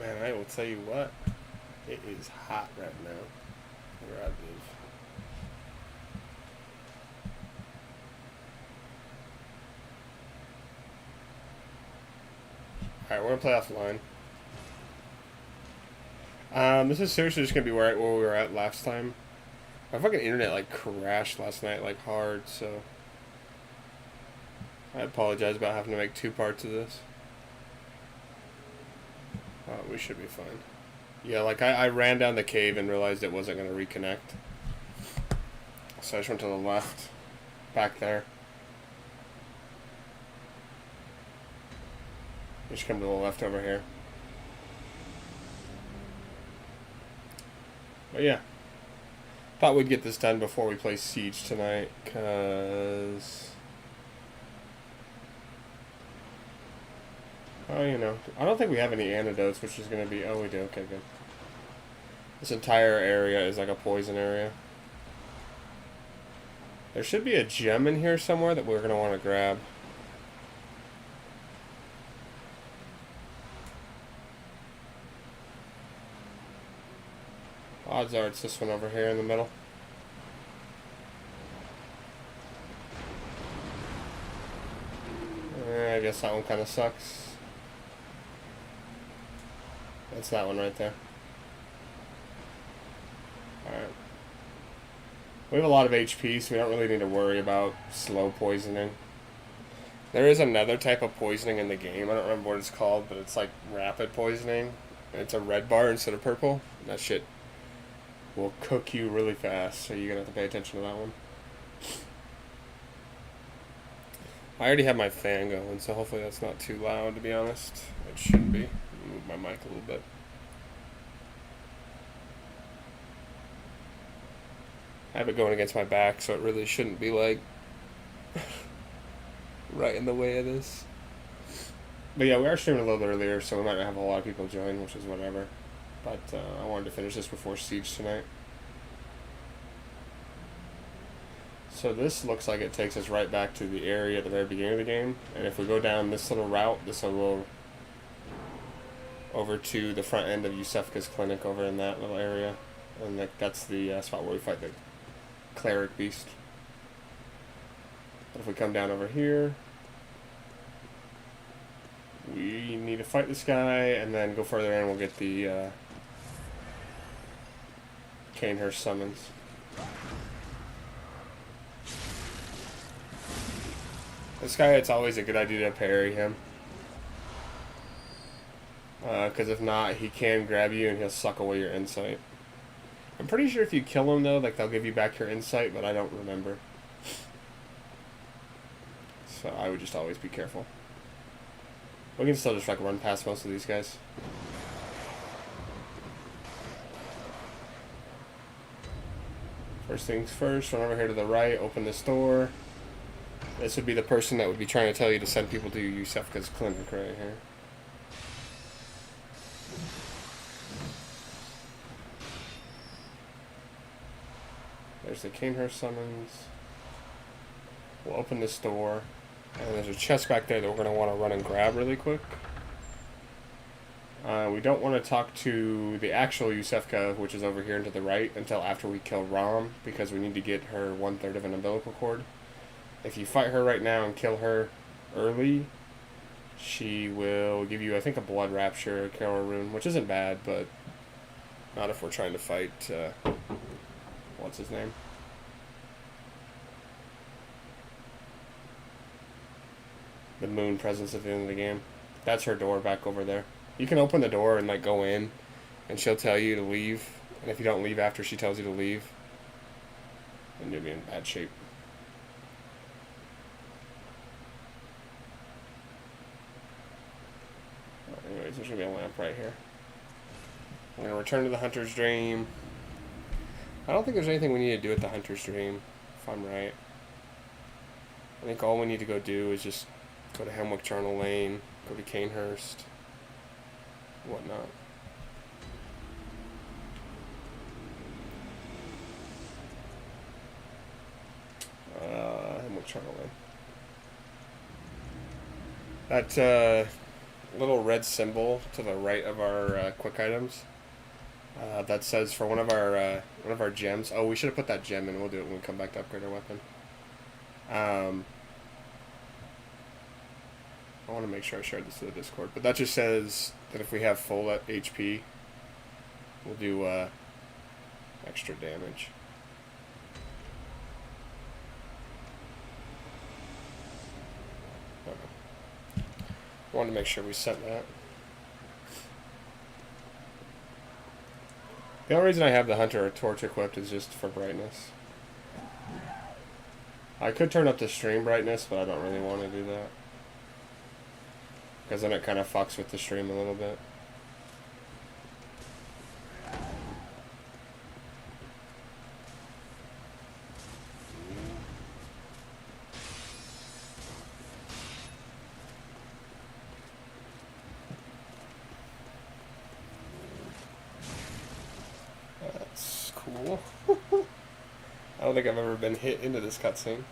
Man, I will tell you what, it is hot right now where I live. Alright, we're gonna play offline. This is seriously just gonna be right where we were at last time. My fucking internet like crashed last night like hard, so I apologize about having to make two parts of this. We should be fine. Yeah, like I ran down the cave and realized it wasn't gonna reconnect. So I just went to the left. Back there. Just come to the left over here. But yeah. Thought we'd get this done before we play Siege tonight, cause oh, you know, I don't think we have any antidotes, which is gonna be, oh, we do, okay, good. This entire area is like a poison area. There should be a gem in here somewhere that we're gonna want to grab. Odds are it's this one over here in the middle. I guess that one kind of sucks. That's that one right there. Alright. We have a lot of HP, so we don't really need to worry about slow poisoning. There is another type of poisoning in the game. I don't remember what it's called, but it's like rapid poisoning. It's a red bar instead of purple. That shit will cook you really fast, so you're gonna have to pay attention to that one. I already have my fan going, so hopefully that's not too loud, to be honest. It shouldn't be. Move my mic a little bit. I have it going against my back, so it really shouldn't be like right in the way of this. But yeah, we are streaming a little bit earlier, so we might not have a lot of people join, which is whatever. But I wanted to finish this before Siege tonight. So this looks like it takes us right back to the area at the very beginning of the game. And if we go down this little route, this will go over to the front end of Yusefka's clinic over in that little area. And that's the spot where we fight the cleric beast. But if we come down over here, we need to fight this guy and then go further in and we'll get the Canehurst summons. This guy, it's always a good idea to parry him. Because if not, he can grab you and he'll suck away your insight. I'm pretty sure if you kill him, though, like they'll give you back your insight, but I don't remember. So I would just always be careful. We can still just like run past most of these guys. First things first, run over here to the right, open this door. This would be the person that would be trying to tell you to send people to Yusefka's clinic right here. There's the Canehurst summons. We'll open this door. And there's a chest back there that we're going to want to run and grab really quick. We don't want to talk to the actual Yusefka, which is over here and to the right, until after we kill Rom, because we need to get her 1/3 of an umbilical cord. If you fight her right now and kill her early, she will give you, I think, a Blood Rapture, a Kara rune, which isn't bad, but not if we're trying to fight, what's his name? The moon presence at the end of the game. That's her door back over there. You can open the door and like go in, and she'll tell you to leave. And if you don't leave after she tells you to leave, then you'll be in bad shape. Anyways, there's gonna be a lamp right here. I'm gonna return to the Hunter's Dream. I don't think there's anything we need to do at the Hunter's Dream, if I'm right. I think all we need to go do is just go to Hemwick Charnel Lane, go to Canehurst, whatnot. Hemwick Charnel Lane. That little red symbol to the right of our quick items that says for one of our gems. Oh, we should have put that gem in. We'll do it when we come back to upgrade our weapon. I want to make sure I shared this to the Discord, but that just says that if we have full HP, we'll do extra damage. I wanted to make sure we set that. The only reason I have the Hunter or Torch equipped is just for brightness. I could turn up the stream brightness, but I don't really want to do that. Because then it kind of fucks with the stream a little bit. That's cool. I don't think I've ever been hit into this cutscene.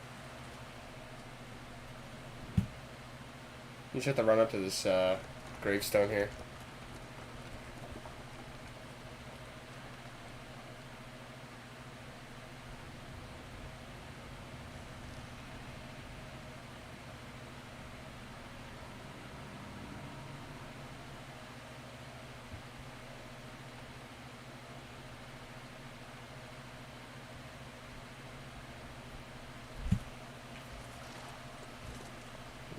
You just have to run up to this gravestone here.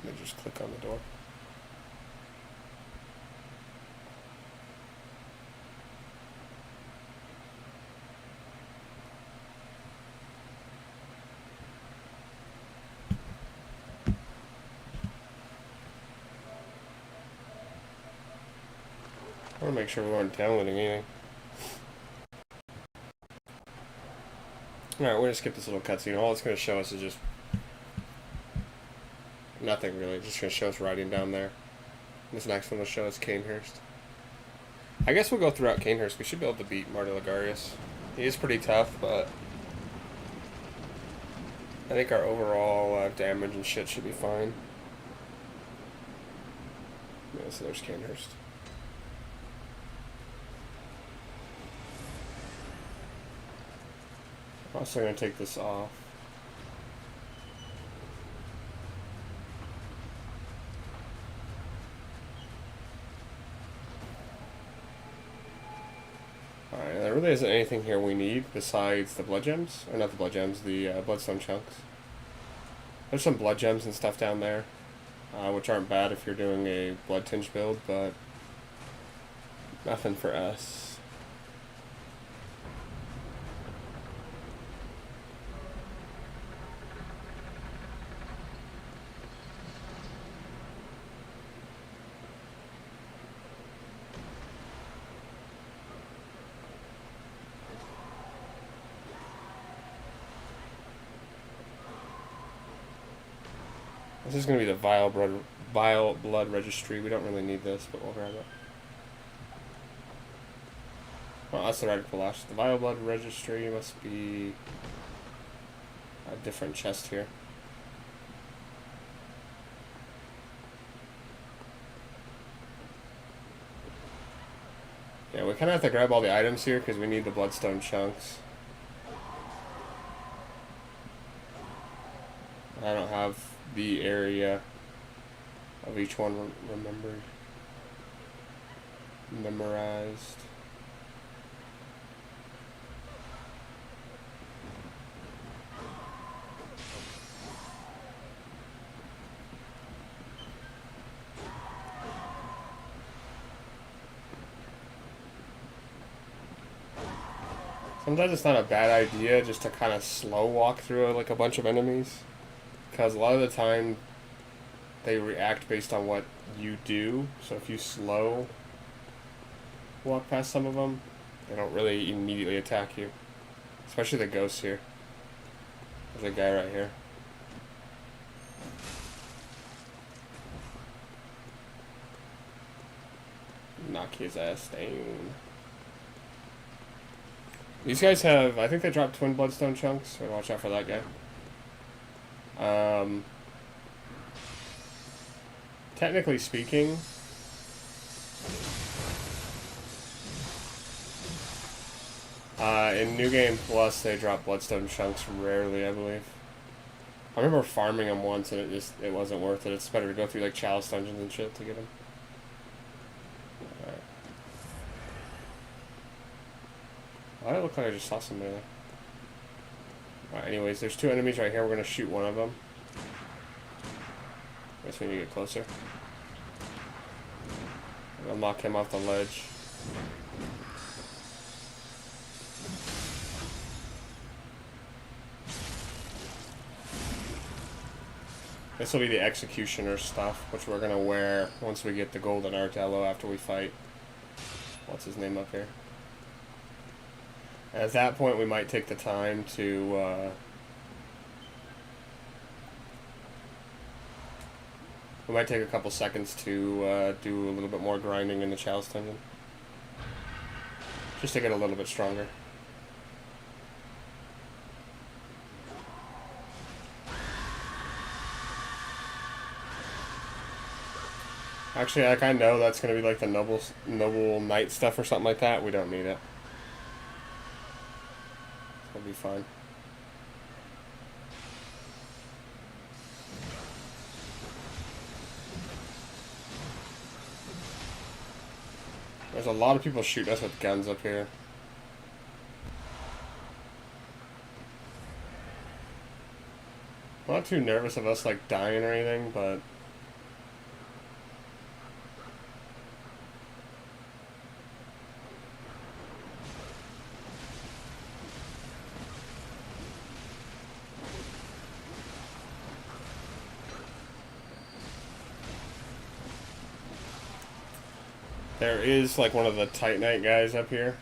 Let me just click on the door. I want to make sure we weren't downloading anything. Alright, we're going to skip this little cutscene. All it's going to show us is just nothing really. It's just going to show us writing down there. This next one will show us Canehurst. I guess we'll go throughout Canehurst. We should be able to beat Marty Ligarius. He is pretty tough, but I think our overall damage and shit should be fine. Yeah, so there's Canehurst. I'm also going to take this off. Alright, there really isn't anything here we need besides the blood gems. Or not the blood gems, the bloodstone chunks. There's some blood gems and stuff down there, which aren't bad if you're doing a blood tinge build, but nothing for us. This is going to be the Vile Blood Registry. We don't really need this, but we'll grab it. Oh, that's the Radical Lash. The Vile Blood Registry must be a different chest here. Yeah, we kind of have to grab all the items here because we need the bloodstone chunks. I don't have the area of each one memorized. Sometimes it's not a bad idea just to kind of slow walk through like a bunch of enemies. Because a lot of the time, they react based on what you do. So if you slow walk past some of them, they don't really immediately attack you. Especially the ghosts here. There's a guy right here. Knock his ass down. These guys have, I think they dropped twin bloodstone chunks, so watch out for that guy. Technically speaking, In New Game Plus, they drop Bloodstone chunks rarely, I believe. I remember farming them once, and it wasn't worth it. It's better to go through like Chalice dungeons and shit to get them. Alright. Why did it look like I just saw somebody there? Alright, anyways, there's two enemies right here. We're gonna shoot one of them. I guess we need to get closer. I'll knock him off the ledge. This will be the Executioner stuff, which we're gonna wear once we get the Golden Artello after we fight. What's his name up here? And at that point, we might take the time to. We might take a couple seconds to do a little bit more grinding in the Chalice dungeon, just to get a little bit stronger. Actually, like, I know that's going to be like the noble knight stuff or something like that. We don't need it. It'll be fine. There's a lot of people shooting us with guns up here. I'm not too nervous of us, like, dying or anything, but... There is, like, one of the Titanite guys up here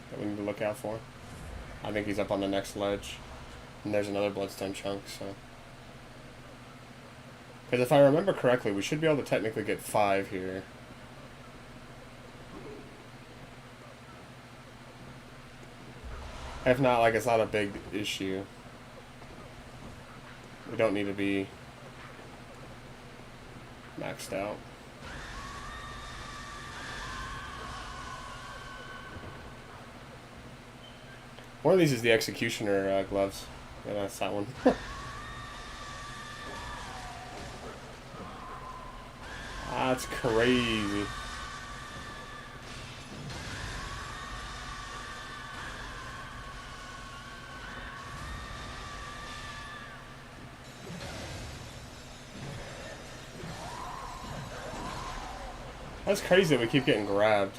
that we need to look out for. I think he's up on the next ledge. And there's another Bloodstone chunk, so... Because if I remember correctly, we should be able to technically get 5 here. If not, like, it's not a big issue. We don't need to be maxed out. One of these is the Executioner gloves. Yeah, that's that one. That's crazy. That's crazy that we keep getting grabbed.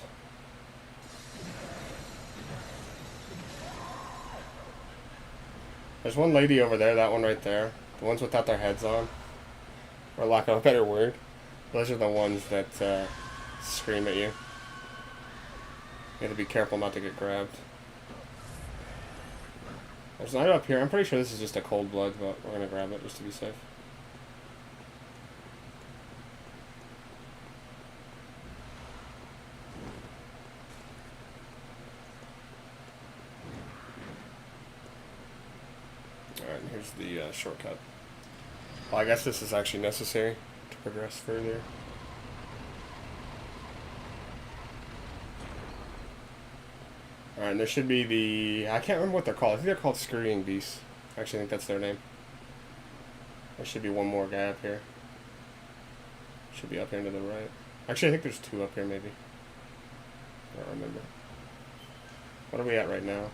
There's one lady over there, that one right there. The ones without their heads on. For lack of a better word. Those are the ones that scream at you. You have to be careful not to get grabbed. There's an item up here. I'm pretty sure this is just a cold blood, but we're going to grab it just to be safe. Alright, here's the shortcut. Well, I guess this is actually necessary to progress further. Alright, and there should be the... I can't remember what they're called. I think they're called Scurrying Beasts. Actually, I think that's their name. There should be one more guy up here. Should be up here to the right. Actually, I think there's 2 up here, maybe. I don't remember. What are we at right now?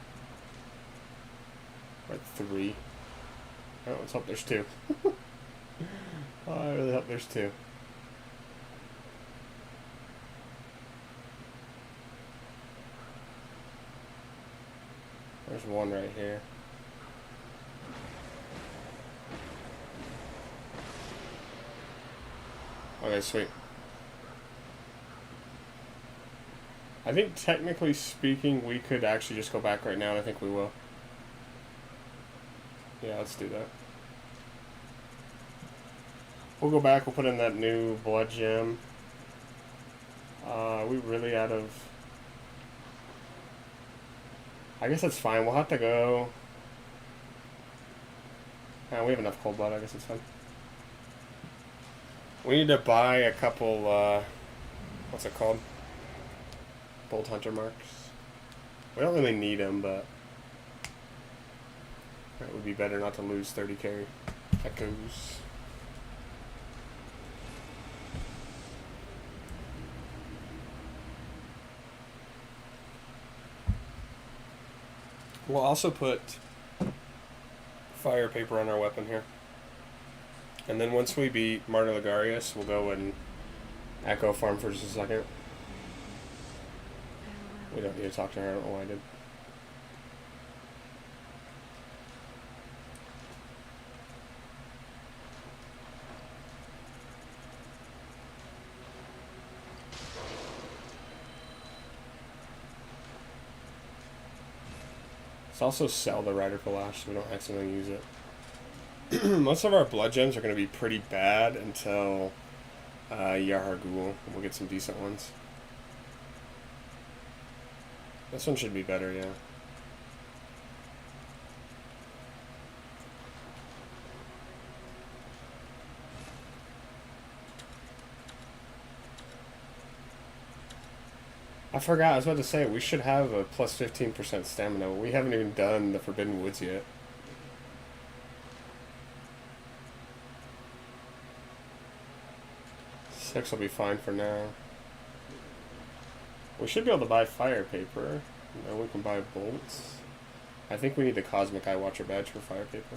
We're at 3. Oh, let's hope there's 2. Oh, I really hope there's 2. There's one right here. Okay, sweet. I think technically speaking, we could actually just go back right now, and I think we will. Yeah, let's do that. We'll go back, we'll put in that new blood gem. Are we really out of... I guess that's fine, we'll have to go... we have enough cold blood, I guess it's fine. We need to buy a couple, what's it called? Bolt Hunter marks. We don't really need them, but it would be better not to lose 30 carry. Echoes. We'll also put fire paper on our weapon here. And then once we beat Martyr Ligarius, we'll go and echo farm for just a second. We don't need to talk to her, I don't know why I did. Let's also sell the Rider Kalash so we don't accidentally use it. Most of our blood gems are going to be pretty bad until Yahar Ghul. We'll get some decent ones. This one should be better, yeah. I forgot, I was about to say, we should have a plus 15% stamina. We haven't even done the Forbidden Woods yet. Six will be fine for now. We should be able to buy fire paper. And we can buy bolts. I think we need the Cosmic Eye Watcher badge for fire paper.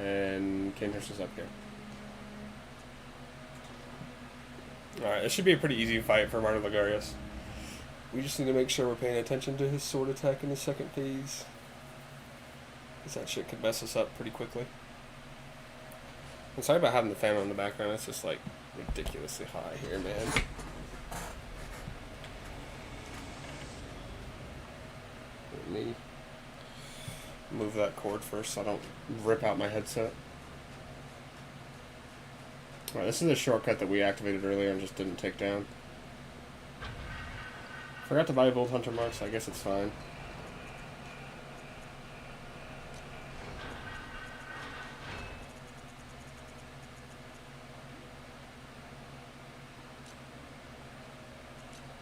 And Kanehurst is up here. Alright, this should be a pretty easy fight for Martyr Ligarius. We just need to make sure we're paying attention to his sword attack in the second phase. Because that shit could mess us up pretty quickly. I'm sorry about having the fan on the background, it's just like ridiculously high here, man. Let me move that cord first so I don't rip out my headset. Alright, this is a shortcut that we activated earlier and just didn't take down. Forgot to buy Bolt Hunter marks, I guess it's fine.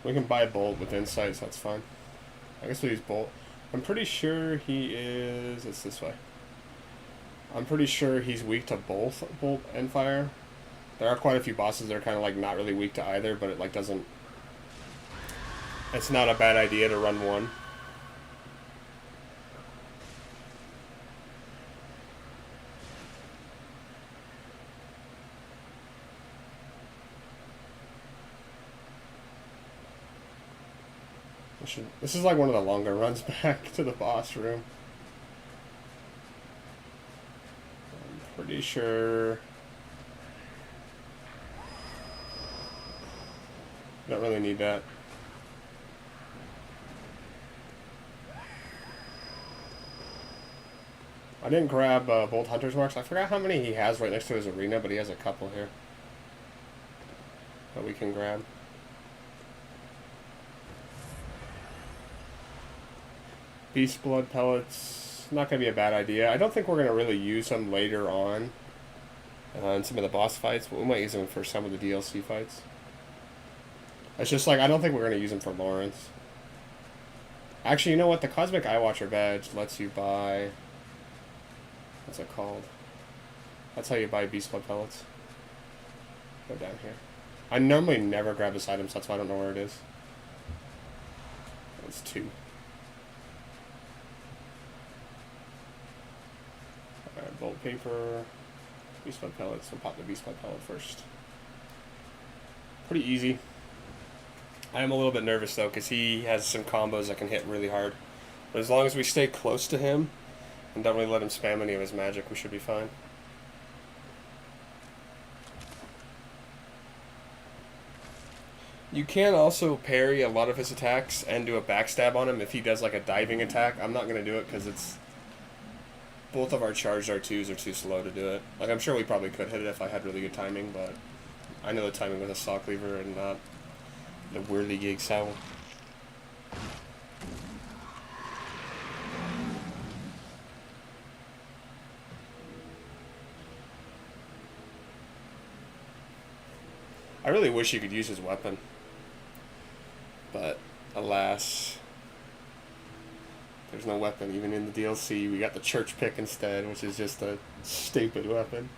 We can buy Bolt with Insight, so that's fine. I guess we'll use Bolt. I'm pretty sure he is... It's this way. I'm pretty sure he's weak to both Bolt and Fire. There are quite a few bosses that are kind of like not really weak to either, but it like doesn't... It's not a bad idea to run one. This is like one of the longer runs back to the boss room. I'm pretty sure... Don't really need that. I didn't grab Bolt Hunter's marks. I forgot how many he has right next to his arena, but he has a couple here that we can grab. Beast Blood pellets, not going to be a bad idea. I don't think we're going to really use them later on in some of the boss fights, but we might use them for some of the DLC fights. It's just like, I don't think we're going to use them for Lawrence. Actually, you know what? The Cosmic Eye Watcher badge lets you buy... What's it called? That's how you buy Beast Blood pellets. Go down here. I normally never grab this item, so that's why I don't know where it is. It's 2. Alright, Bolt paper. Beast Blood pellets. We'll pop the Beast Blood pellet first. Pretty easy. I am a little bit nervous though, because he has some combos that can hit really hard. But as long as we stay close to him, and don't really let him spam any of his magic, we should be fine. You can also parry a lot of his attacks and do a backstab on him if he does like a diving attack. I'm not going to do it because it's... Both of our charged R2s are too slow to do it. Like, I'm sure we probably could hit it if I had really good timing, but I know the timing with a saw cleaver and not the whirligig sound. I really wish you could use his weapon. alas, there's no weapon even in the DLC. We got the church pick instead, which is just a stupid weapon.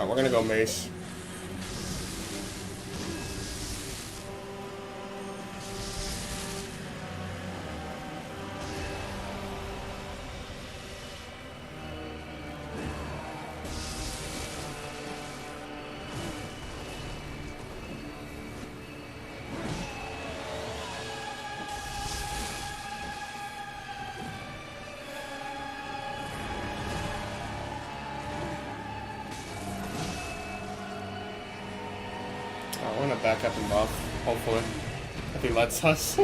We're gonna go mace. I want to back up and buff, hopefully, if he lets us.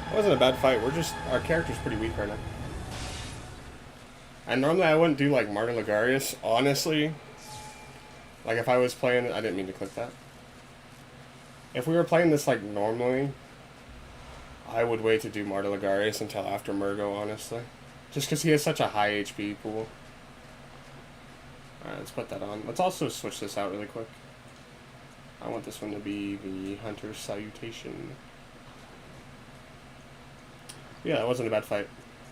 It wasn't a bad fight. Our character's pretty weak right now. And normally I wouldn't do like Martyr Ligarius, honestly. Like if I was playing, I didn't mean to click that. If we were playing this like normally, I would wait to do Martyr Ligarius until after Murgo, honestly. Just because he has such a high HP pool. Alright, let's put that on. Let's also switch this out really quick. I want this one to be the Hunter's Salutation. Yeah, that wasn't a bad fight.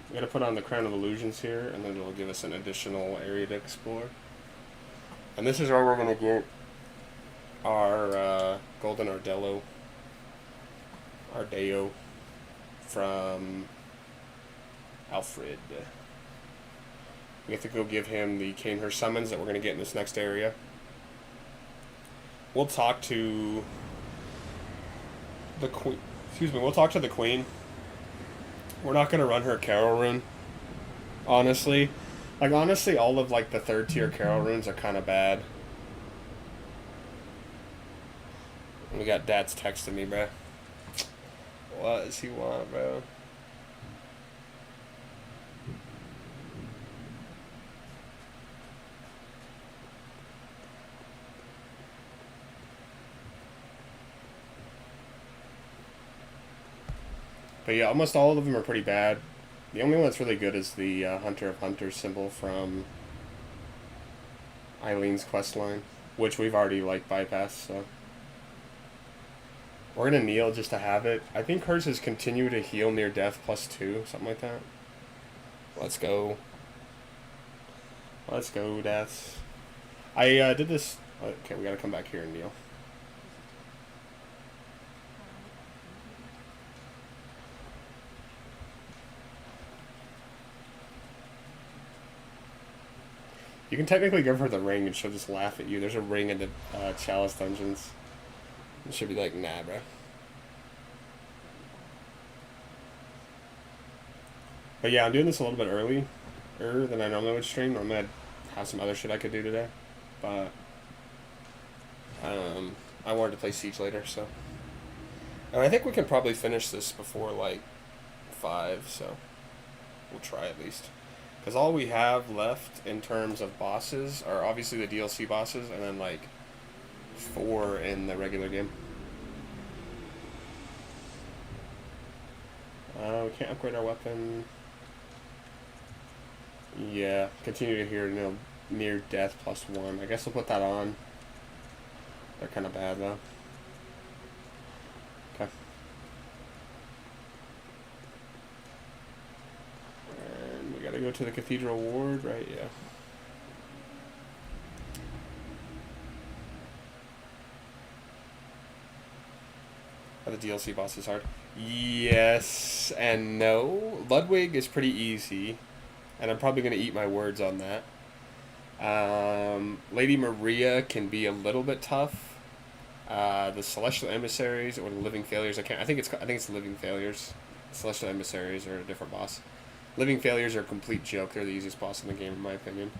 We gotta put on the Crown of Illusions here, and then it'll give us an additional area to explore. And this is where we're gonna get our Golden Ardeo from Alfred. We have to go give him the Canehurst summons that we're gonna get in this next area. We'll talk to the Queen. Excuse me. We'll talk to the Queen. We're not gonna run her Carol rune, honestly. Like honestly, all of like the third tier Carol runes are kind of bad. We got Dad's texting me, bro. What does he want, bro? But yeah, almost all of them are pretty bad. The only one that's really good is the Hunter of Hunters symbol from Eileen's questline, which we've already like bypassed, so we're gonna kneel just to have it. I think hers is continue to heal near death +2, something like that. Let's go. Let's go, deaths. I did this. Okay, we gotta come back here and kneel. You can technically give her the ring and she'll just laugh at you. There's a ring in the Chalice dungeons. And she'll be like, nah, bro. But yeah, I'm doing this a little bit earlier than I normally would stream. Normally I'd have some other shit I could do today. But I wanted to play Siege later, so. And I think we can probably finish this before like 5, so we'll try at least. Because all we have left in terms of bosses are obviously the DLC bosses, and then like 4 in the regular game. We can't upgrade our weapon. Yeah, continue to hear near death +1. I guess we'll put that on. They're kind of bad though. Okay. And we gotta go to the Cathedral Ward, right? Yeah. Are the DLC bosses hard? Yes and no. Ludwig is pretty easy, and I'm probably going to eat my words on that. Lady Maria can be a little bit tough. The Celestial Emissaries or the Living Failures, I think it's the Living Failures. Celestial Emissaries are a different boss. Living Failures are a complete joke. They're the easiest boss in the game, in my opinion.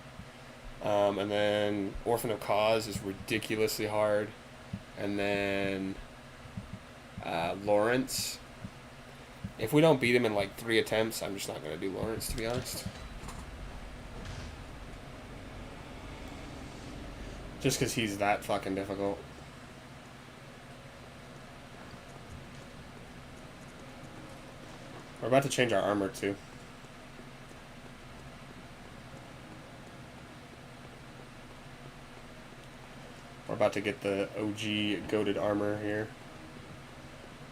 And then Orphan of Cause is ridiculously hard. And then Lawrence. If we don't beat him in like 3 attempts, I'm just not going to do Lawrence, to be honest. Just because he's that fucking difficult. We're about to change our armor, too. We're about to get the OG goated armor here.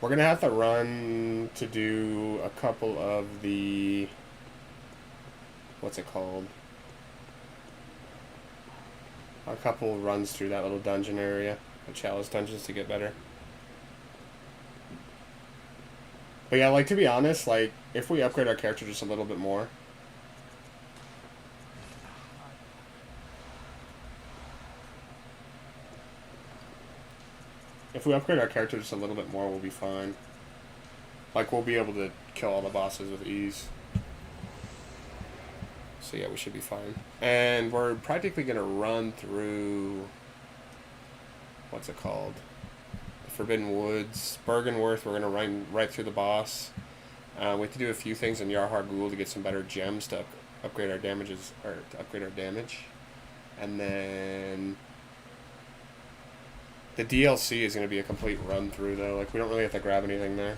We're going to have to run to do a couple of the... What's it called? A couple runs through that little dungeon area. The chalice dungeons to get better. But yeah, like, to be honest, like, if we upgrade our character just a little bit more... If we upgrade our character just a little bit more, we'll be fine. Like, we'll be able to kill all the bosses with ease. So yeah, we should be fine. And we're practically going to run through... What's it called? The Forbidden Woods. Bergenworth, we're going to run right through the boss. We have to do a few things in Yarhar Ghul to get some better gems to upgrade our damages, or to upgrade our damage. And then... The DLC is going to be a complete run through though. Like, we don't really have to grab anything there.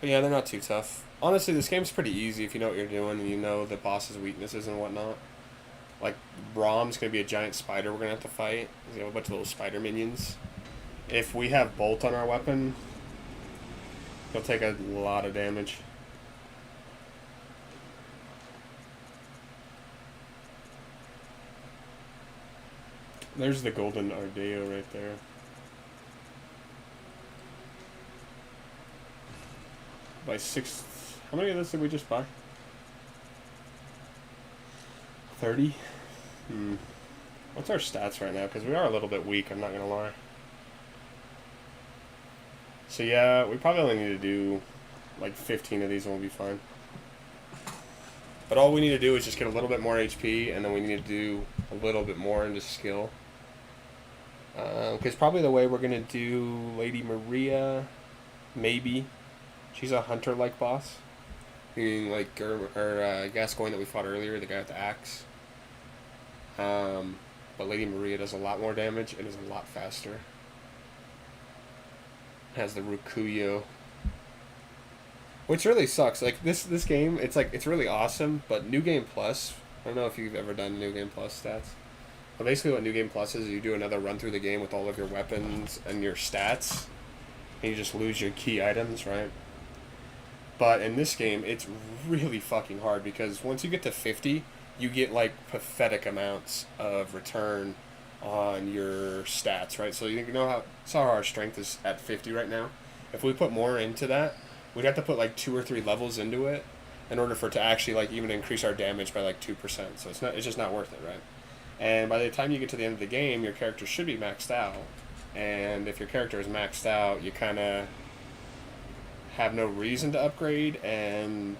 But yeah, they're not too tough. Honestly, this game's pretty easy if you know what you're doing and you know the boss's weaknesses and whatnot. Like, Brom's going to be a giant spider we're going to have to fight. He's got a bunch of little spider minions. If we have Bolt on our weapon, he'll take a lot of damage. There's the golden Ardeo right there. By 6... How many of those did we just buy? 30? What's our stats right now? Because we are a little bit weak, I'm not going to lie. So yeah, we probably only need to do like 15 of these and we'll be fine. But all we need to do is just get a little bit more HP, and then we need to do a little bit more into skill. Because probably the way we're going to do Lady Maria, maybe. She's a hunter-like boss. Meaning like Gascoigne that we fought earlier, the guy with the axe. But Lady Maria does a lot more damage and is a lot faster. Has the Rukuyo. Which really sucks. Like, this game, it's really awesome, but New Game Plus, I don't know if you've ever done New Game Plus stats. But basically what New Game Plus is you do another run through the game with all of your weapons and your stats, and you just lose your key items, right? But in this game, it's really fucking hard, because once you get to 50, you get, like, pathetic amounts of return on your stats, right? So you know how our strength is at 50 right now? If we put more into that, we'd have to put, like, 2 or 3 levels into it in order for it to actually, like, even increase our damage by, like, 2%. So it's just not worth it, right? And by the time you get to the end of the game, your character should be maxed out. And if your character is maxed out, you kind of have no reason to upgrade, and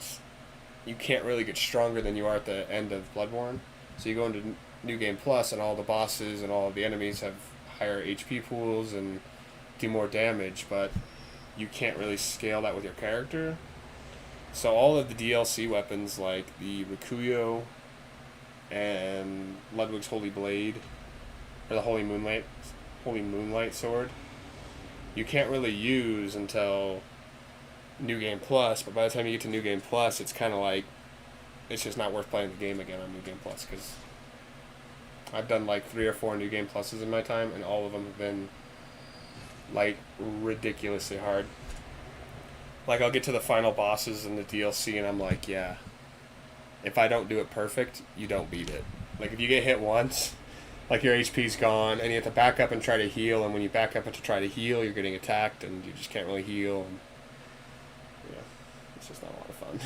you can't really get stronger than you are at the end of Bloodborne. So you go into New Game Plus, and all the bosses and all of the enemies have higher HP pools and do more damage, but you can't really scale that with your character. So all of the DLC weapons like the Rikuyo and Ludwig's Holy Blade, or the Holy Moonlight Sword, you can't really use until New Game Plus. But by the time you get to New Game Plus, it's kind of like it's just not worth playing the game again on New Game Plus, because I've done like 3 or 4 New Game Pluses in my time, and all of them have been like ridiculously hard. Like, I'll get to the final bosses in the DLC, and I'm like, yeah, if I don't do it perfect, you don't beat it. Like, if you get hit once, like, your HP's gone, and you have to back up and try to heal, and when you back up to try to heal, you're getting attacked, and you just can't really heal, and yeah, it's just not a lot of fun.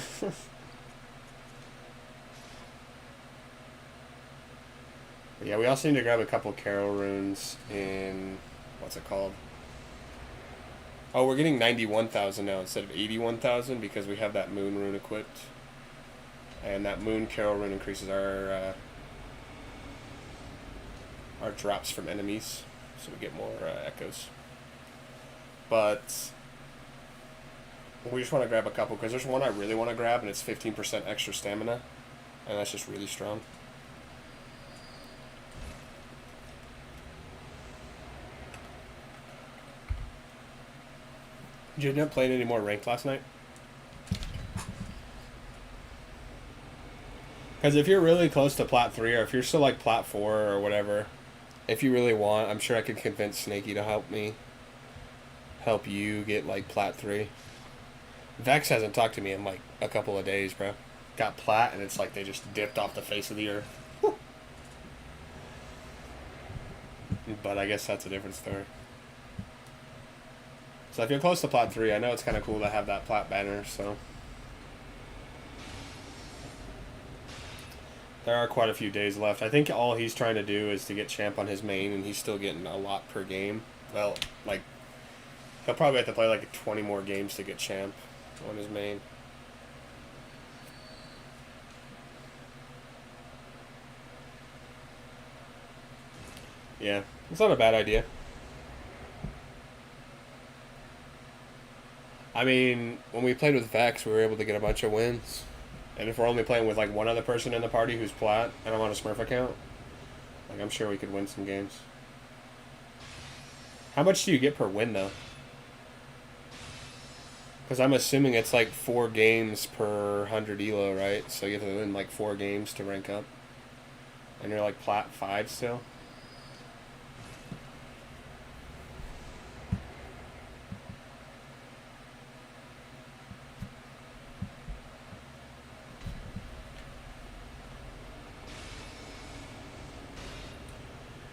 But yeah, we also need to grab a couple Carol runes in, what's it called? Oh, we're getting 91,000 now instead of 81,000 because we have that moon rune equipped. And that moon Carol rune increases our drops from enemies, so we get more echoes. But we just want to grab a couple, because there's one I really want to grab, and it's 15% extra stamina, and that's just really strong. Did you end up playing any more ranked last night? Because if you're really close to Plat 3, or if you're still like Plat 4 or whatever, if you really want, I'm sure I could convince Snaky to help you get like Plat 3. Vex hasn't talked to me in like a couple of days, bro. Got Plat, and it's like they just dipped off the face of the earth. But I guess that's a different story. So if you're close to Plat 3, I know it's kind of cool to have that Plat banner, so. There are quite a few days left. I think all he's trying to do is to get champ on his main, and he's still getting a lot per game. Well, like, he'll probably have to play like 20 more games to get champ on his main. Yeah, it's not a bad idea. I mean, when we played with Vex, we were able to get a bunch of wins. And if we're only playing with like one other person in the party who's Plat, and I'm on a Smurf account, like, I'm sure we could win some games. How much do you get per win, though? Because I'm assuming it's like 4 games per 100 elo, right? So you have to win like 4 games to rank up. And you're like Plat 5 still?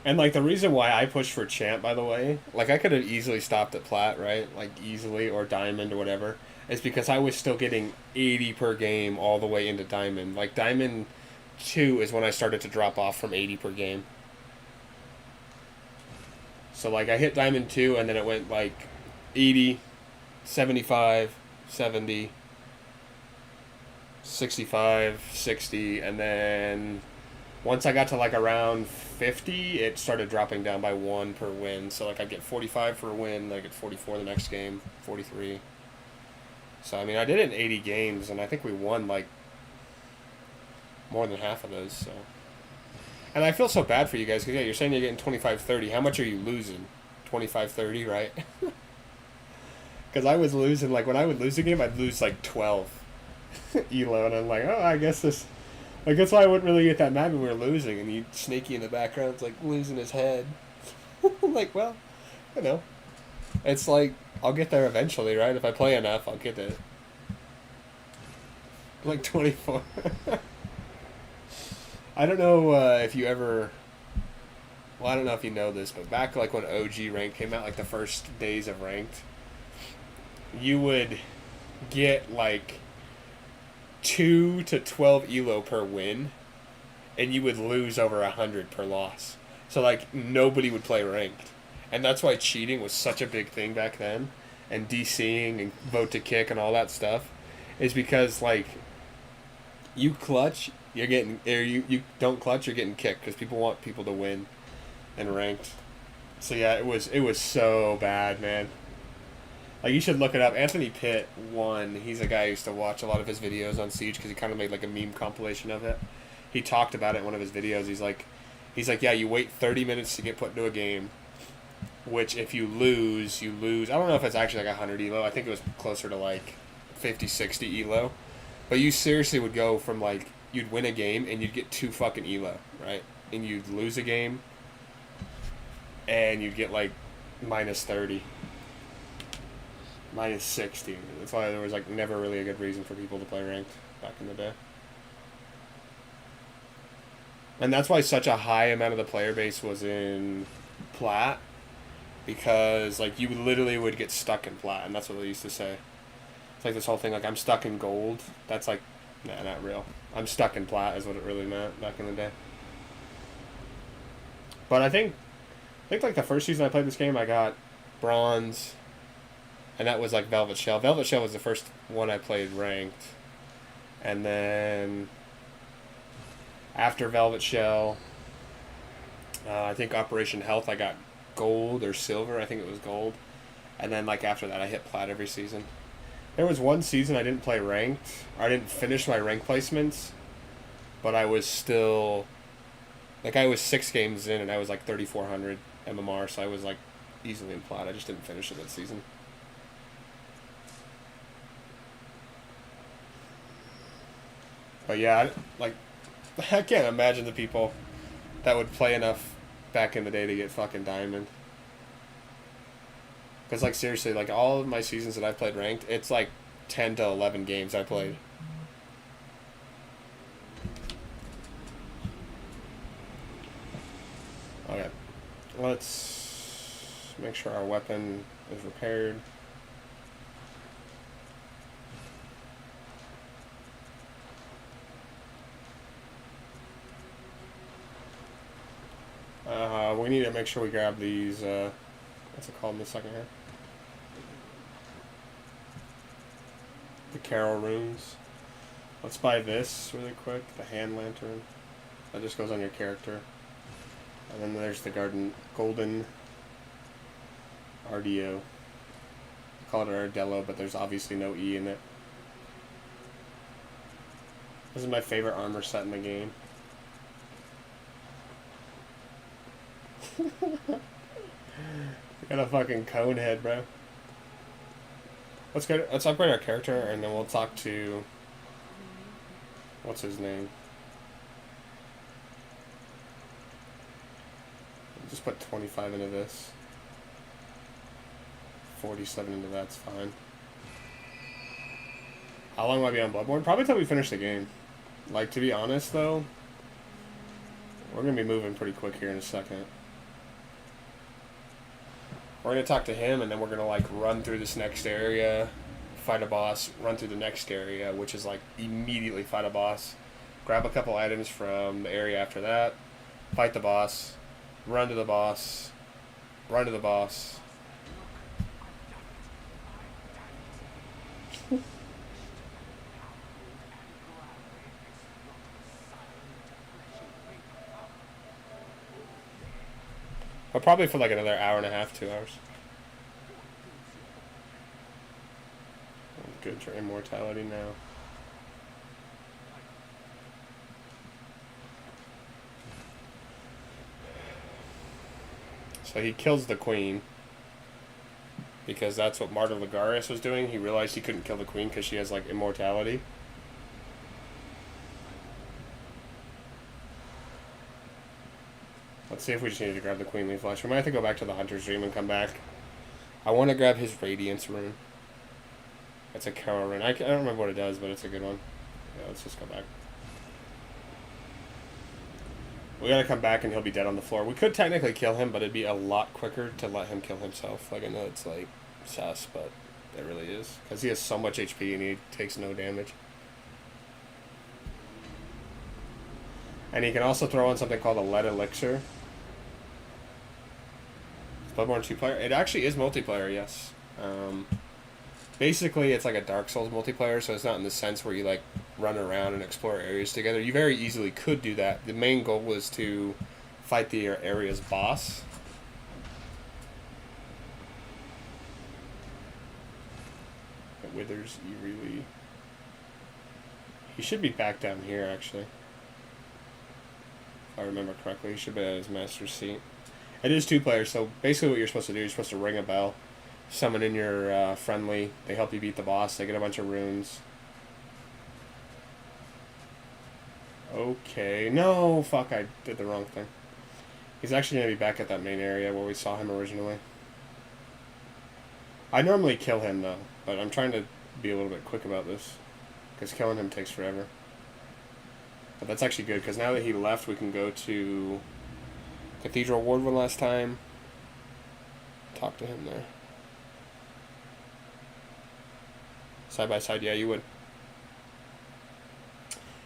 And, like, the reason why I pushed for champ, by the way, like, I could have easily stopped at Plat, right? Like, easily, or Diamond, or whatever. Is because I was still getting 80 per game all the way into Diamond. Like, Diamond 2 is when I started to drop off from 80 per game. So, like, I hit Diamond 2, and then it went, like, 80, 75, 70, 65, 60, and then once I got to like around 50, it started dropping down by 1 per win. So like I get 45 for a win, I get 44 the next game, 43. So I mean, I did it in 80 games, and I think we won like more than half of those. So, and I feel so bad for you guys, because yeah, you're saying you're getting 25-30. How much are you losing? 25-30, right? Because I was losing, like, when I would lose a game, I'd lose like 12 elo, and I'm like, oh, I guess this. Like, that's why I wouldn't really get that mad when we were losing, and you Snaky in the background's like losing his head. I'm like, well, you know, it's like, I'll get there eventually, right? If I play enough, I'll get it. Like 24. I don't know if you ever, well, I don't know if you know this, but back like when OG Ranked came out, like the first days of Ranked, you would get like 2 to 12 elo per win, and you would lose over 100 per loss. So like nobody would play ranked, and that's why cheating was such a big thing back then, and DCing and vote to kick and all that stuff, is because like you clutch, you're getting, or you don't clutch, you're getting kicked, because people want people to win in ranked. So yeah, it was so bad, man. Like, you should look it up. Anthony Pitt won. He's a guy I used to watch a lot of his videos on Siege because he kind of made like a meme compilation of it. He talked about it in one of his videos. He's like, yeah, you wait 30 minutes to get put into a game, which if you lose, you lose. I don't know if it's actually like 100 elo. I think it was closer to like 50, 60 elo. But you seriously would go from like, you'd win a game and you'd get 2 fucking elo, right? And you'd lose a game and you'd get like minus 30. Minus 60. That's why there was like never really a good reason for people to play ranked back in the day. And that's why such a high amount of the player base was in Plat. Because like you literally would get stuck in Plat, and that's what they used to say. It's like this whole thing like I'm stuck in gold. That's like, nah, not real. I'm stuck in Plat is what it really meant back in the day. But I think like the first season I played this game I got bronze. And that was like Velvet Shell. Velvet Shell was the first one I played ranked. And then after Velvet Shell, I think Operation Health, I got gold or silver. I think it was gold. And then like after that, I hit plat every season. There was one season I didn't play ranked. I didn't finish my rank placements. But I was still... Like I was 6 games in and I was like 3,400 MMR. So I was like easily in plat. I just didn't finish it that season. But yeah, like, I can't imagine the people that would play enough back in the day to get fucking diamond. Because, like, seriously, like, all of my seasons that I've played ranked, it's like 10 to 11 games I played. Okay. Let's make sure our weapon is repaired. We need to make sure we grab these, what's it called in a second here? The Carol runes. Let's buy this really quick, the hand lantern. That just goes on your character. And then there's the golden RDO. I call it Ardello, but there's obviously no E in it. This is my favorite armor set in the game. Got a fucking cone head, bro. Let's upgrade our character and then we'll talk to what's his name? Just put 25 into this. 47 into that's fine. How long will I be on Bloodborne? Probably till we finish the game. Like, to be honest though, we're gonna be moving pretty quick here in a second. We're going to talk to him, and then we're going to, like, run through this next area, fight a boss, run through the next area, which is, like, immediately fight a boss, grab a couple items from the area after that, fight the boss, run to the boss, run to the boss. But probably for like another hour and a half, 2 hours. Good for immortality now. So he kills the queen. Because that's what Martyr Ligarius was doing. He realized he couldn't kill the queen because she has like immortality. Let's see if we just need to grab the Queenly Flesh. We might have to go back to the Hunter's Dream and come back. I want to grab his Radiance rune. It's a Kara rune. I don't remember what it does, but it's a good one. Yeah, let's just go back. We gotta come back and he'll be dead on the floor. We could technically kill him, but it'd be a lot quicker to let him kill himself. Like, I know it's like sus, but it really is. Because he has so much HP and he takes no damage. And he can also throw on something called a lead elixir. Bloodborne 2-player. It actually is multiplayer, yes. Basically, it's like a Dark Souls multiplayer, so it's not in the sense where you like run around and explore areas together. You very easily could do that. The main goal was to fight the area's boss. withers eerily. He should be back down here, actually. If I remember correctly, he should be at his master's seat. It is 2 players, so basically what you're supposed to do, you're supposed to ring a bell, summon in your friendly, they help you beat the boss, they get a bunch of runes. Okay, no, fuck, I did the wrong thing. He's actually going to be back at that main area where we saw him originally. I normally kill him, though, but I'm trying to be a little bit quick about this, because killing him takes forever. But that's actually good, because now that he left, we can go to Cathedral Ward one last time. Talk to him there. Side by side, yeah, you would.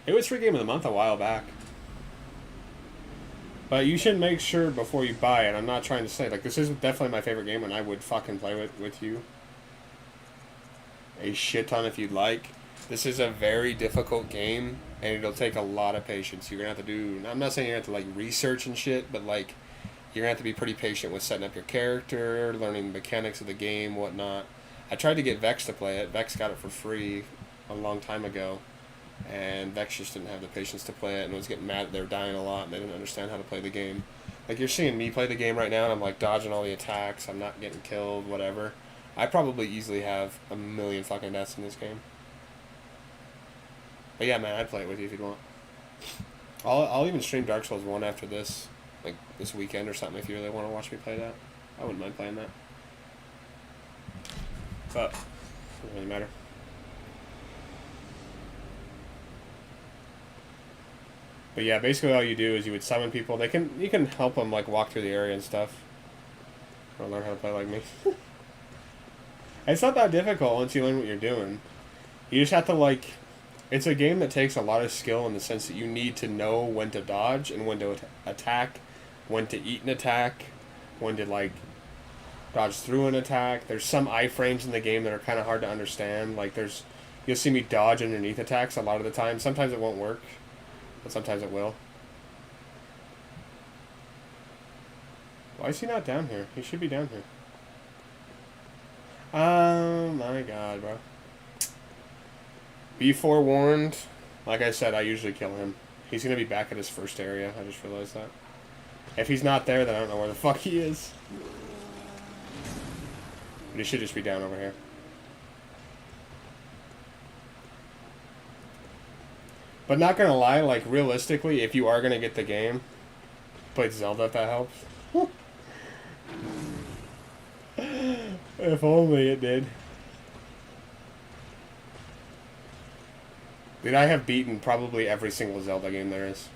It was free game of the month a while back. But you should make sure before you buy it. I'm not trying to say, like, this is definitely my favorite game and I would fucking play it with you a shit ton if you'd like. This is a very difficult game and it'll take a lot of patience. You're gonna have to do, I'm not saying you're gonna have to, like, research and shit, but, like, you're gonna have to be pretty patient with setting up your character, learning the mechanics of the game, whatnot. I tried to get Vex to play it. Vex got it for free a long time ago. And Vex just didn't have the patience to play it and was getting mad that they were dying a lot and they didn't understand how to play the game. Like, you're seeing me play the game right now and I'm, like, dodging all the attacks, I'm not getting killed, whatever. I probably easily have a million fucking deaths in this game. But yeah, man, I'd play it with you if you'd want. I'll even stream Dark Souls 1 after this, like, this weekend or something, if you really want to watch me play that. I wouldn't mind playing that. But, it doesn't really matter. But yeah, basically all you do is you would summon people. You can help them, like, walk through the area and stuff. Or learn how to play like me. It's not that difficult once you learn what you're doing. You just have to, like, it's a game that takes a lot of skill in the sense that you need to know when to dodge and when to attack, when to eat an attack, when to, like, dodge through an attack. There's some iframes in the game that are kind of hard to understand. Like, you'll see me dodge underneath attacks a lot of the time. Sometimes it won't work, but sometimes it will. Why is he not down here? He should be down here. Oh my god, bro. Be forewarned. Like I said, I usually kill him. He's going to be back at his first area. I just realized that. If he's not there, then I don't know where the fuck he is. But he should just be down over here. But not gonna lie, like, realistically, if you are gonna get the game, play Zelda if that helps. If only it did. Dude, I have beaten probably every single Zelda game there is.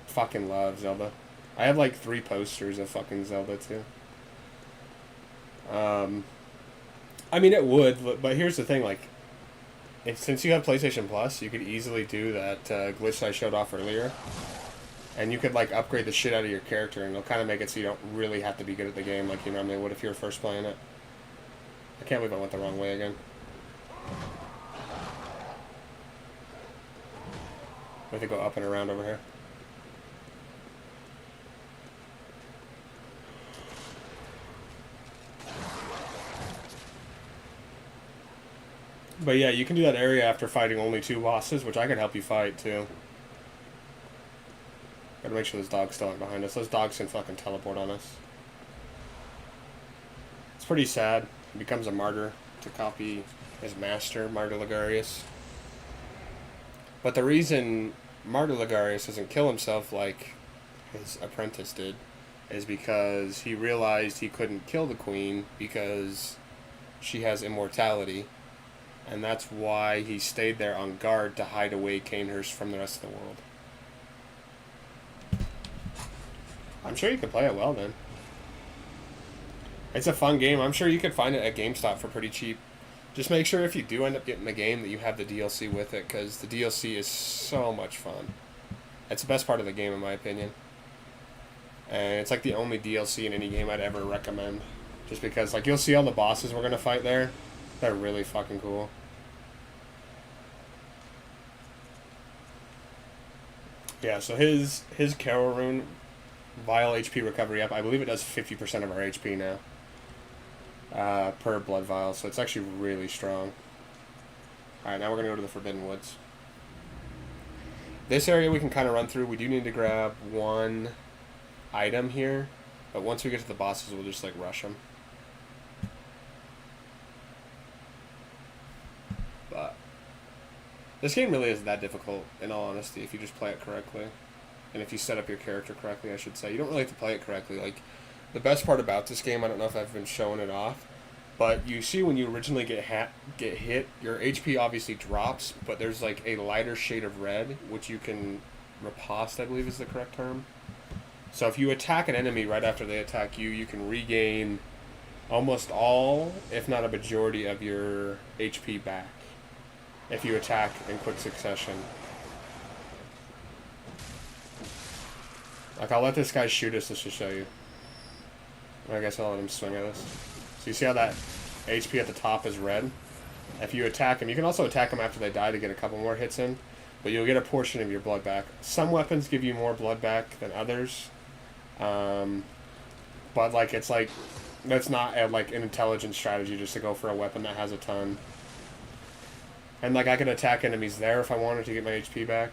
Fucking love Zelda. I have like 3 posters of fucking Zelda too. I mean, it would, but here's the thing, like, since you have PlayStation Plus, you could easily do that glitch that I showed off earlier. And you could, like, upgrade the shit out of your character, and it'll kind of make it so you don't really have to be good at the game like you normally would if you were first playing it. I can't believe I went the wrong way again. We have to go up and around over here. But yeah, you can do that area after fighting only 2 bosses, which I can help you fight too. Gotta make sure those dogs still aren't behind us. Those dogs can fucking teleport on us. It's pretty sad. He becomes a martyr to copy his master, Martyr Ligarius. But the reason Martyr Ligarius doesn't kill himself like his apprentice did is because he realized he couldn't kill the queen because she has immortality. And that's why he stayed there on guard to hide away Cainhurst from the rest of the world. I'm sure you could play it well, then. It's a fun game. I'm sure you could find it at GameStop for pretty cheap. Just make sure if you do end up getting the game that you have the DLC with it, because the DLC is so much fun. It's the best part of the game, in my opinion. And it's like the only DLC in any game I'd ever recommend. Just because, like, you'll see all the bosses we're going to fight there. They're really fucking cool. Yeah, so his Carol Rune Vile HP recovery up. I believe it does 50% of our HP now. per blood vial, so it's actually really strong. Alright, now we're going to go to the Forbidden Woods. This area we can kind of run through. We do need to grab one item here, but once we get to the bosses, we'll just like rush them. But this game really isn't that difficult, in all honesty, if you just play it correctly. And if you set up your character correctly, I should say. You don't really have to play it correctly. Like, the best part about this game, I don't know if I've been showing it off, but you see when you originally get hit, your HP obviously drops, but there's like a lighter shade of red, which you can riposte, I believe is the correct term. So if you attack an enemy right after they attack you, you can regain almost all, if not a majority, of your HP back if you attack in quick succession. Like, I'll let this guy shoot us just to show you. I guess I'll let him swing at us. So you see how that HP at the top is red? If you attack him, you can also attack him after they die to get a couple more hits in, but you'll get a portion of your blood back. Some weapons give you more blood back than others, but like it's like that's not like an intelligent strategy just to go for a weapon that has a ton. And like I could attack enemies there if I wanted to get my HP back.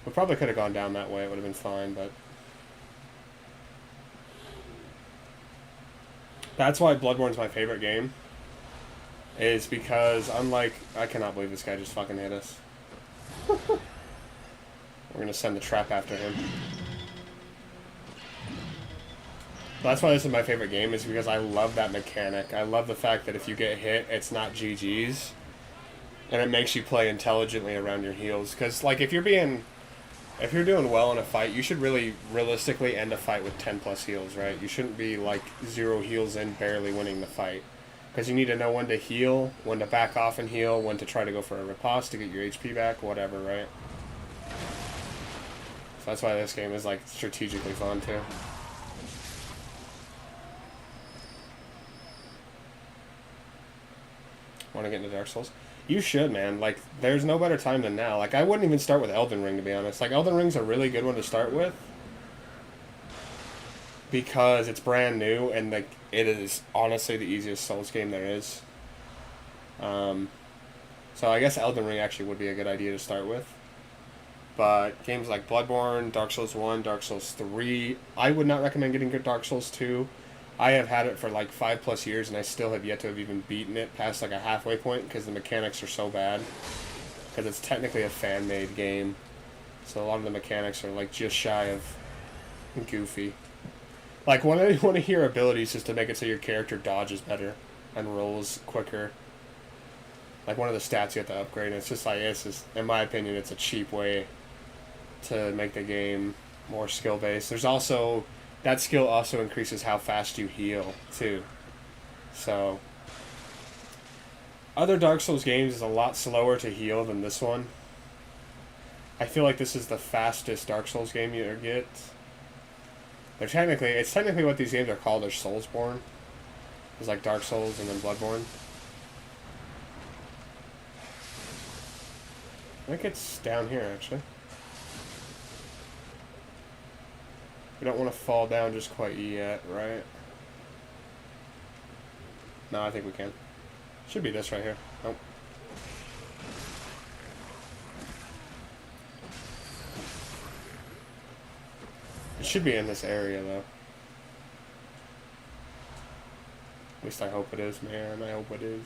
We probably could have gone down that way; it would have been fine, but. That's why Bloodborne's my favorite game. Is because unlike... I cannot believe this guy just fucking hit us. We're gonna send the trap after him. That's why this is my favorite game, is because I love that mechanic. I love the fact that if you get hit, it's not GG's. And it makes you play intelligently around your heals. Because, like, if you're doing well in a fight, you should really realistically end a fight with 10 plus heals, right? You shouldn't be like 0 heals in, barely winning the fight. Because you need to know when to heal, when to back off and heal, when to try to go for a riposte to get your HP back, whatever, right? So that's why this game is like strategically fun too. Want to get into Dark Souls? You should, man. Like, there's no better time than now. Like, I wouldn't even start with Elden Ring, to be honest. Like, Elden Ring's a really good one to start with. Because it's brand new, and, like, it is honestly the easiest Souls game there is. So I guess Elden Ring actually would be a good idea to start with. But games like Bloodborne, Dark Souls 1, Dark Souls 3, I would not recommend getting good Dark Souls 2. I have had it for like 5+ years, and I still have yet to have even beaten it past like a halfway point because the mechanics are so bad. Because it's technically a fan-made game, so a lot of the mechanics are like just shy of goofy. Like one of your abilities is to make it so your character dodges better and rolls quicker. Like one of the stats you have to upgrade. And it's just like in my opinion, it's a cheap way to make the game more skill-based. There's also that skill also increases how fast you heal, too. So, other Dark Souls games is a lot slower to heal than this one. I feel like this is the fastest Dark Souls game you ever get. It's technically what these games are called. They're Soulsborne. It's like Dark Souls and then Bloodborne. I think it's down here, actually. We don't want to fall down just quite yet, right? No, I think we can. Should be this right here. Nope. It should be in this area, though. At least I hope it is, man. I hope it is.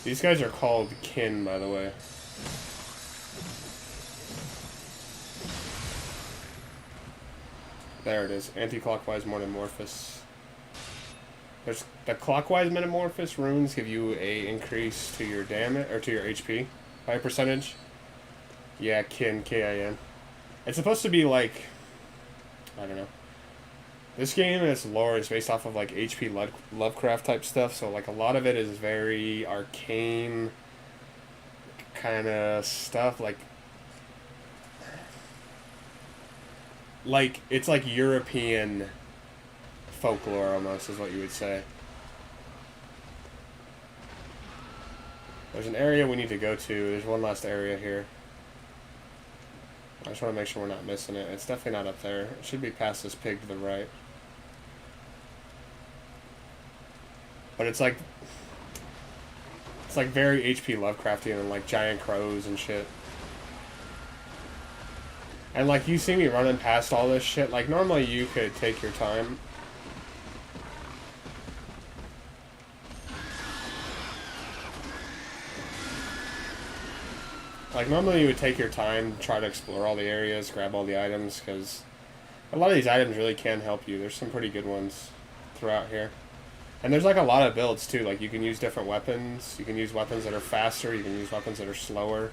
These guys are called kin, by the way. There it is. Anti-clockwise metamorphosis. There's the clockwise metamorphosis runes give you a increase to your damage or to your HP by a percentage. Yeah, kin, K-I-N. It's supposed to be like, I don't know. This game and its lore is based off of like H.P. Lovecraft type stuff, so like a lot of it is very arcane kind of stuff, like it's like European folklore almost is what you would say. There's an area we need to go to. There's one last area here. I just want to make sure we're not missing it. It's definitely not up there. It should be past this pig to the right. But it's like very HP Lovecraftian and like giant crows and shit. And like you see me running past all this shit, like normally you could take your time. Like normally you would take your time, try to explore all the areas, grab all the items, because a lot of these items really can help you. There's some pretty good ones throughout here. And there's like a lot of builds too, like you can use different weapons, you can use weapons that are faster, you can use weapons that are slower.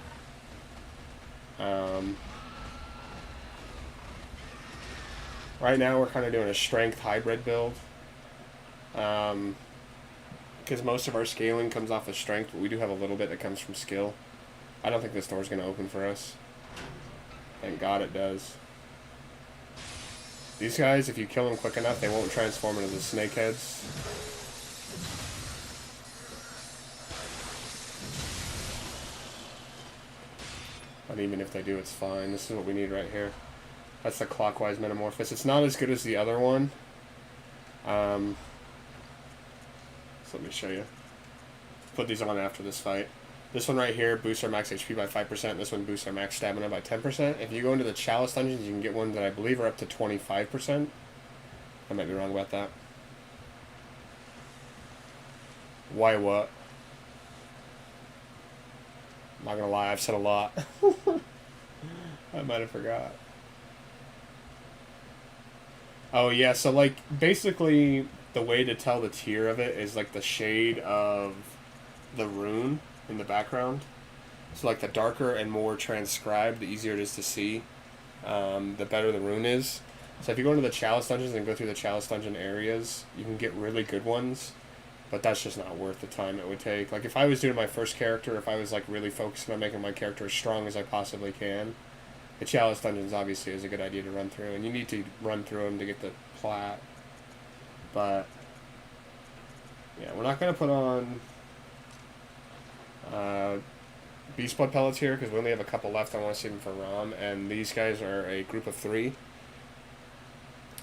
Right now we're kind of doing a strength hybrid build. Because most of our scaling comes off of strength, but we do have a little bit that comes from skill. I don't think this door's going to open for us. Thank God it does. These guys, if you kill them quick enough, they won't transform into the snakeheads. But even if they do, it's fine. This is what we need right here. That's the clockwise metamorphosis. It's not as good as the other one. So let me show you. Put these on after this fight. This one right here boosts our max HP by 5%. This one boosts our max stamina by 10%. If you go into the Chalice dungeons, you can get one that I believe are up to 25%. I might be wrong about that. Why what? I'm not gonna lie, I've said a lot. I might have forgot. Oh yeah, so like basically the way to tell the tier of it is like the shade of the rune in the background. So like the darker and more transcribed, the easier it is to see, the better the rune is. So if you go into the Chalice dungeons and go through the Chalice dungeon areas, you can get really good ones, but that's just not worth the time it would take. Like if I was doing my first character, if I was like really focusing on making my character as strong as I possibly can, the Chalice dungeons obviously is a good idea to run through, and you need to run through them to get the plat. But yeah, we're not gonna put on Beast Blood pellets here because we only have a couple left. I want to save them for Rom, and these guys are a group of 3.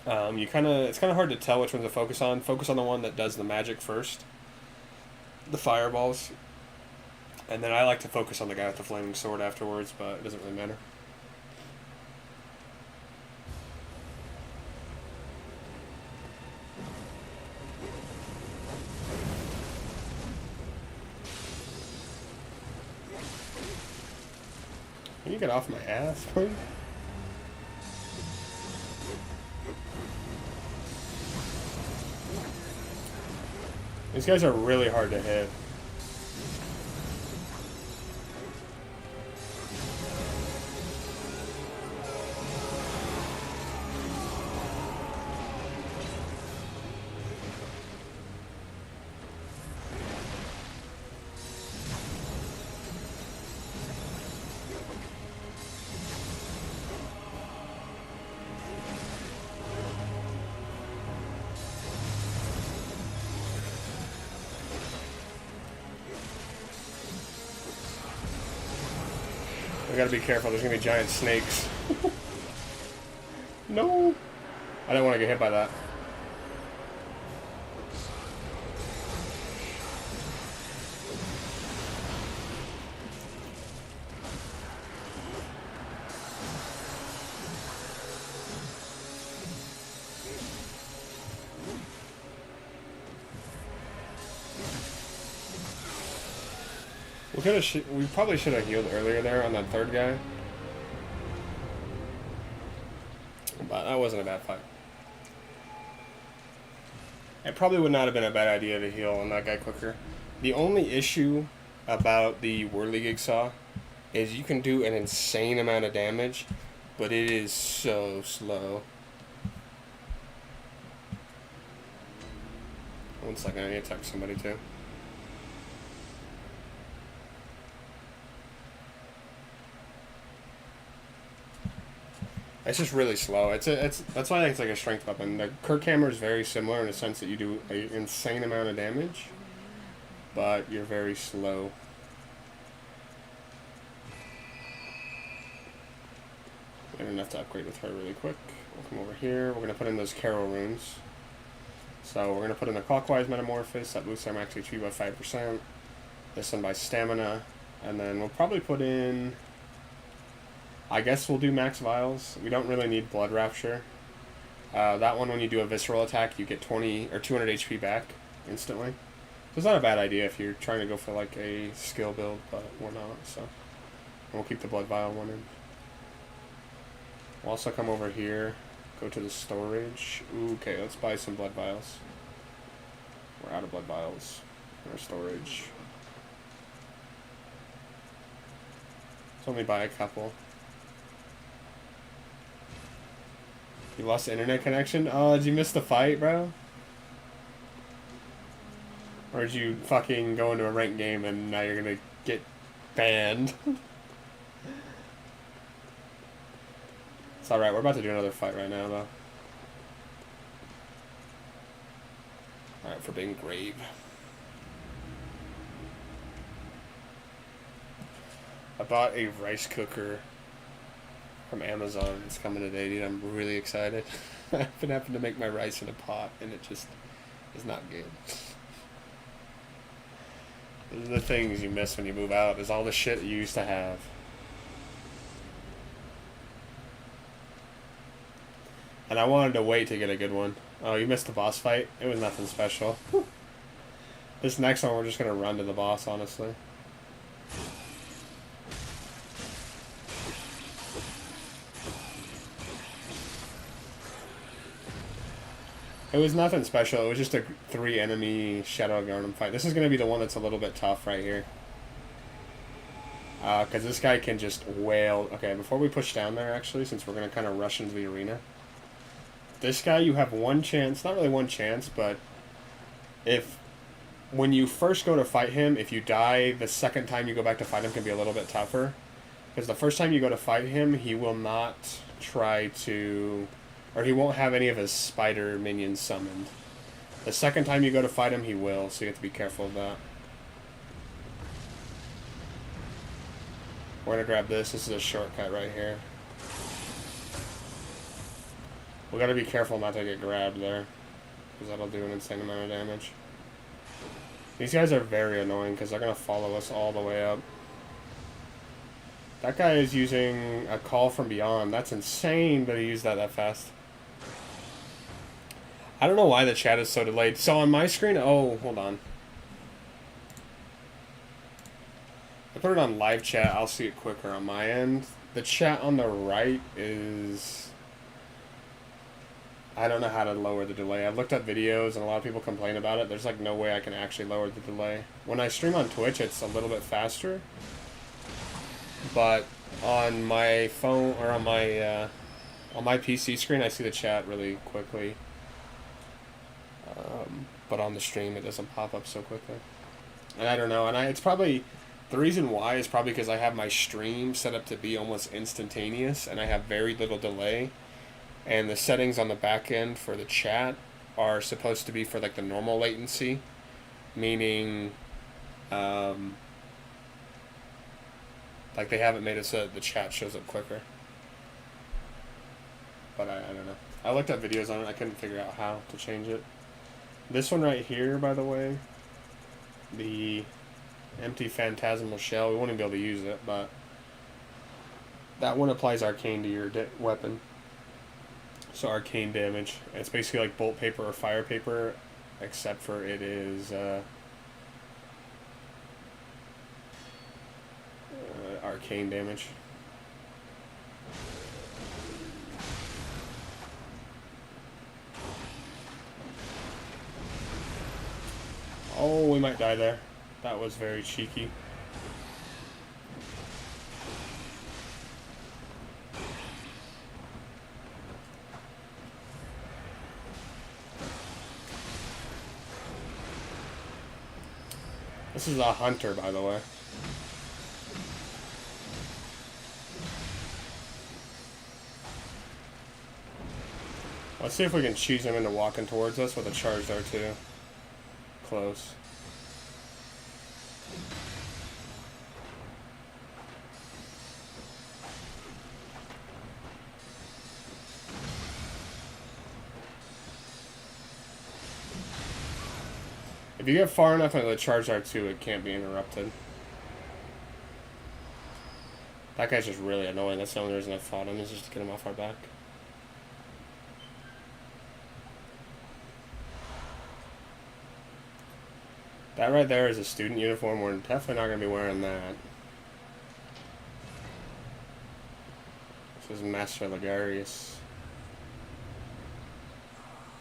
It's kind of hard to tell which one to focus on. Focus on the one that does the magic first, the fireballs, and then I like to focus on the guy with the flaming sword afterwards, but it doesn't really matter. Can you get off my ass, please? These guys are really hard to hit. We gotta be careful, there's gonna be giant snakes. No! I don't want to get hit by that. We probably should have healed earlier there on that third guy. But that wasn't a bad fight. It probably would not have been a bad idea to heal on that guy quicker. The only issue about the Whirligig Saw is you can do an insane amount of damage, but it is so slow. One second, I need to text somebody too. It's just really slow. That's why I think it's like a strength weapon. The Kirk Hammer is very similar in the sense that you do an insane amount of damage, but you're very slow. and enough to upgrade with her really quick. We'll come over here. We're going to put in those Carol runes. So we're going to put in the Clockwise Metamorphosis. That boosts our max HP by 5%. This one by Stamina. And then we'll probably put in... I guess we'll do Max Vials. We don't really need Blood Rapture. That one, when you do a Visceral attack, you get 20 or 200 HP back instantly. So it's not a bad idea if you're trying to go for like a skill build, but we're not. So we'll keep the Blood Vial one in. We'll also come over here, go to the storage. Ooh, okay, let's buy some Blood Vials. We're out of Blood Vials in our storage. Let's only buy a couple. You lost the internet connection? Oh, did you miss the fight, bro? Or did you fucking go into a ranked game and now you're gonna get banned? It's alright, we're about to do another fight right now, though. Alright, for being grave. I bought a rice cooker from Amazon. It's coming today, dude. I'm really excited. I've been having to make my rice in a pot, and it just is not good. Those are the things you miss when you move out, is all the shit you used to have. And I wanted to wait to get a good one. Oh, you missed the boss fight? It was nothing special. This next one, we're just going to run to the boss, honestly. It was nothing special. It was just a 3 enemy Shadow Garden fight. This is going to be the one that's a little bit tough right here. Because this guy can just wail. Okay, before we push down there, actually, since we're going to kind of rush into the arena. This guy, you have one chance. Not really one chance, but when you first go to fight him, if you die, the second time you go back to fight him can be a little bit tougher. Because the first time you go to fight him, he will not try to... Or he won't have any of his spider minions summoned. The second time you go to fight him, he will, so you have to be careful of that. We're going to grab this. This is a shortcut right here. We got to be careful not to get grabbed there, because that'll do an insane amount of damage. These guys are very annoying, because they're going to follow us all the way up. That guy is using a Call from Beyond. That's insane that he used that fast. I don't know why the chat is so delayed. So on my screen, oh, hold on. I put it on live chat, I'll see it quicker on my end. The chat on the right is... I don't know how to lower the delay. I've looked up videos and a lot of people complain about it. There's like no way I can actually lower the delay. When I stream on Twitch, it's a little bit faster. But on my phone, or on my PC screen, I see the chat really quickly. But on the stream, it doesn't pop up so quickly. And I don't know. And it's probably... The reason why is probably because I have my stream set up to be almost instantaneous, and I have very little delay. And the settings on the back end for the chat are supposed to be for like the normal latency, meaning like they haven't made it so that the chat shows up quicker. But I don't know. I looked up videos on it. I couldn't figure out how to change it. This one right here, by the way, the empty phantasmal shell, we won't even be able to use it, but that one applies arcane to your weapon. So arcane damage. It's basically like bolt paper or fire paper, except for it is arcane damage. Oh, we might die there. That was very cheeky. This is a hunter, by the way. Let's see if we can cheese him into walking towards us with a charge there too. Close. If you get far enough into the charge R2, it can't be interrupted. That guy's just really annoying. That's the only reason I fought him, is just to get him off our back. That right there is a student uniform. We're definitely not going to be wearing that. This is Master Ligarius.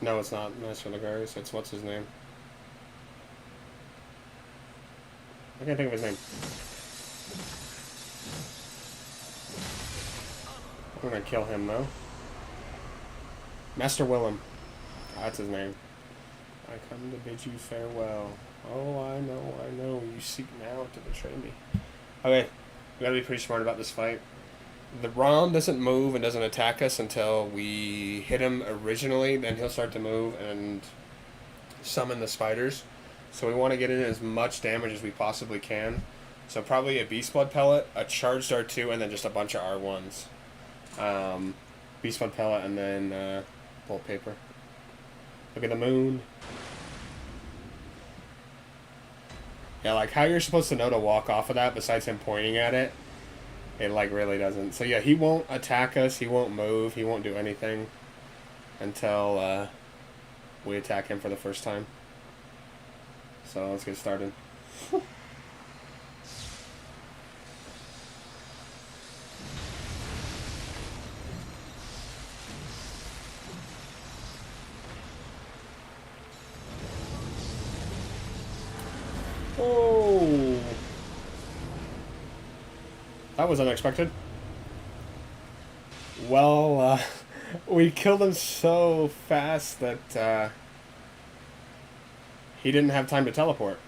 No, it's not Master Ligarius. It's what's his name? I can't think of his name. I'm gonna kill him though. Master Willem. That's his name. I come to bid you farewell. Oh, I know. You seek now to betray me. Okay, we gotta be pretty smart about this fight. The Rom doesn't move and doesn't attack us until we hit him originally. Then he'll start to move and summon the spiders. So we want to get in as much damage as we possibly can. So probably a Beast Blood Pellet, a charged R2, and then just a bunch of R1s. Beast Blood Pellet, and then Bolt Paper. Look at the moon. Yeah, like how you're supposed to know to walk off of that besides him pointing at it. It like really doesn't. So yeah, he won't attack us, he won't move, he won't do anything until we attack him for the first time. So let's get started. Oh, that was unexpected. Well, we killed him so fast that he didn't have time to teleport.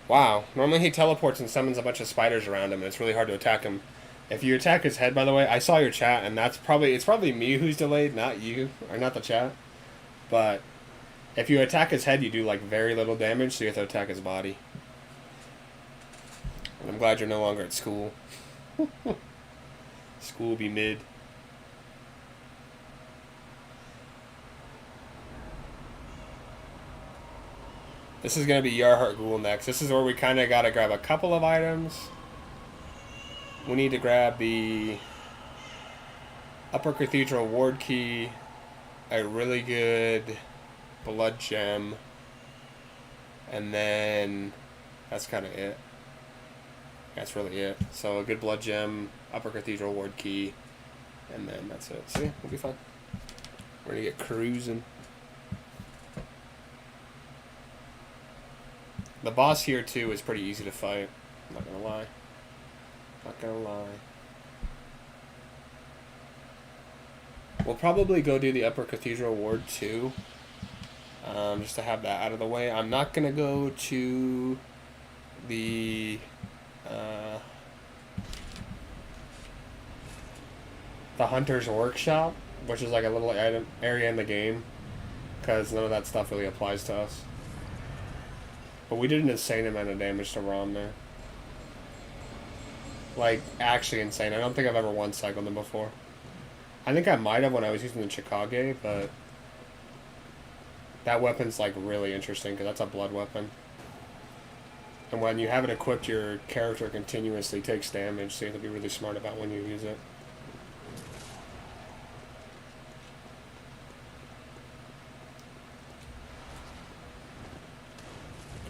Wow. Normally he teleports and summons a bunch of spiders around him, and it's really hard to attack him. If you attack his head, by the way, I saw your chat, and it's probably me who's delayed, not you, or not the chat. But if you attack his head, you do like very little damage, so you have to attack his body. And I'm glad you're no longer at school. School will be mid. This is going to be Yarhart Ghoul next. This is where we kind of got to grab a couple of items. We need to grab the Upper Cathedral Ward Key, a really good Blood Gem, and then that's kind of it. That's really it. So a good Blood Gem, Upper Cathedral Ward Key, and then that's it. See, we'll be fine. We're going to get cruising. The boss here, too, is pretty easy to fight. I'm not gonna lie. Not gonna lie. We'll probably go do the Upper Cathedral Ward 2. Just to have that out of the way. I'm not gonna go to the Hunter's Workshop, which is like a little item area in the game, because none of that stuff really applies to us. But we did an insane amount of damage to Rom there. Like, actually insane. I don't think I've ever one-cycled them before. I think I might have when I was using the Chickage, but that weapon's, like, really interesting, because that's a blood weapon. And when you have it equipped, your character continuously takes damage, so you have to be really smart about when you use it.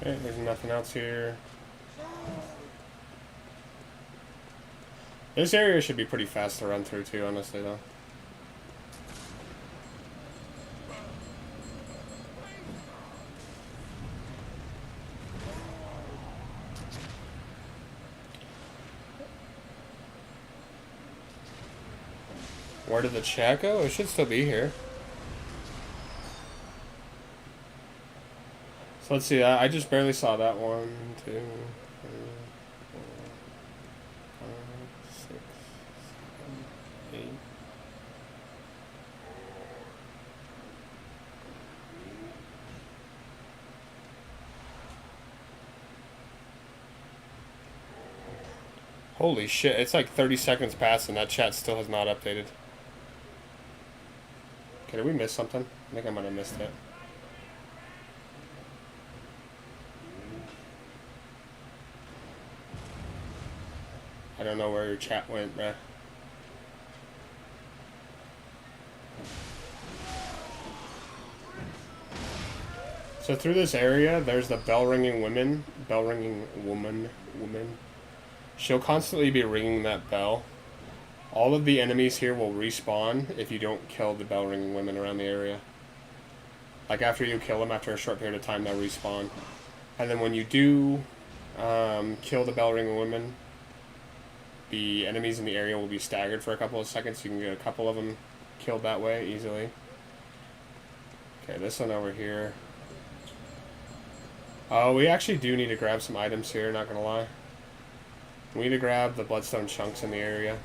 Okay, there's nothing else here. This area should be pretty fast to run through too, honestly, though. Where did the chat go? It should still be here. So let's see, I just barely saw that. 1, 2, 3, 4, 5, 6, 7, 8. Holy shit, it's like 30 seconds past and that chat still has not updated. Okay, did we miss something? I think I might have missed it. I don't know where your chat went, bruh. So through this area, there's the bell-ringing woman. Bell-ringing woman. She'll constantly be ringing that bell. All of the enemies here will respawn if you don't kill the bell-ringing women around the area. Like, after you kill them, after a short period of time, they'll respawn. And then when you do kill the bell-ringing women, the enemies in the area will be staggered for a couple of seconds. You can get a couple of them killed that way easily. Okay, this one over here. Oh, we actually do need to grab some items here, not gonna lie. We need to grab the bloodstone chunks in the area.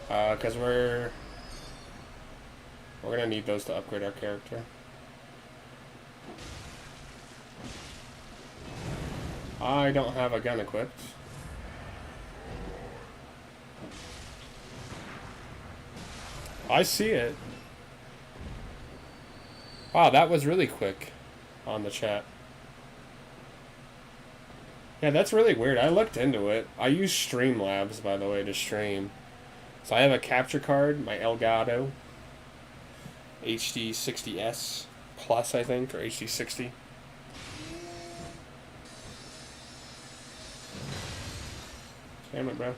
Because we're gonna need those to upgrade our character. I don't have a gun equipped. I see it. Wow, that was really quick on the chat. Yeah, that's really weird. I looked into it. I use Streamlabs, by the way, to stream. So I have a capture card, my Elgato HD60S Plus, I think, or HD60. Damn it, bro.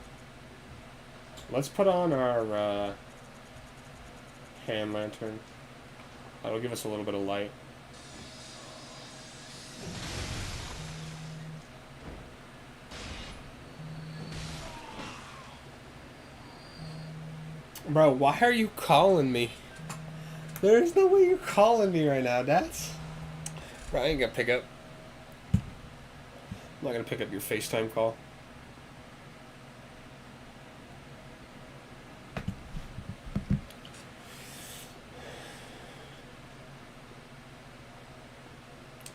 Let's put on our hand lantern. That'll give us a little bit of light. Bro, why are you calling me? There's no way you're calling me right now, that's... Bro, I ain't gonna pick up. I'm not gonna pick up your FaceTime call.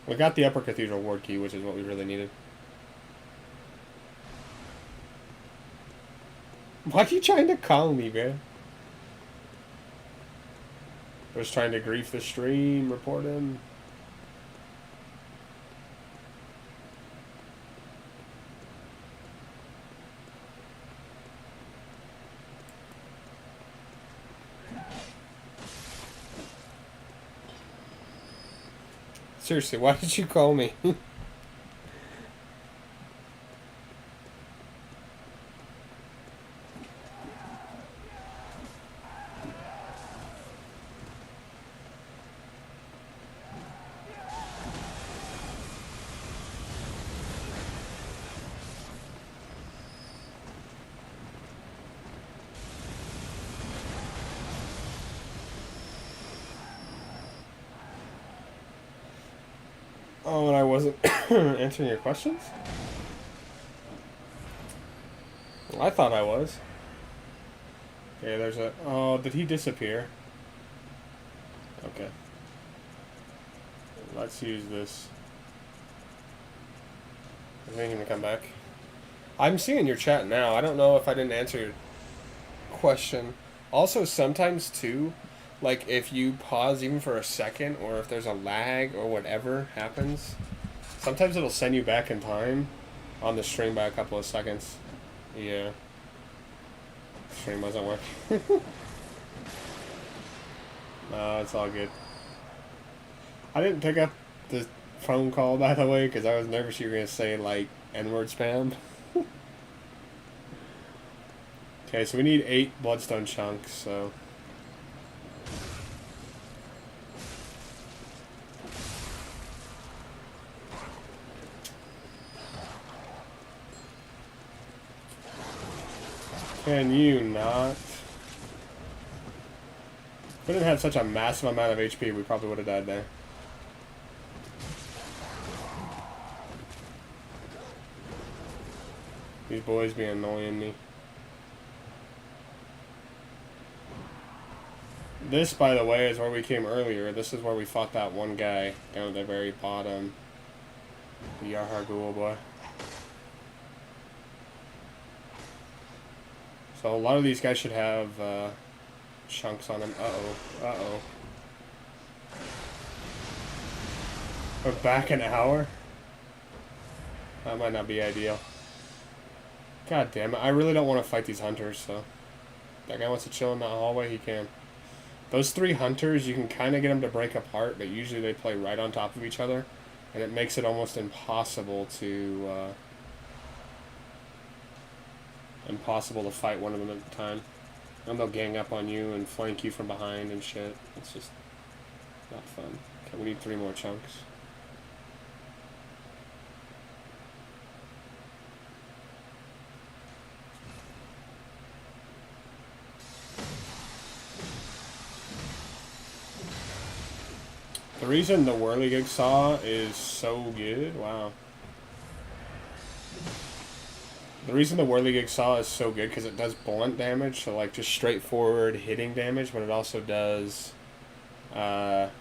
We got the Upper Cathedral Ward key, which is what we really needed. Why are you trying to call me, man? I was trying to grief the stream, report him. Seriously, why did you call me? Oh, and I wasn't answering your questions? I thought I was. Okay, there's a... Oh, did he disappear? Okay. Let's use this. I think gonna come back. I'm seeing your chat now. I don't know if I didn't answer your question. Also, sometimes, too... Like, if you pause even for a second, or if there's a lag, or whatever happens, sometimes it'll send you back in time on the stream by a couple of seconds. Yeah. Stream wasn't working. No, it's all good. I didn't pick up the phone call, by the way, because I was nervous you were going to say, like, N-word spam. Okay, so we need 8 bloodstone chunks, so... Can you not? If we didn't have such a massive amount of HP, we probably would have died there. These boys be annoying me. This, by the way, is where we came earlier. This is where we fought that one guy down at the very bottom. The Yahar Ghoul boy. So a lot of these guys should have chunks on them. Uh-oh. Uh-oh. We're back an hour? That might not be ideal. God damn it. I really don't want to fight these hunters, so... That guy wants to chill in that hallway, he can. Those 3 hunters, you can kind of get them to break apart, but usually they play right on top of each other. And it makes it almost impossible to... impossible to fight one of them at a time. And they'll gang up on you and flank you from behind and shit. It's just... not fun. Okay, we need 3 more chunks. The reason the whirligig saw is so good, wow. The reason the whirligig saw is so good because it does blunt damage, so like just straightforward hitting damage, but it also does, it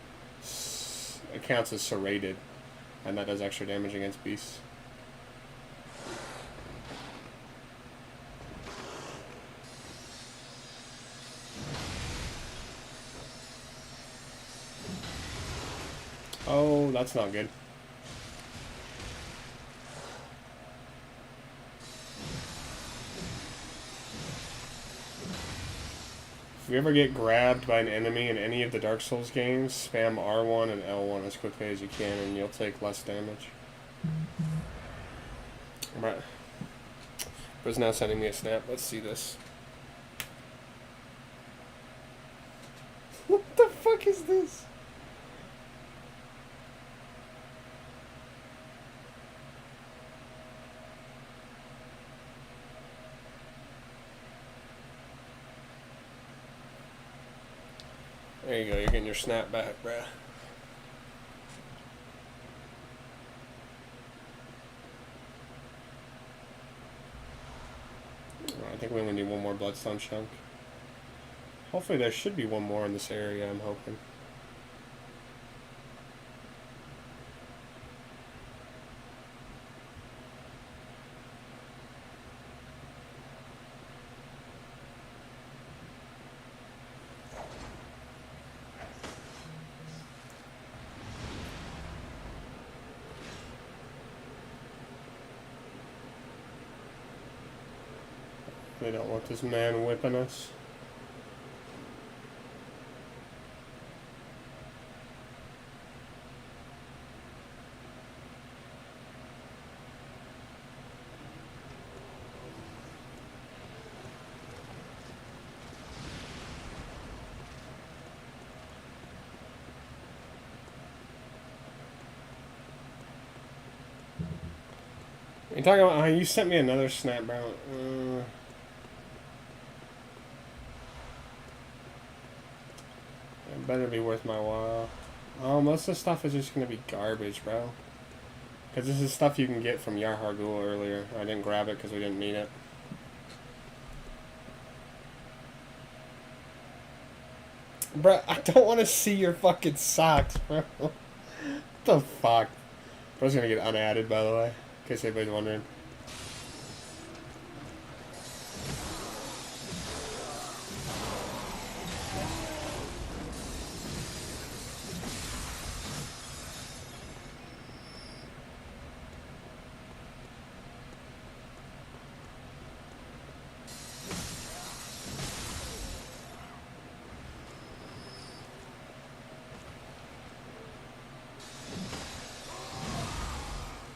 counts as serrated, and that does extra damage against beasts. Oh, that's not good. If you ever get grabbed by an enemy in any of the Dark Souls games, spam R1 and L1 as quickly as you can and you'll take less damage. Right. Bro's now sending me a snap. Let's see this. What the fuck is this? There you go, you're getting your snap back, bruh. I think we only need 1 more bloodstone chunk. Hopefully there should be 1 more in this area, I'm hoping. They don't want this man whipping us. You're talking about how you sent me another snap, bro. It better be worth my while. Oh, most of the stuff is just gonna be garbage, bro. Because this is stuff you can get from Yarhargul earlier. I didn't grab it because we didn't need it. Bro, I don't want to see your fucking socks, bro. What the fuck? Bro's gonna get unadded, by the way. In case anybody's wondering.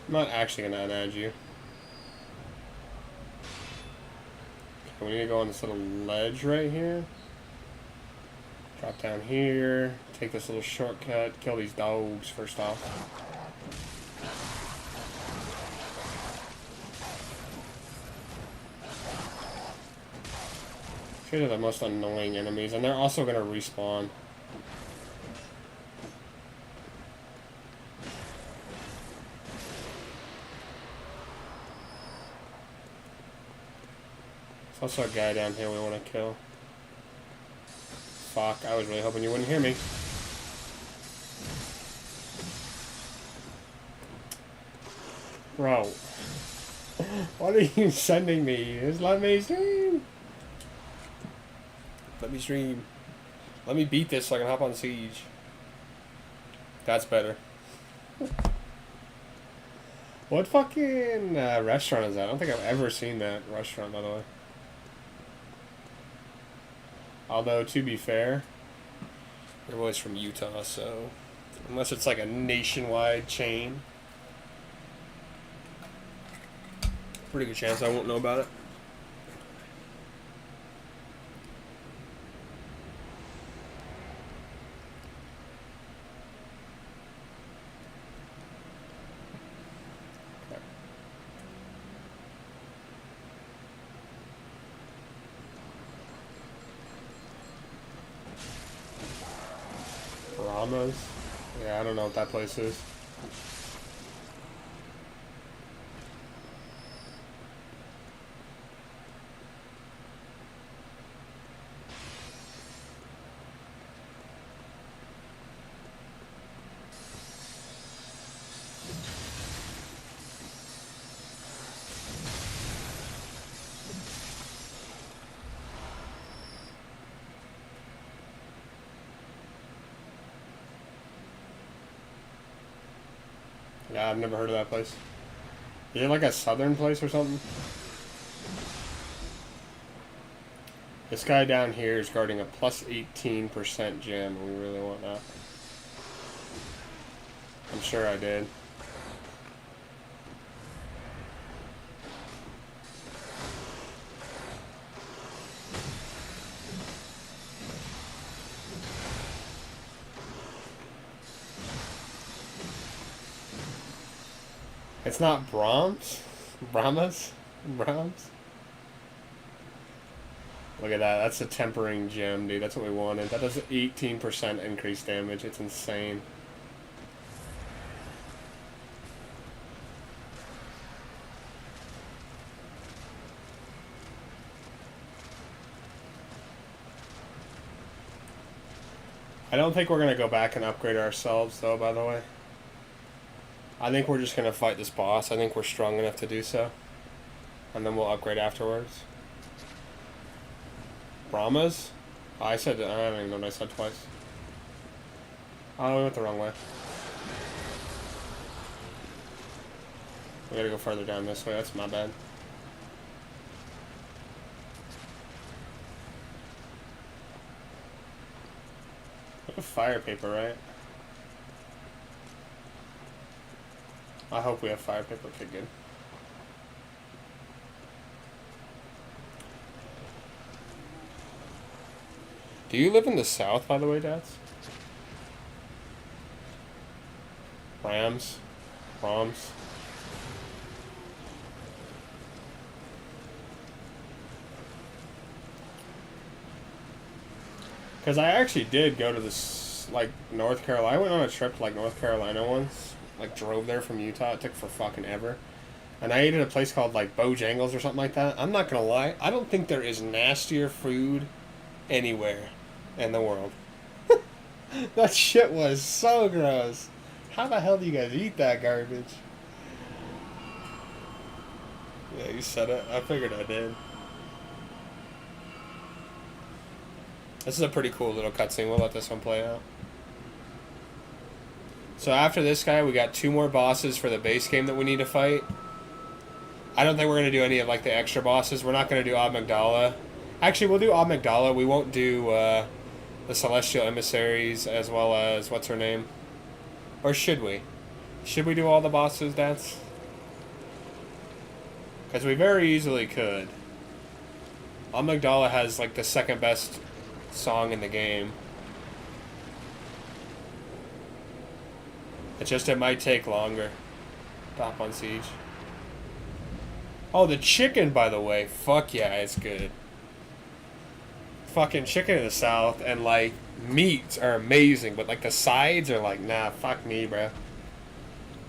I'm not actually gonna unadd you. Okay, we need to go on this little ledge right here. Drop down here. Take this little shortcut. Kill these dogs first off. These are the most annoying enemies, and they're also gonna respawn. There's also a guy down here we want to kill. Fuck, I was really hoping you wouldn't hear me. Bro. What are you sending me? Just let me stream. Let me stream. Let me beat this so I can hop on Siege. That's better. What fucking restaurant is that? I don't think I've ever seen that restaurant, by the way. Although, to be fair, they're always from Utah, so unless it's like a nationwide chain, pretty good chance I won't know about it. Rama's? Yeah, I don't know what that place is. Yeah, I've never heard of that place. Is it like a southern place or something? This guy down here is guarding a plus 18% gem, and we really want that. I'm sure I did. It's not Brahms? Brahmas? Brahms? Look at that. That's a tempering gem, dude. That's what we wanted. That does 18% increased damage. It's insane. I don't think we're going to go back and upgrade ourselves, though, by the way. I think we're just going to fight this boss. I think we're strong enough to do so. And then we'll upgrade afterwards. Brahmas? Oh, I said, I don't even know what I said twice. Oh, we went the wrong way. We gotta go further down this way. That's my bad. We have fire paper, right? I hope we have fire paper. Okay, good. Do you live in the south, by the way, Dads? Rams? Roms? Because I actually did go to this, like, North Carolina. I went on a trip to, like, North Carolina once. Like, drove there from Utah. It took for fucking ever. And I ate at a place called, like, Bojangles or something like that. I'm not gonna lie. I don't think there is nastier food anywhere in the world. That shit was so gross. How the hell do you guys eat that garbage? Yeah, you said it. I figured I did. This is a pretty cool little cutscene. We'll let this one play out. So after this guy, we got 2 more bosses for the base game that we need to fight. I don't think we're going to do any of, like, the extra bosses. We're not going to do Amygdala. Actually, we'll do Amygdala. We won't do the Celestial Emissaries as well as, what's her name? Or should we? Should we do all the bosses, Dance? Because we very easily could. Amygdala has, like, the second best song in the game. It's just, it might take longer. Top on Siege. Oh, the chicken, by the way. Fuck yeah, it's good. Fucking chicken in the south and, like, meats are amazing, but, like, the sides are like, nah, fuck me, bro.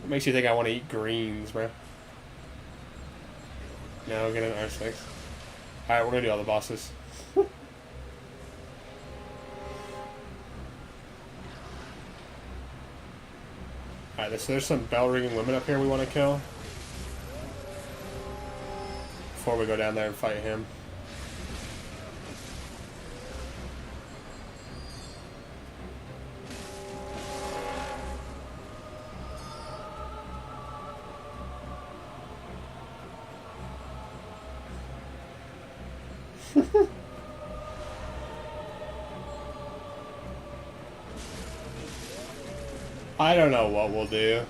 It makes you think I want to eat greens, bro. No, get an R6. Alright, we're gonna do all the bosses. Alright, so there's some bell-ringing women up here we want to kill. Before we go down there and fight him. I don't know what we'll do.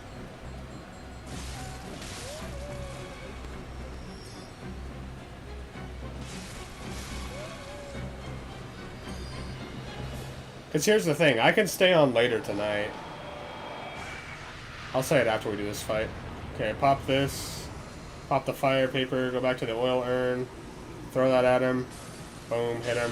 Because here's the thing, I can stay on later tonight. I'll say it after we do this fight. Okay, pop this. Pop the fire paper, go back to the oil urn. Throw that at him. Boom, hit him.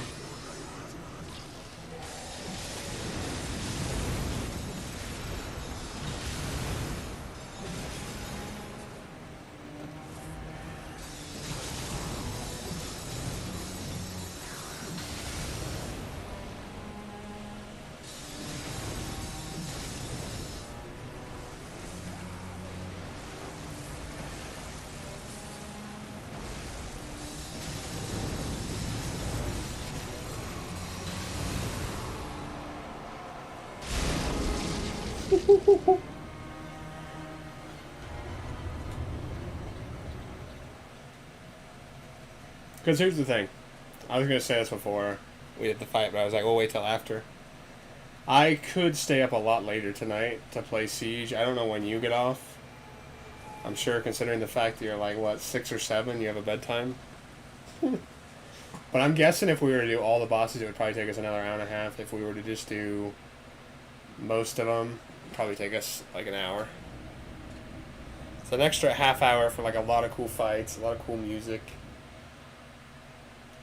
Because here's the thing. I was going to say this before we did the fight, but I was like, we'll wait till after. I could stay up a lot later tonight to play Siege. I don't know when you get off. I'm sure considering the fact that you're like, what, 6 or 7, you have a bedtime? But I'm guessing if we were to do all the bosses, it would probably take us another hour and a half. If we were to just do most of them, it'd probably take us like an hour. It's an extra half hour for like a lot of cool fights, a lot of cool music.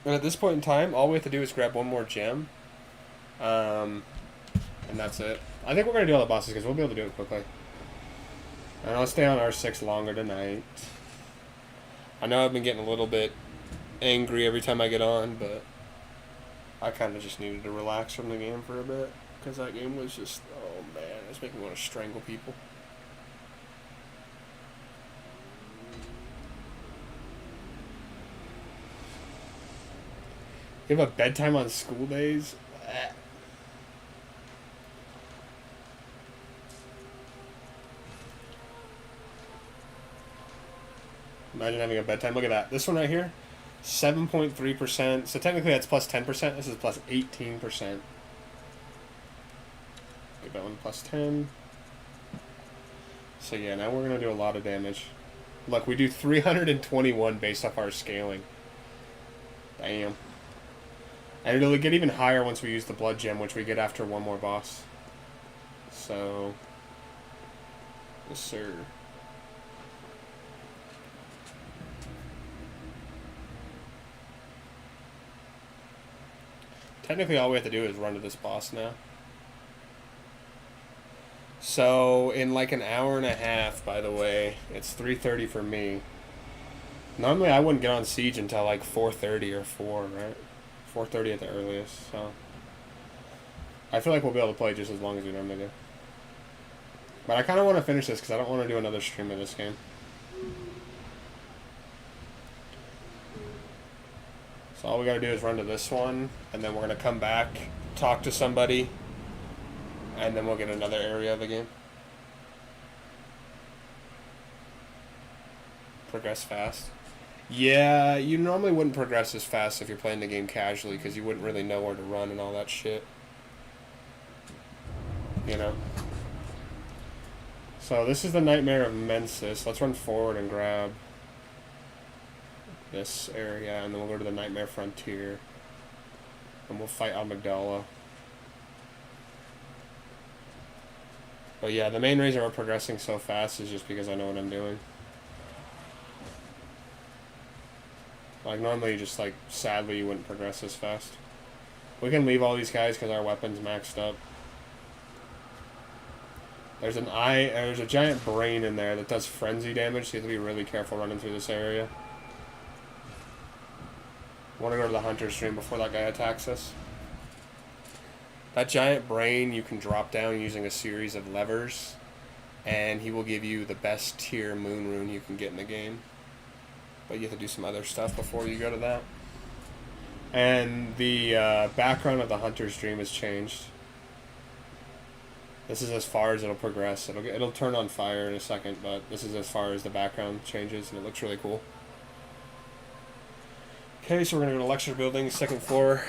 And at this point in time, all we have to do is grab one more gem. And that's it. I think we're going to do all the bosses because we'll be able to do it quickly. And I'll stay on R6 longer tonight. I know I've been getting a little bit angry every time I get on, but I kind of just needed to relax from the game for a bit. Because that game was just, oh man, it's making me want to strangle people. You have a bedtime on school days? Imagine having a bedtime. Look at that. This one right here, 7.3%. So technically that's plus 10%. This is plus 18%. Get that one plus 10. So yeah, now we're going to do a lot of damage. Look, we do 321 based off our scaling. Damn. And it'll get even higher once we use the blood gem, which we get after one more boss. So, yes sir. Technically all we have to do is run to this boss now. So, in like an hour and a half, by the way, it's 3:30 for me. Normally I wouldn't get on Siege until like 4:30 or 4, right? 4:30 at the earliest, so I feel like we'll be able to play just as long as we normally do. But I kind of want to finish this because I don't want to do another stream of this game. So all we got to do is run to this one, and then we're going to come back, talk to somebody, and then we'll get another area of the game. Progress fast. Yeah, you normally wouldn't progress as fast if you're playing the game casually because you wouldn't really know where to run and all that shit. You know? So this is the Nightmare of Mensis. Let's run forward and grab this area, and then we'll go to the Nightmare Frontier. And we'll fight Amygdala. But yeah, the main reason we're progressing so fast is just because I know what I'm doing. Like, normally, just, like, sadly, you wouldn't progress this fast. We can leave all these guys because our weapon's maxed up. There's an there's a giant brain in there that does frenzy damage, so you have to be really careful running through this area. I want to go to the hunter stream before that guy attacks us. That giant brain you can drop down using a series of levers, and he will give you the best tier moon rune you can get in the game. But you have to do some other stuff before you go to that. And the background of the hunter's dream has changed. This is as far as it'll progress. It'll turn on fire in a second, but this is as far as the background changes, and it looks really cool. Okay, so we're gonna go to lecture building, second floor.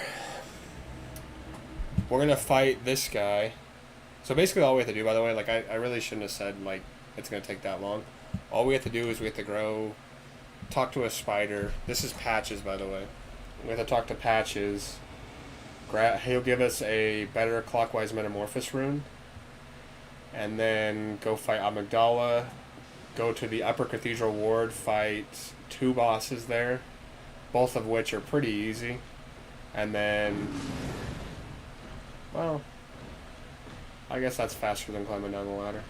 We're gonna fight this guy. So basically all we have to do, by the way, like I really shouldn't have said like it's gonna take that long. All we have to do is we have to grow, talk to a spider. This is Patches, by the way. We have to talk to Patches. He'll give us a better clockwise metamorphosis rune. And then go fight Amygdala. Go to the upper cathedral ward, fight 2 bosses there. Both of which are pretty easy. And then, well, I guess that's faster than climbing down the ladder.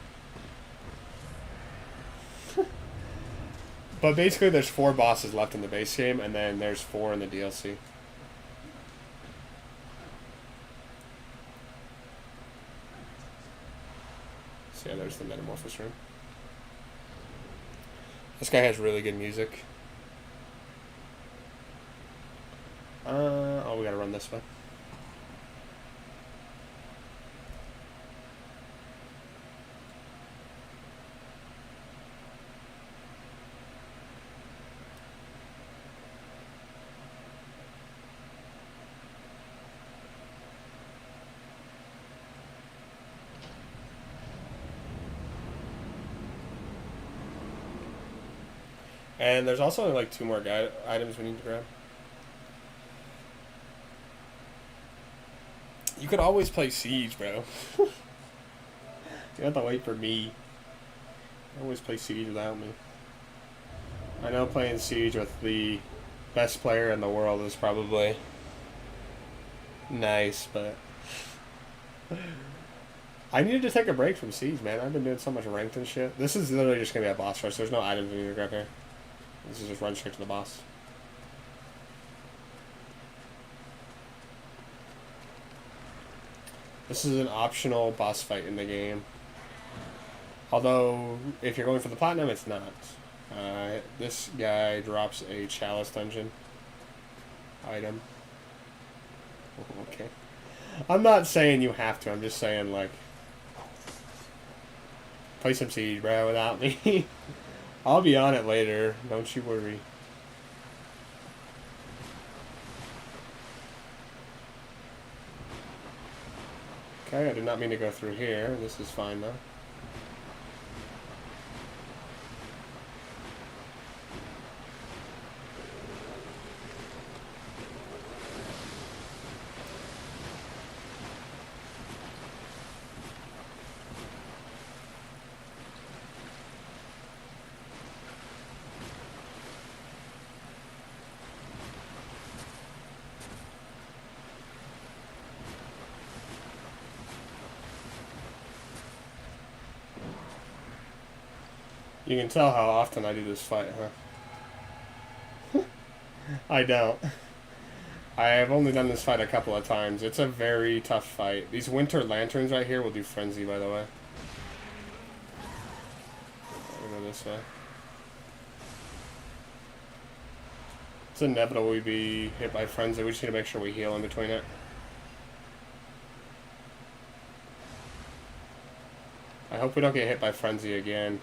But basically there's 4 bosses left in the base game, and then there's 4 in the DLC. So yeah, there's the metamorphosis room. This guy has really good music. Oh, we gotta run this way. And there's also like 2 more items we need to grab. You could always play Siege, bro. You have to wait for me. Always play Siege without me. I know playing Siege with the best player in the world is probably nice, but I needed to take a break from Siege, man. I've been doing so much ranked and shit. This is literally just gonna be a boss rush. There's no items we need to grab here. This is just run straight to the boss. This is an optional boss fight in the game. Although, if you're going for the platinum, it's not. This guy drops a chalice dungeon item. Okay. I'm not saying you have to, I'm just saying, like, play some Siege, bro, without me. I'll be on it later, don't you worry. Okay, I did not mean to go through here. This is fine though. You can tell how often I do this fight, huh? I don't. I have only done this fight a couple of times. It's a very tough fight. These winter lanterns right here will do frenzy, by the way. I'll go this way. It's inevitable we be hit by frenzy. We just need to make sure we heal in between it. I hope we don't get hit by frenzy again.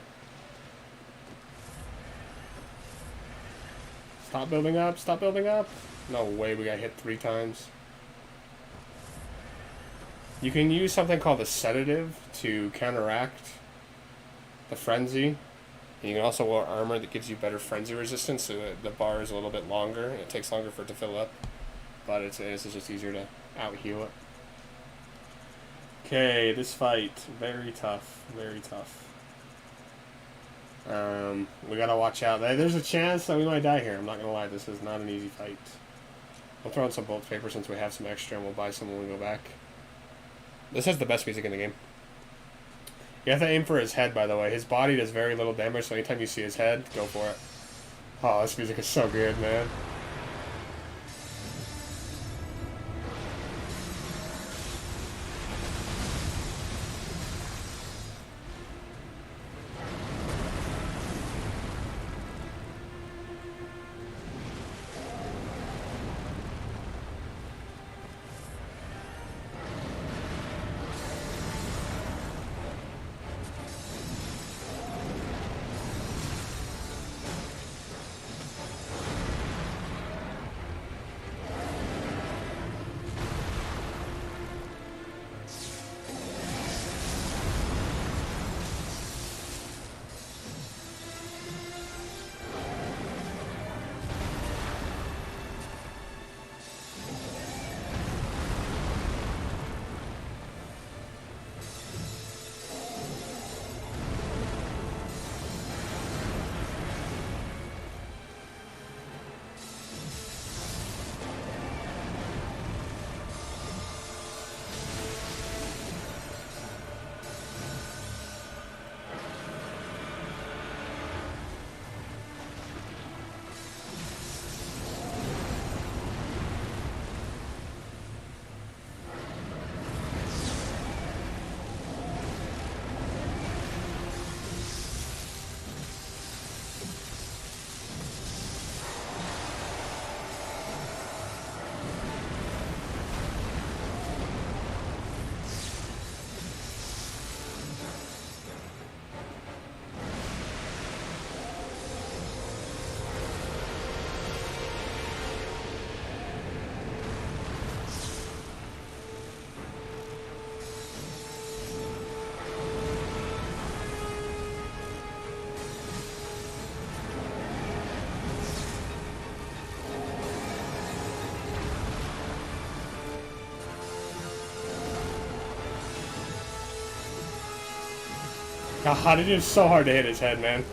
Stop building up, stop building up. No way we got hit 3 times. You can use something called a sedative to counteract the frenzy. And you can also wear armor that gives you better frenzy resistance, so that the bar is a little bit longer, and it takes longer for it to fill up. But it's just easier to out-heal it. Okay, this fight, very tough, very tough. We gotta watch out. There's a chance that we might die here. I'm not gonna lie, this is not an easy fight. We'll throw in some bolt paper since we have some extra, and we'll buy some when we go back. This has the best music in the game. You have to aim for his head, by the way. His body does very little damage, so anytime you see his head, go for it. Oh, this music is so good, man. God, it is so hard to hit his head, man.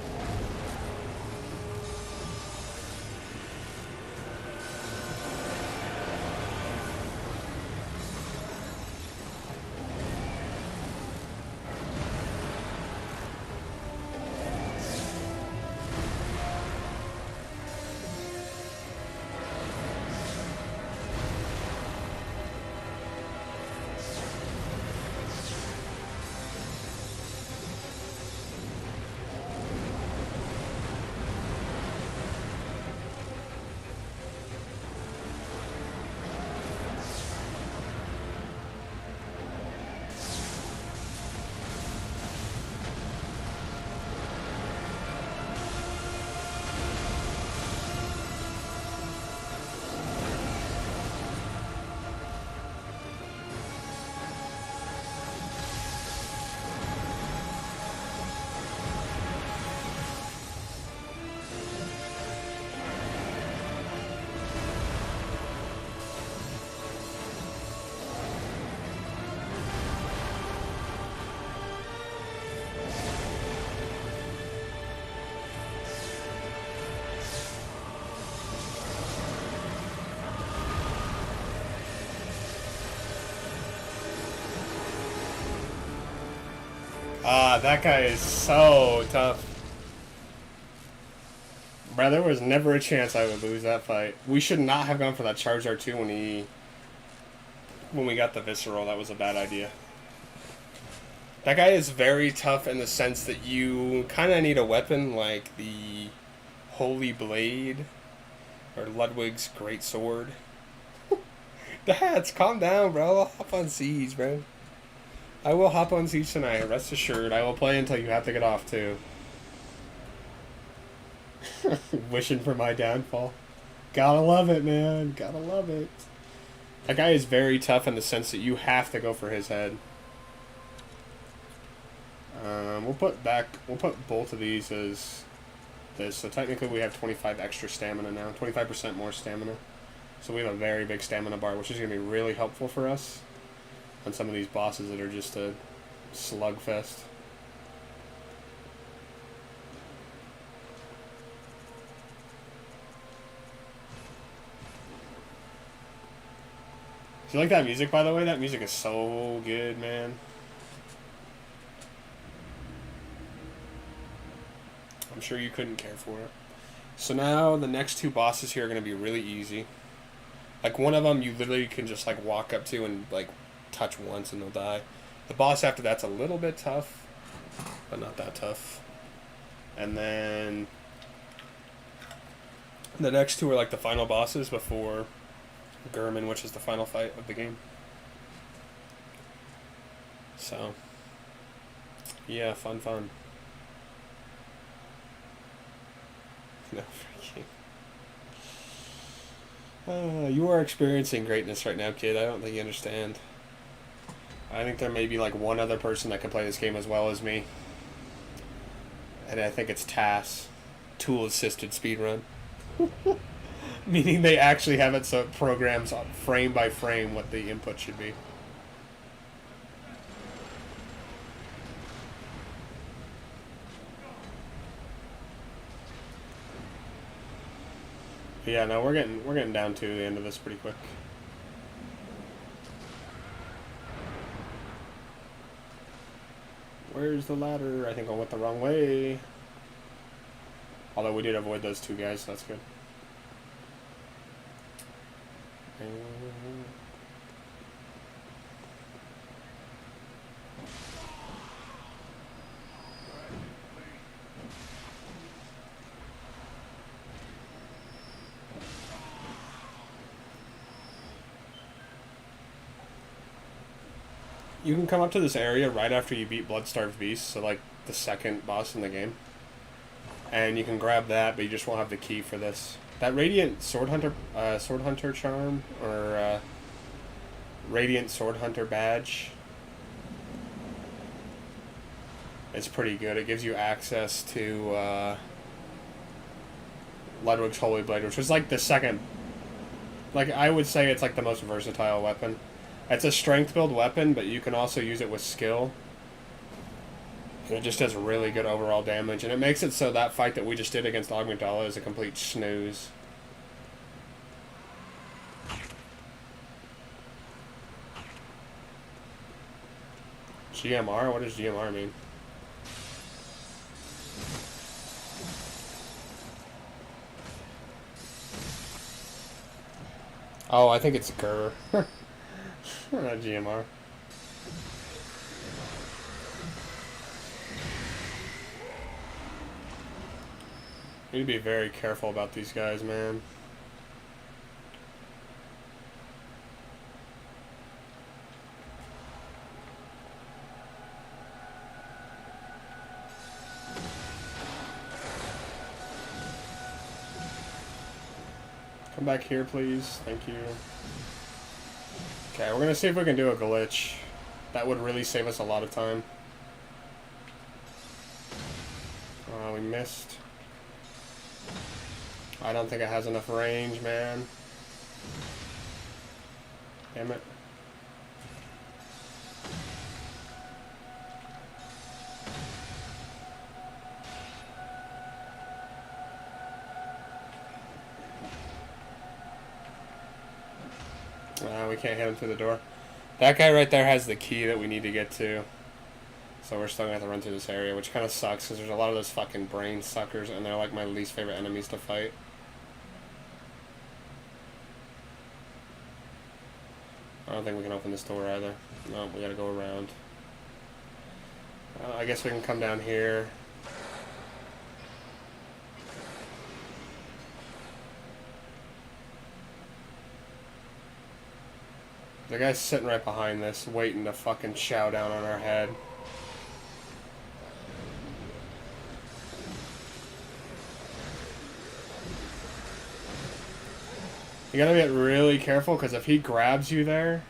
Ah, that guy is so tough. Bro, there was never a chance I would lose that fight. We should not have gone for that charge R2 when we got the visceral. That was a bad idea. That guy is very tough in the sense that you kind of need a weapon like the Holy Blade or Ludwig's Great Sword. Dads, calm down, bro. I'll hop on Siege, bro. I will hop on Siege tonight, rest assured. I will play until you have to get off, too. Wishing for my downfall. Gotta love it, man. Gotta love it. That guy is very tough in the sense that you have to go for his head. We'll put both of these as this. So technically we have 25 extra stamina now. 25% more stamina. So we have a very big stamina bar, which is going to be really helpful for us on some of these bosses that are just a slugfest. Do you like that music, by the way? That music is so good, man. I'm sure you couldn't care for it. So now the next two bosses here are going to be really easy. Like one of them you literally can just like walk up to and like touch once and they'll die. The boss after that's a little bit tough, but not that tough. And then the next two are like the final bosses before Gurman, which is the final fight of the game. So yeah, fun. No, freaking. You are experiencing greatness right now, kid. I don't think you understand. I think there may be like one other person that can play this game as well as me. And I think it's TAS. Tool-assisted speedrun. Meaning they actually have it so it programs frame by frame what the input should be. Yeah, no, we're getting down to the end of this pretty quick. Where's the ladder? I think I went the wrong way. Although we did avoid those two guys, so that's good. You can come up to this area right after you beat Bloodstarved Beast, so like the second boss in the game. And you can grab that, but you just won't have the key for this. That Radiant Sword Hunter charm, or Radiant Sword Hunter badge, it's pretty good. It gives you access to Ludwig's Holy Blade, which was like the second, like I would say it's like the most versatile weapon. It's a strength build weapon, but you can also use it with skill. It just does really good overall damage, and it makes it so that fight that we just did against Amygdala is a complete snooze. GMR? What does GMR mean? Oh, I think it's GR. Not GMR. Need to be very careful about these guys, man. Come back here, please. Thank you. Okay, we're gonna see if we can do a glitch. That would really save us a lot of time. We missed. I don't think it has enough range, man. Damn it. We can't hit him through the door. That guy right there has the key that we need to get to. So we're still gonna have to run through this area, which kind of sucks because there's a lot of those fucking brain suckers, and they're like my least favorite enemies to fight. I don't think we can open this door either. No, we gotta go around. I guess we can come down here. The guy's sitting right behind this, waiting to fucking chow down on our head. You gotta get really careful, because if he grabs you there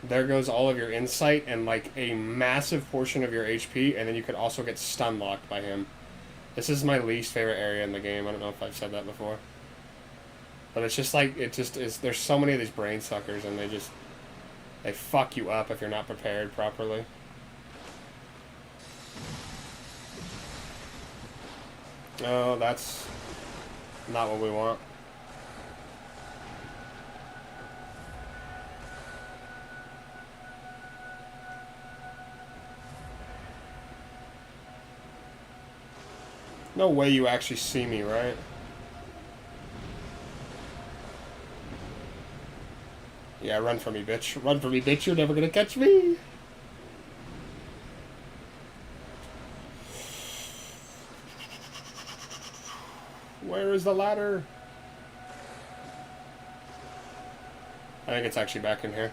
goes all of your insight and like a massive portion of your HP, and then you could also get stun locked by him. This is my least favorite area in the game. I don't know if I've said that before. But it's just like, it just is, there's so many of these brain suckers, and they fuck you up if you're not prepared properly. Oh, that's not what we want. No way you actually see me, right? Yeah, run from me, bitch. Run from me, bitch. You're never gonna catch me. Where is the ladder? I think it's actually back in here.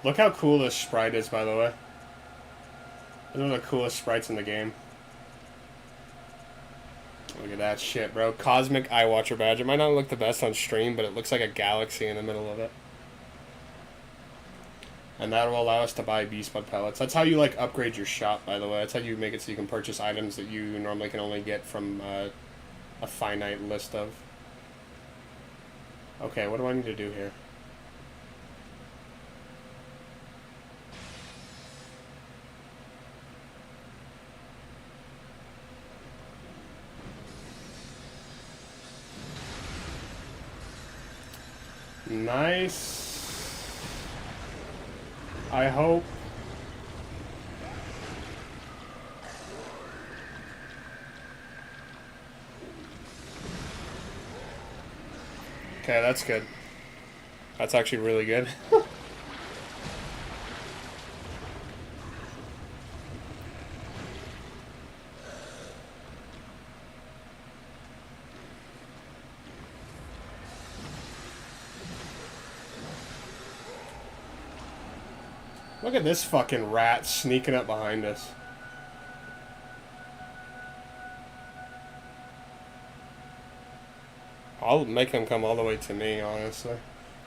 Look how cool this sprite is, by the way. It's one of the coolest sprites in the game. Look at that shit, bro. Cosmic Eye Watcher badge. It might not look the best on stream, but it looks like a galaxy in the middle of it. And that will allow us to buy beast blood pellets. That's how you, like, upgrade your shop, by the way. That's how you make it so you can purchase items that you normally can only get from a finite list of. Okay, what do I need to do here? Nice. I hope. Okay, that's good. That's actually really good. Look at this fucking rat sneaking up behind us. I'll make him come all the way to me, honestly.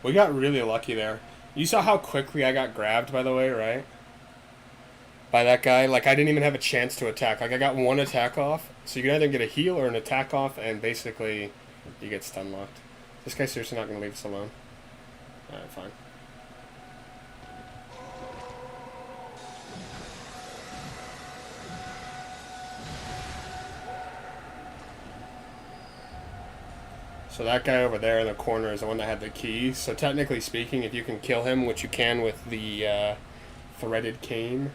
We got really lucky there. You saw how quickly I got grabbed, by the way, right? By that guy. Like, I didn't even have a chance to attack. Like, I got one attack off. So you can either get a heal or an attack off, and basically, you get stun locked. This guy's seriously not going to leave us alone. Alright, fine. So that guy over there in the corner is the one that had the key. So technically speaking, if you can kill him, which you can with the threaded cane,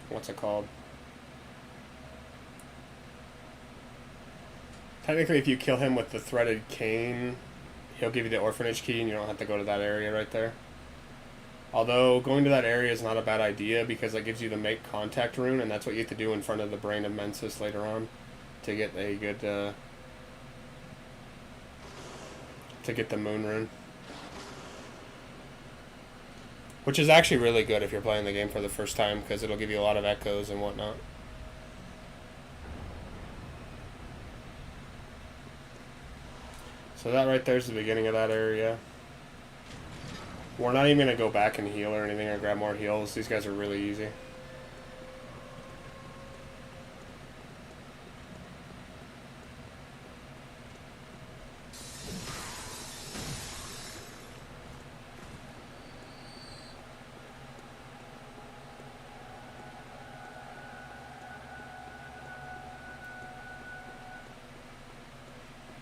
what's it called? Technically, if you kill him with the threaded cane, he'll give you the orphanage key and you don't have to go to that area right there. Although, going to that area is not a bad idea because that gives you the make contact rune, and that's what you have to do in front of the Brain of Mensis later on to get a good, to get the moon rune. Which is actually really good if you're playing the game for the first time because it'll give you a lot of echoes and whatnot. So that right there is the beginning of that area. We're not even going to go back and heal or anything or grab more heals. These guys are really easy.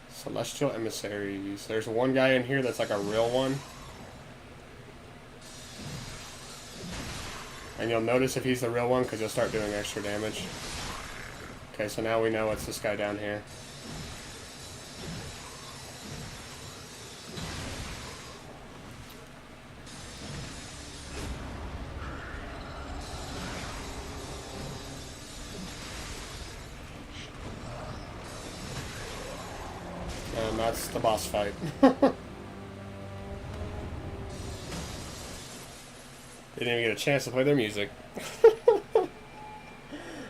Celestial Emissaries. There's one guy in here that's like a real one. And you'll notice if he's the real one because he'll start doing extra damage. Okay, so now we know it's this guy down here. And that's the boss fight. Didn't even get a chance to play their music.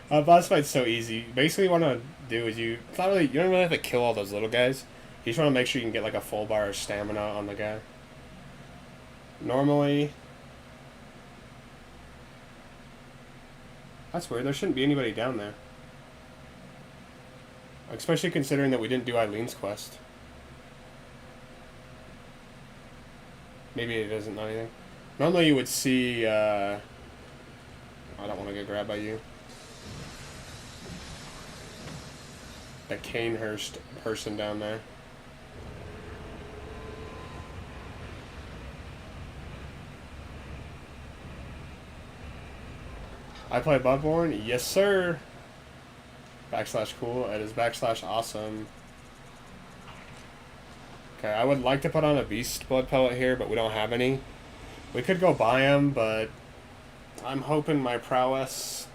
Boss fight's so easy. Basically, what you want to do is you don't really have to kill all those little guys. You just want to make sure you can get like a full bar of stamina on the guy. Normally, that's weird. There shouldn't be anybody down there. Especially considering that we didn't do Eileen's quest. Maybe it isn't anything. Normally you would see, I don't want to get grabbed by you. The Canehurst person down there. I play Bloodborne? Yes, sir! /cool. It is /awesome. Okay, I would like to put on a beast blood pellet here, but we don't have any. We could go buy them, but I'm hoping my prowess,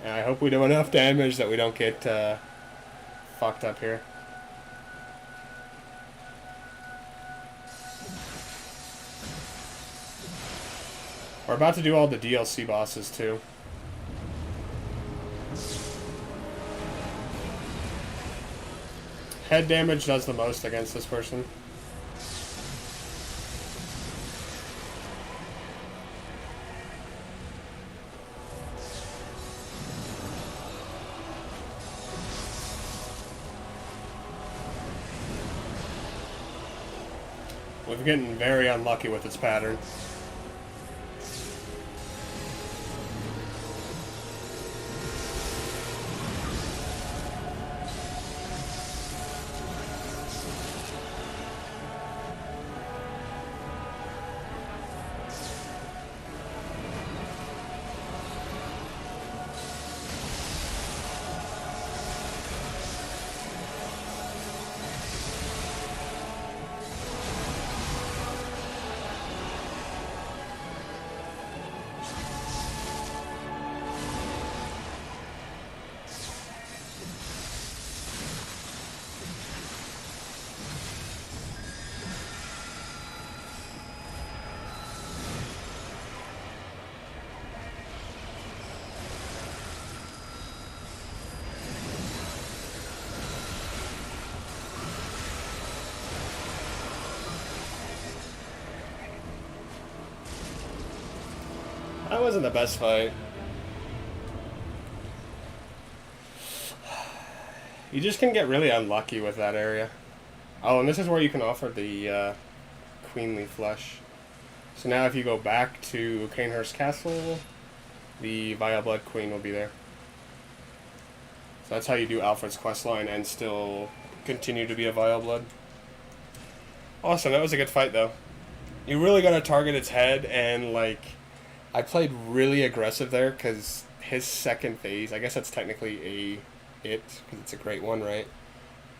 and I hope we do enough damage that we don't get fucked up here. We're about to do all the DLC bosses too. Head damage does the most against this person. We're getting very unlucky with its pattern. That wasn't the best fight. You just can get really unlucky with that area. Oh, and this is where you can offer the queenly flesh. So now if you go back to Canehurst Castle, the Vile Blood Queen will be there. So that's how you do Alfred's questline and still continue to be a Vile Blood. Awesome, that was a good fight though. You really gotta target its head, and like, I played really aggressive there because his second phase, I guess that's technically because it's a great one, right?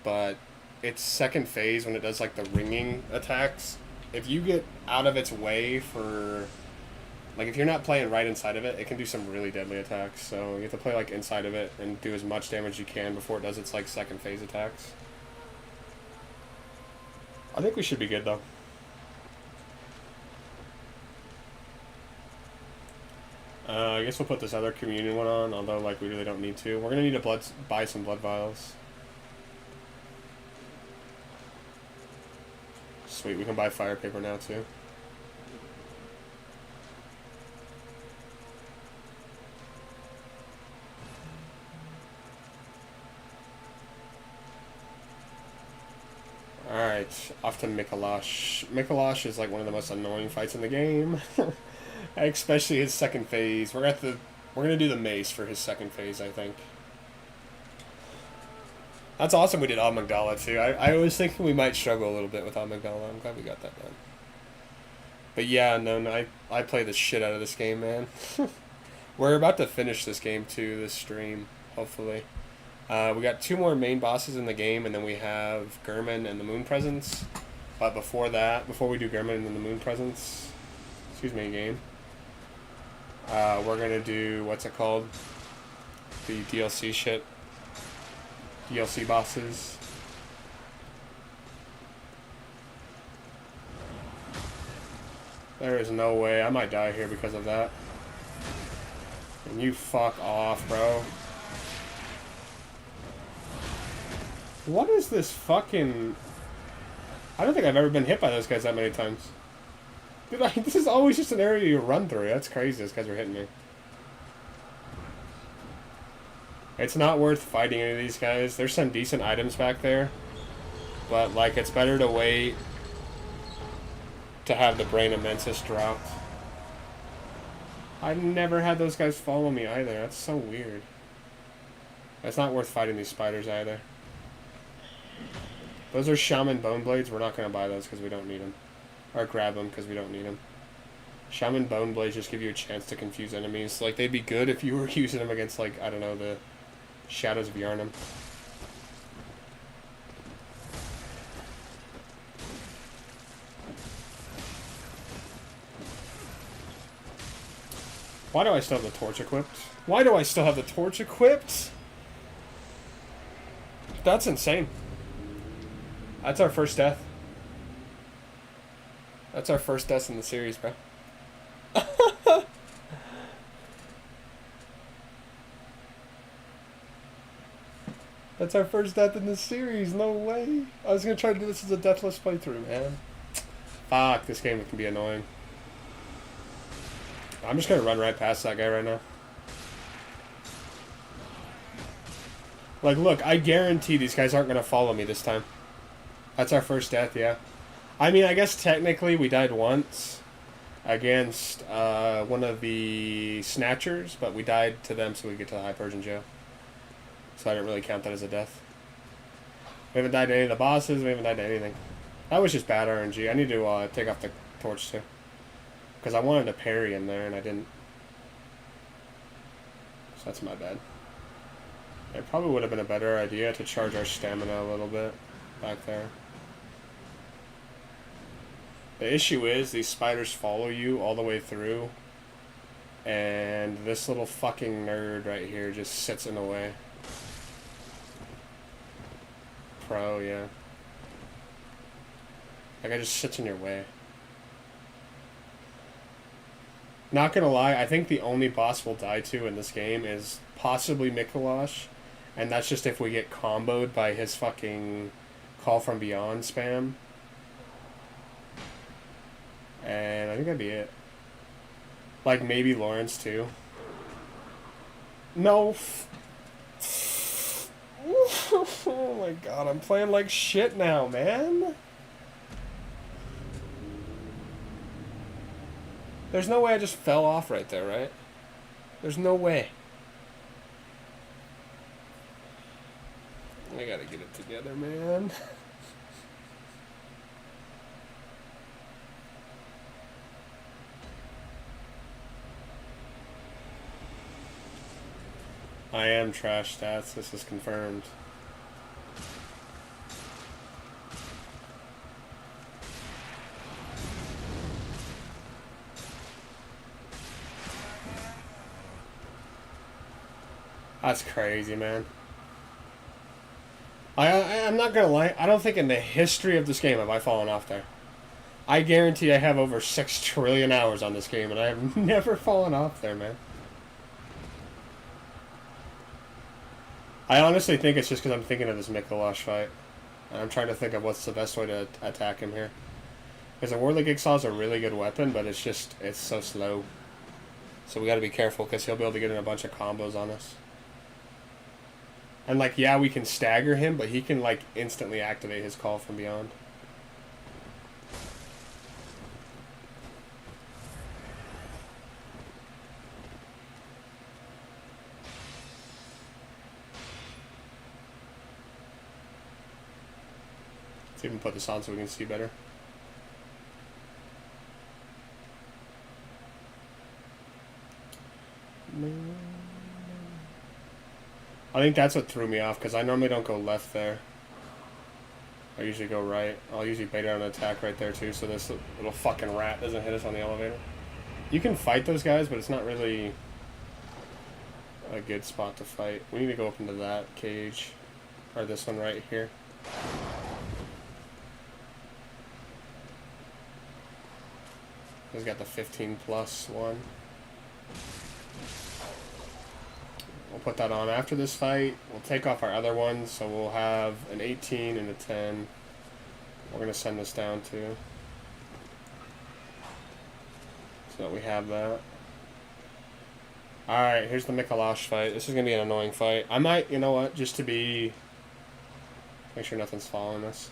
But its second phase, when it does like the ringing attacks, if you get out of its way for, like, if you're not playing right inside of it, it can do some really deadly attacks. So you have to play like inside of it and do as much damage as you can before it does its like second phase attacks. I think we should be good though. I guess we'll put this other communion one on, although like we really don't need to. We're gonna need to buy some blood vials. Sweet, we can buy fire paper now too. Alright, off to Mikolash. Mikolash is like one of the most annoying fights in the game. Especially his second phase. We're gonna do the mace for his second phase, I think. That's awesome we did Amygdala too. I was thinking we might struggle a little bit with Amygdala. I'm glad we got that done. But yeah, no, I play the shit out of this game, man. We're about to finish this game too, this stream, hopefully. We got 2 more main bosses in the game, and then we have Gurman and the Moon Presence. But before that, before we do Gurman and the Moon Presence, excuse me, game, we're gonna do, what's it called? The DLC shit. DLC bosses. There is no way. I might die here because of that. And you fuck off, bro. What is this fucking... I don't think I've ever been hit by those guys that many times. Dude, this is always just an area you run through. That's crazy. Those guys are hitting me. It's not worth fighting any of these guys. There's some decent items back there. But, like, it's better to wait to have the Brain of Mensis dropped. I've never had those guys follow me either. That's so weird. It's not worth fighting these spiders either. Those are Shaman Bone Blades. We're not going to buy those because we don't need them. Or grab them because we don't need them. Shaman Bone Blades just give you a chance to confuse enemies. Like, they'd be good if you were using them against, like, I don't know, the Shadows of Yharnam. Why do I still have the torch equipped? Why do I still have the torch equipped? That's insane. That's our first death. That's our first death in the series, bro. That's our first death in the series. No way. I was going to try to do this as a deathless playthrough, man. Fuck, this game can be annoying. I'm just going to run right past that guy right now. Like, look, I guarantee these guys aren't going to follow me this time. That's our first death, yeah. I mean, I guess technically we died once against one of the Snatchers, but we died to them so we get to the High Persian jail. So I didn't really count that as a death. We haven't died to any of the bosses, we haven't died to anything. That was just bad RNG. I need to take off the torch too. Because I wanted to parry in there and I didn't. So that's my bad. It probably would have been a better idea to charge our stamina a little bit back there. The issue is these spiders follow you all the way through, and this little fucking nerd right here just sits in the way. Pro, yeah. That guy just sits in your way. Not gonna lie, I think the only boss we'll die to in this game is possibly Mikolash, and that's just if we get comboed by his fucking Call from Beyond spam. And I think that'd be it. Like, maybe Lawrence, too. No. Oh my god, I'm playing like shit now, man. There's no way I just fell off right there, right? There's no way. I gotta get it together, man. I am trash stats, this is confirmed. That's crazy, man. I'm not gonna lie, I don't think in the history of this game have I fallen off there. I guarantee I have over 6 trillion hours on this game, and I have never fallen off there, man. I honestly think it's just because I'm thinking of this Mikolash fight. And I'm trying to think of what's the best way to attack him here. Because the Whirly Jigsaw is a really good weapon, but it's just, it's so slow. So we gotta be careful, because he'll be able to get in a bunch of combos on us. And, like, yeah, we can stagger him, but he can, like, instantly activate his call from beyond. Let's even put this on so we can see better. I think that's what threw me off, because I normally don't go left there. I usually go right. I'll usually bait out an attack right there too, so this little fucking rat doesn't hit us on the elevator. You can fight those guys, but it's not really a good spot to fight. We need to go up into that cage. Or this one right here. He's got the 15+ one. We'll put that on after this fight. We'll take off our other ones, so we'll have an 18 and a 10. We're going to send this down too. So that we have that. Alright, here's the Mikolash fight. This is going to be an annoying fight. I might, you know what, just to be... make sure nothing's following us.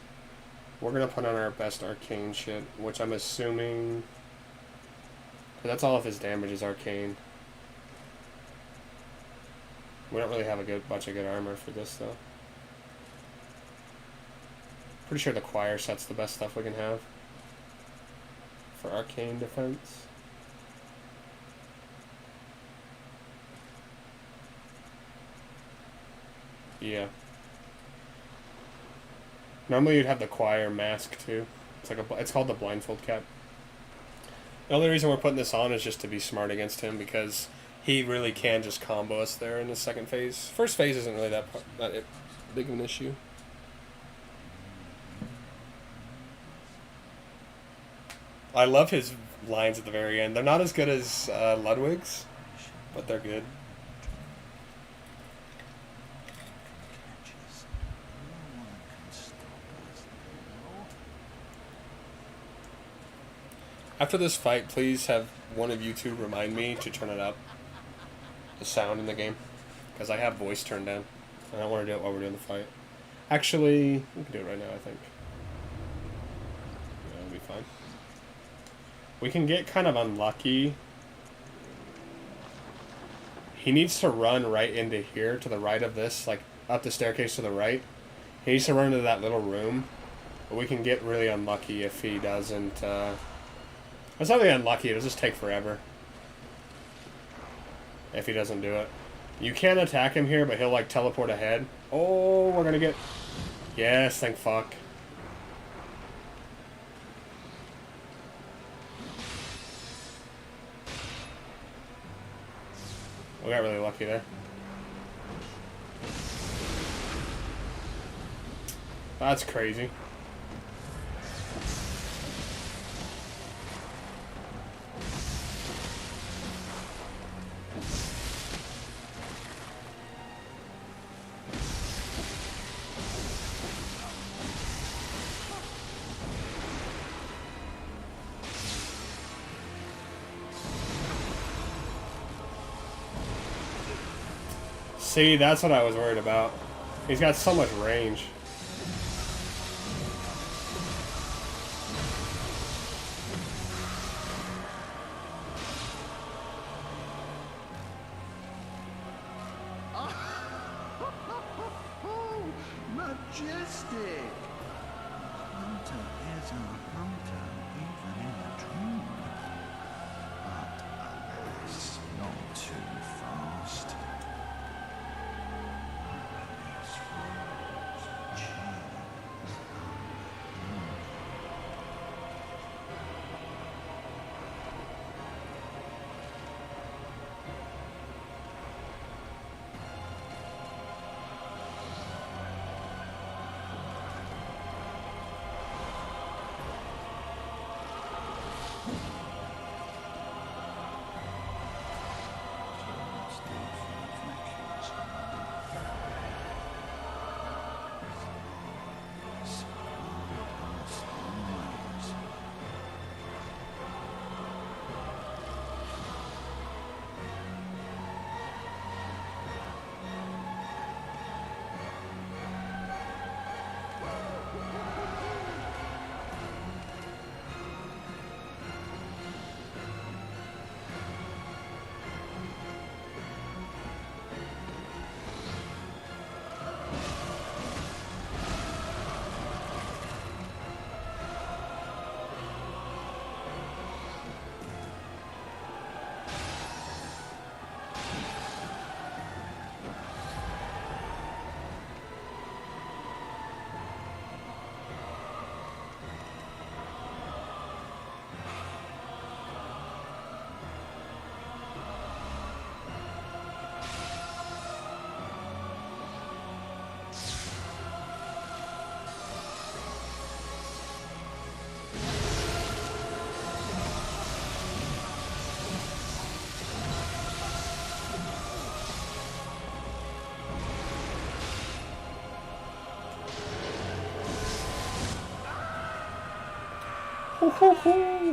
We're going to put on our best arcane shit, which I'm assuming... that's all of his damage is arcane. We don't really have a bunch of good armor for this, though. Pretty sure the choir set's the best stuff we can have for arcane defense. Yeah. Normally you'd have the choir mask too. It's called the blindfold cap. The only reason we're putting this on is just to be smart against him, because he really can just combo us there in the second phase. First phase isn't really that big of an issue. I love his lines at the very end. They're not as good as Ludwig's, but they're good. After this fight, please have one of you two remind me to turn it up. The sound in the game. Because I have voice turned down. I don't want to do it while we're doing the fight. Actually, we can do it right now, I think. Yeah, it'll be fine. We can get kind of unlucky. He needs to run right into here, to the right of this, like up the staircase to the right. He needs to run into that little room. But we can get really unlucky if he doesn't... It's not really unlucky, it'll just take forever. If he doesn't do it. You can attack him here, but he'll like teleport ahead. Oh, we're gonna get... Yes, thank fuck. We got really lucky there. That's crazy. See, that's what I was worried about. He's got so much range. majestic. Hunter is a hunter, even in a dream. But alas, not too fast. This world's cheese.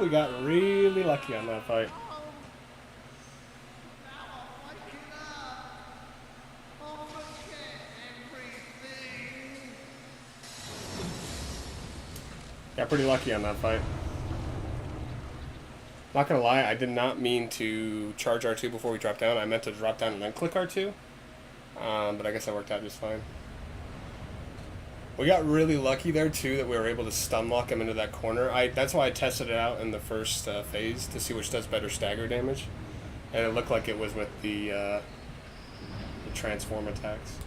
We got really lucky on that fight. Got pretty lucky on that fight. Not gonna lie, I did not mean to charge R2 before we dropped down. I meant to drop down and then click R2. But I guess that worked out just fine. We got really lucky there too that we were able to stun lock him into that corner. That's why I tested it out in the first phase to see which does better stagger damage, and it looked like it was with the transform attacks.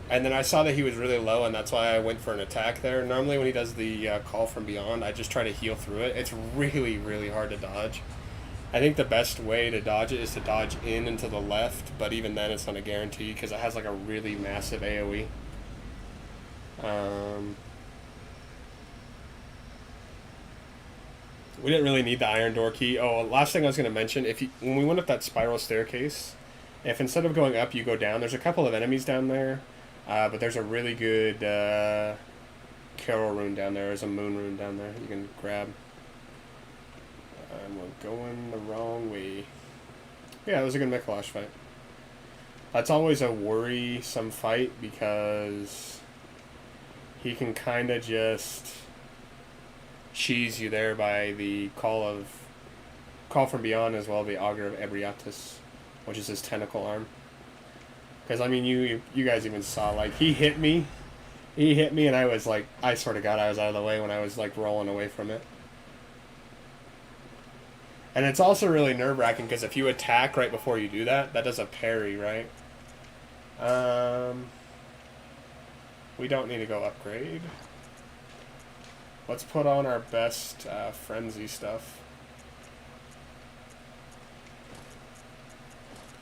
And then I saw that he was really low, and that's why I went for an attack there. Normally when he does the call from beyond, I just try to heal through it. It's really, really hard to dodge. I think the best way to dodge it is to dodge in and to the left, but even then it's not a guarantee because it has like a really massive AoE. We didn't really need the iron door key. Oh, last thing I was going to mention, when we went up that spiral staircase, if instead of going up you go down, there's a couple of enemies down there, but there's a really good Carol rune down there. There's a moon rune down there you can grab. And we're going the wrong way. Yeah, it was a good Mikolash fight. That's always a worrisome fight because he can kind of just cheese you there by the call from beyond, as well as the auger of Ebrietas, which is his tentacle arm. Because I mean, you guys even saw, like, he hit me, and I was like, I swear to God, I was out of the way when I was like rolling away from it. And it's also really nerve-wracking because if you attack right before you do that, that does a parry, right? We don't need to go upgrade. Let's put on our best frenzy stuff.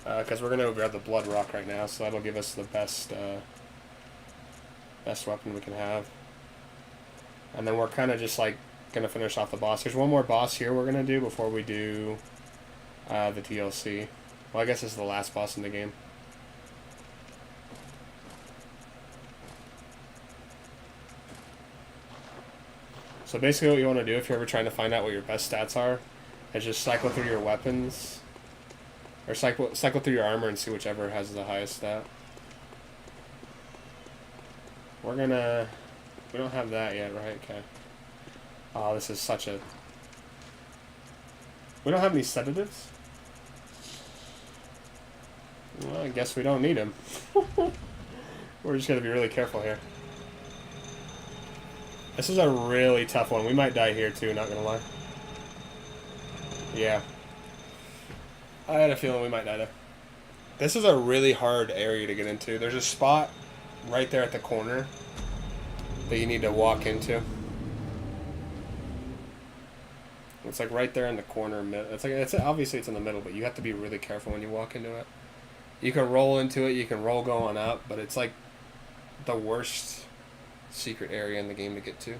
Because we're going to grab the blood rock right now, so that'll give us the best weapon we can have. And then we're kind of just like going to finish off the boss. There's one more boss here we're going to do before we do the DLC. Well, I guess this is the last boss in the game. So basically what you want to do if you're ever trying to find out what your best stats are is just cycle through your weapons, or cycle through your armor and see whichever has the highest stat. We don't have that yet, right? Okay. Oh, this is such a... We don't have any sedatives? Well, I guess we don't need them. We're just going to be really careful here. This is a really tough one. We might die here too, not gonna lie. Yeah. I had a feeling we might die there. This is a really hard area to get into. There's a spot right there at the corner that you need to walk into. It's like right there in the corner. It's obviously it's in the middle, but you have to be really careful when you walk into it. You can roll into it, you can roll going up, but it's like the worst secret area in the game to get to.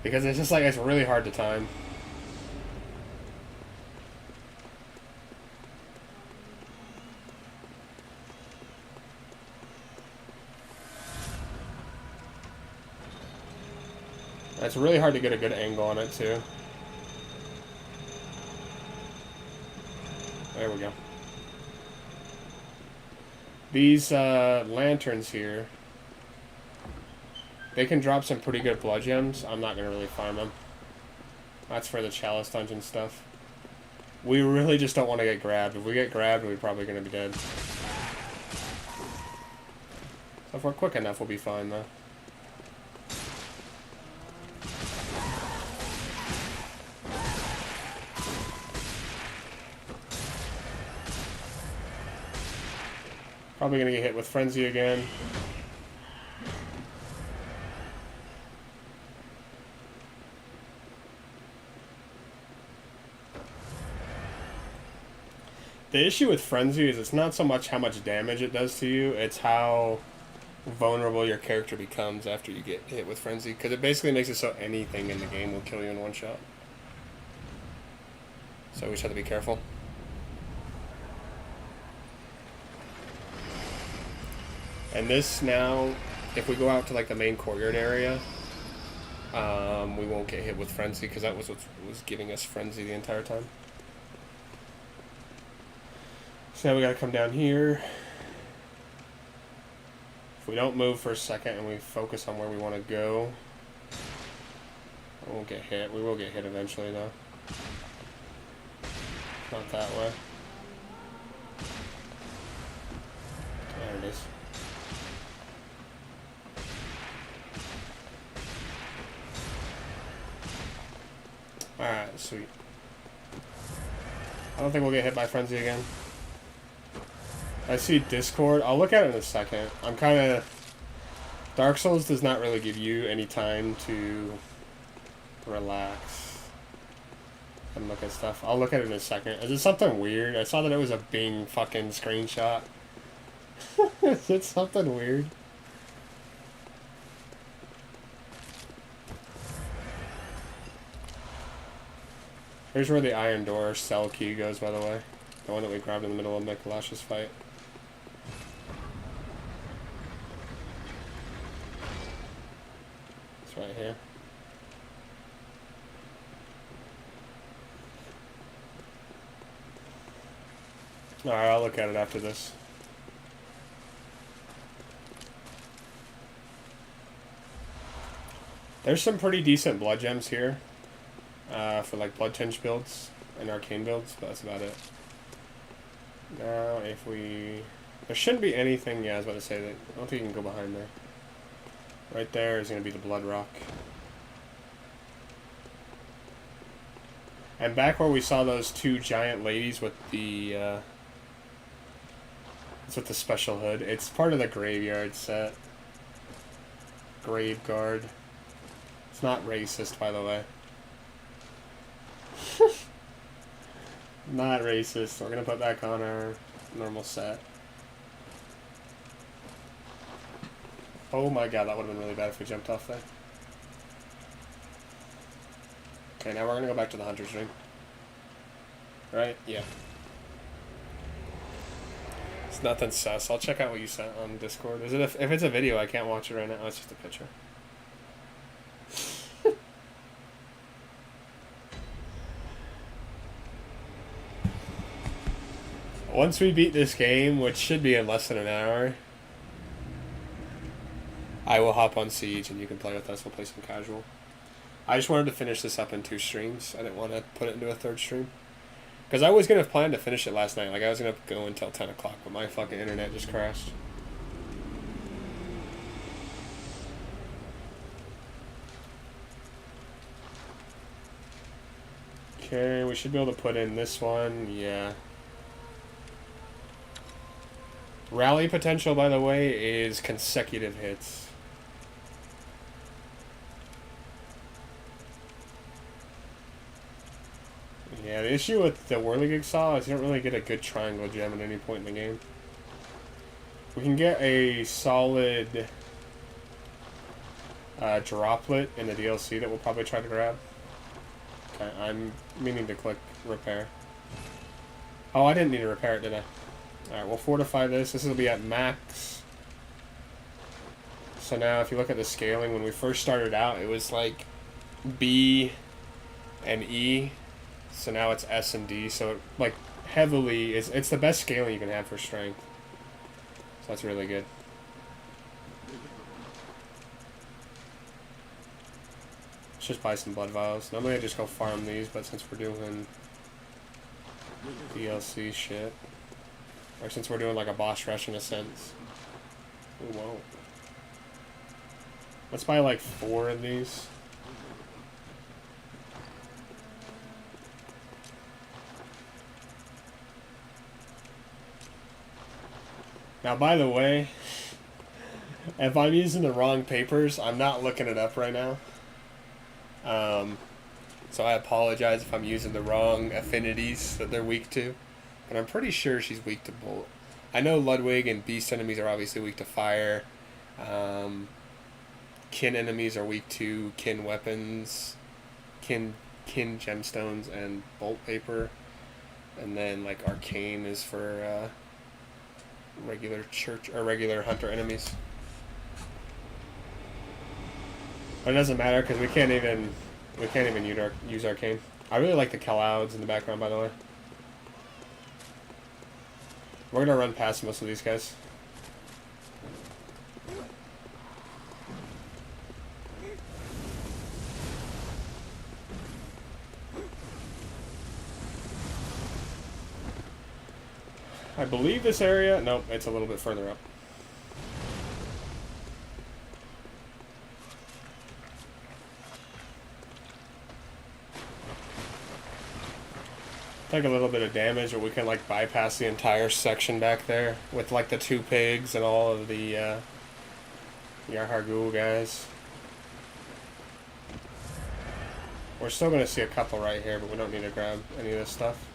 Because it's just like, it's really hard to time. It's really hard to get a good angle on it too. There we go. These lanterns here, they can drop some pretty good blood gems. I'm not going to really farm them. That's for the chalice dungeon stuff. We really just don't want to get grabbed. If we get grabbed, we're probably going to be dead. So if we're quick enough, we'll be fine though. Probably going to get hit with Frenzy again. The issue with Frenzy is it's not so much how much damage it does to you, it's how vulnerable your character becomes after you get hit with Frenzy. Because it basically makes it so anything in the game will kill you in one shot. So we just have to be careful. And this now, if we go out to like the main courtyard area, we won't get hit with Frenzy because that was what was giving us Frenzy the entire time. So now we gotta come down here. If we don't move for a second and we focus on where we want to go, we won't get hit. We will get hit eventually though. Not that way. There it is. Alright, sweet. I don't think we'll get hit by Frenzy again. I see Discord. I'll look at it in a second. I'm kind of... Dark Souls does not really give you any time to relax and look at stuff. I'll look at it in a second. Is it something weird? I saw that it was a Bing fucking screenshot. Is it something weird? Here's where the Iron Door cell key goes, by the way. The one that we grabbed in the middle of Mikolash's fight. It's right here. Alright, I'll look at it after this. There's some pretty decent blood gems here. For like blood tinge builds and arcane builds, but that's about it. Now, if we... There shouldn't be anything, yeah, I was about to say that. I don't think you can go behind there. Right there is going to be the blood rock. And back where we saw those two giant ladies with the, it's with the special hood. It's part of the graveyard set. Grave guard. It's not racist, by the way. Not racist. We're gonna put back on our normal set. Oh my god, that would have been really bad if we jumped off there. Okay, now we're gonna go back to the hunter's ring. Right? Yeah. It's nothing sus. I'll check out what you sent on Discord. Is it if it's a video, I can't watch it right now. Oh, it's just a picture. Once we beat this game, which should be in less than an hour, I will hop on Siege and you can play with us. We'll play some casual. I just wanted to finish this up in 2 streams. I didn't want to put it into a 3rd stream. Because I was going to plan to finish it last night. Like, I was going to go until 10 o'clock, but my fucking internet just crashed. Okay, we should be able to put in this one. Yeah. Rally potential, by the way, is consecutive hits. Yeah, the issue with the Whirligig Saw is you don't really get a good triangle gem at any point in the game. We can get a solid droplet in the DLC that we'll probably try to grab. Okay, I'm meaning to click repair. Oh, I didn't need to repair it, did I? Alright, we'll fortify this. This will be at max. So now if you look at the scaling, when we first started out, it was like B and E. So now it's S and D. So it, like heavily, it's the best scaling you can have for strength. So that's really good. Let's just buy some blood vials. Normally I just go farm these, but since we're doing DLC shit, or since we're doing like a boss rush in a sense, we won't. Let's buy like 4 of these. Now, by the way, if I'm using the wrong papers, I'm not looking it up right now. So I apologize if I'm using the wrong affinities that they're weak to. But I'm pretty sure she's weak to bolt. I know Ludwig and beast enemies are obviously weak to fire. Kin enemies are weak to kin weapons, kin gemstones, and bolt paper. And then like arcane is for regular church or regular hunter enemies. But it doesn't matter because we can't even use arcane. I really like the clouds in the background, by the way. We're gonna run past most of these guys. I believe this area... Nope, it's a little bit further up. Take a little bit of damage, but we can like bypass the entire section back there with like the 2 pigs and all of the Yarhargul guys. We're still going to see a couple right here, but we don't need to grab any of this stuff.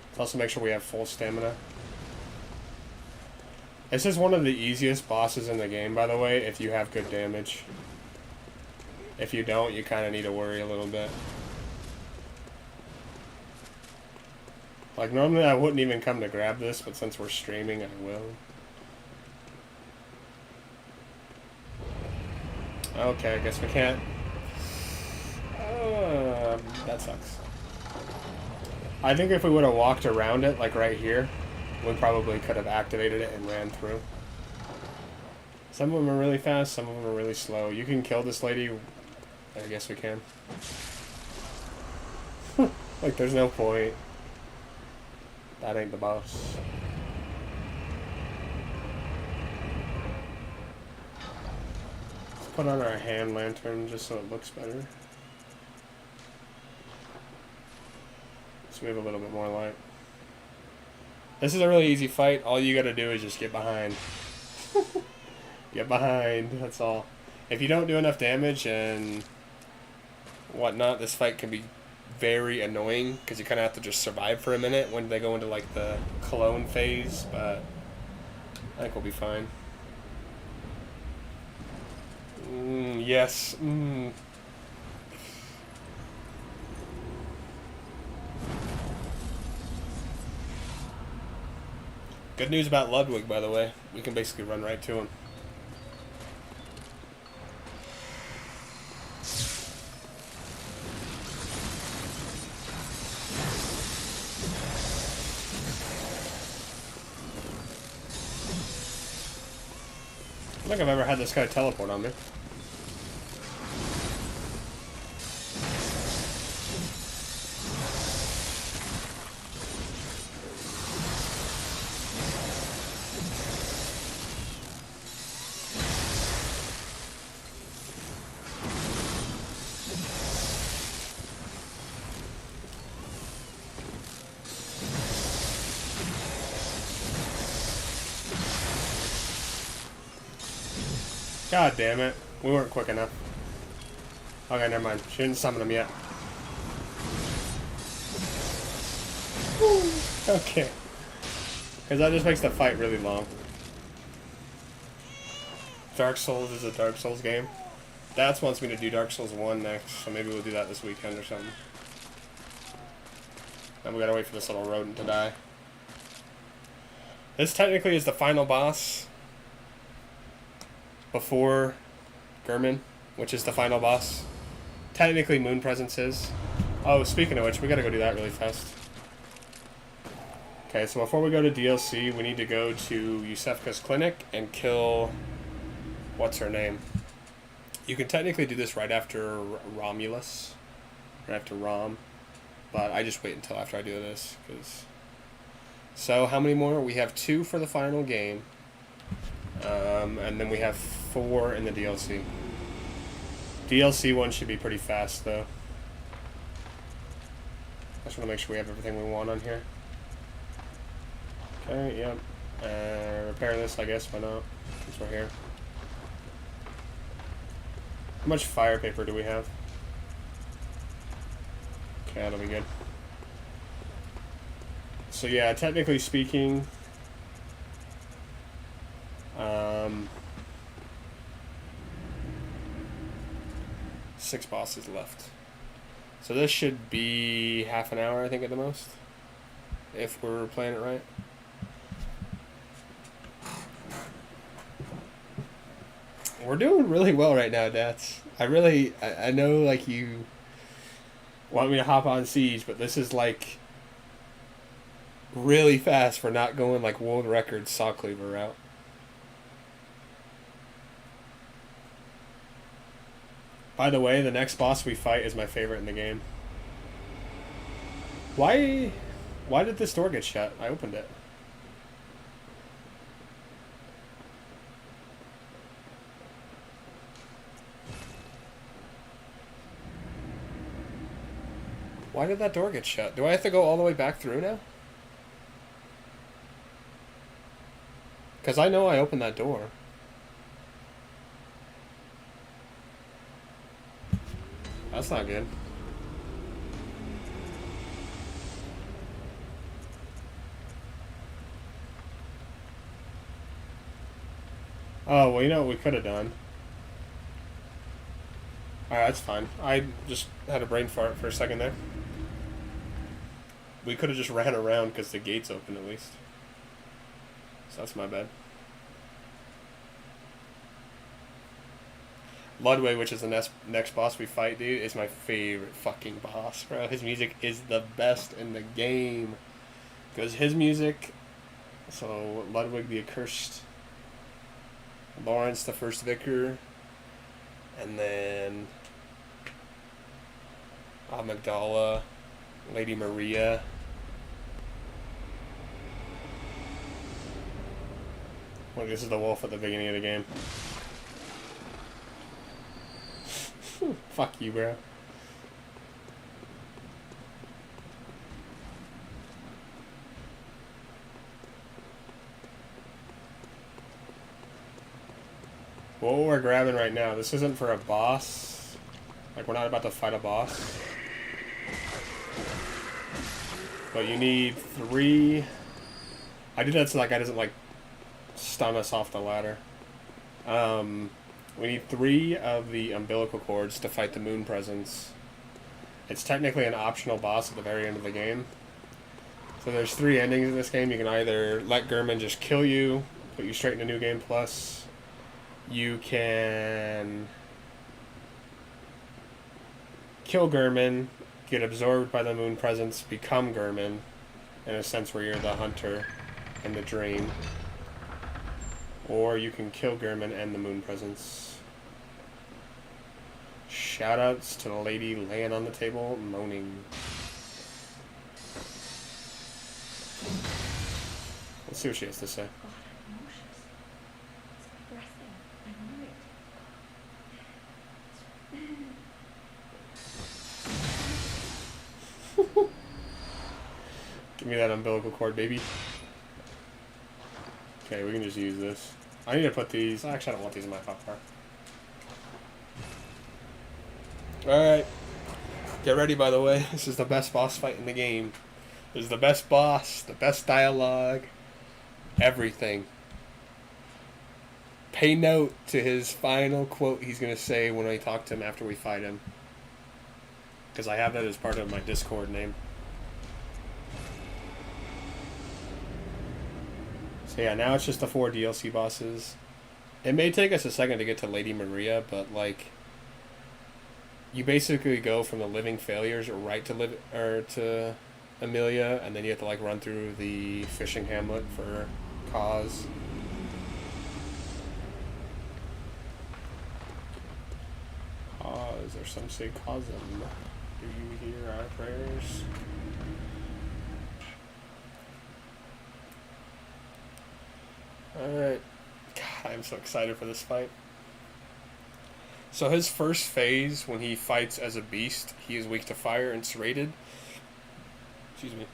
Let's also make sure we have full stamina. This is one of the easiest bosses in the game, by the way, if you have good damage. If you don't, you kind of need to worry a little bit. Like, normally I wouldn't even come to grab this, but since we're streaming, I will. Okay, I guess we can't. That sucks. I think if we would have walked around it, like right here, we probably could have activated it and ran through. Some of them are really fast, some of them are really slow. You can kill this lady. I guess we can. Like, there's no point. That ain't the boss. Let's put on our hand lantern just so it looks better. So we have a little bit more light. This is a really easy fight. All you gotta do is just get behind. Get behind, that's all. If you don't do enough damage and whatnot, this fight can be very annoying because you kind of have to just survive for a minute when they go into like the clone phase, but I think we'll be fine. Yes. Good news about Ludwig, by the way. We can basically run right to him. I don't think I've ever had this guy teleport on me. God damn it. We weren't quick enough. Okay, never mind. She didn't summon him yet. Okay. Because that just makes the fight really long. Dark Souls is a Dark Souls game. Dad wants me to do Dark Souls 1 next, so maybe we'll do that this weekend or something. Then we gotta wait for this little rodent to die. This technically is the final boss before Gurman, which is the final boss. Technically Moon Presence is. Oh, speaking of which, we gotta go do that really fast. Okay, so before we go to DLC, we need to go to Yusefka's clinic and kill... what's her name? You can technically do this right after Romulus. Right after Rom. But I just wait until after I do this, because... So, how many more? We have 2 for the final game. And then we have 4 in the DLC. DLC one should be pretty fast, though. I just want to make sure we have everything we want on here. Okay, yep. Repair this, I guess, why not? Since we're here. How much fire paper do we have? Okay, that'll be good. So yeah, technically speaking, 6 bosses left. So this should be half an hour, I think, at the most, if we're playing it right. We're doing really well right now, Dats. I know, like, you want me to hop on Siege, but this is, like, really fast for not going, like, world record Saw Cleaver route. By the way, the next boss we fight is my favorite in the game. Why did this door get shut? I opened it. Why did that door get shut? Do I have to go all the way back through now? Because I know I opened that door. That's not good. Oh, well, you know what we could have done? Alright, that's fine. I just had a brain fart for a second there. We could have just ran around because the gate's open at least. So that's my bad. Ludwig, which is the next boss we fight, dude, is my favorite fucking boss, bro. His music is the best in the game. Because his music... So, Ludwig the Accursed. Lawrence the First Vicar. And then... Amygdala. Lady Maria. Look, this is the wolf at the beginning of the game. Fuck you, bro. What we're grabbing right now, this isn't for a boss. Like, we're not about to fight a boss. But you need 3... I did that so that guy doesn't, like, stun us off the ladder. We need 3 of the umbilical cords to fight the Moon Presence. It's technically an optional boss at the very end of the game. So there's 3 endings in this game. You can either let Gurman just kill you, put you straight into New Game Plus. You can kill Gurman, get absorbed by the Moon Presence, become Gurman, in a sense where you're the hunter and the drain. Or you can kill Gurman and the Moon Presence. Shoutouts to the lady laying on the table, moaning. Let's see what she has to say. God, I'm nauseous. It's depressing. I know it. Give me that umbilical cord, baby. Okay, we can just use this. I need to put these... Actually, I don't want these in my hotbar. Alright. Get ready, by the way. This is the best boss fight in the game. This is the best boss, the best dialogue, everything. Pay note to his final quote he's going to say when I talk to him after we fight him. Because I have that as part of my Discord name. So yeah, now it's just the 4 DLC bosses. It may take us a second to get to Lady Maria, but like, you basically go from the living failures right to Amelia, and then you have to like run through the fishing hamlet for Cause. Cause, or some say Cosm. Do you hear our prayers? Alright. God, I'm so excited for this fight. So his first phase, when he fights as a beast, he is weak to fire and serrated. Excuse me.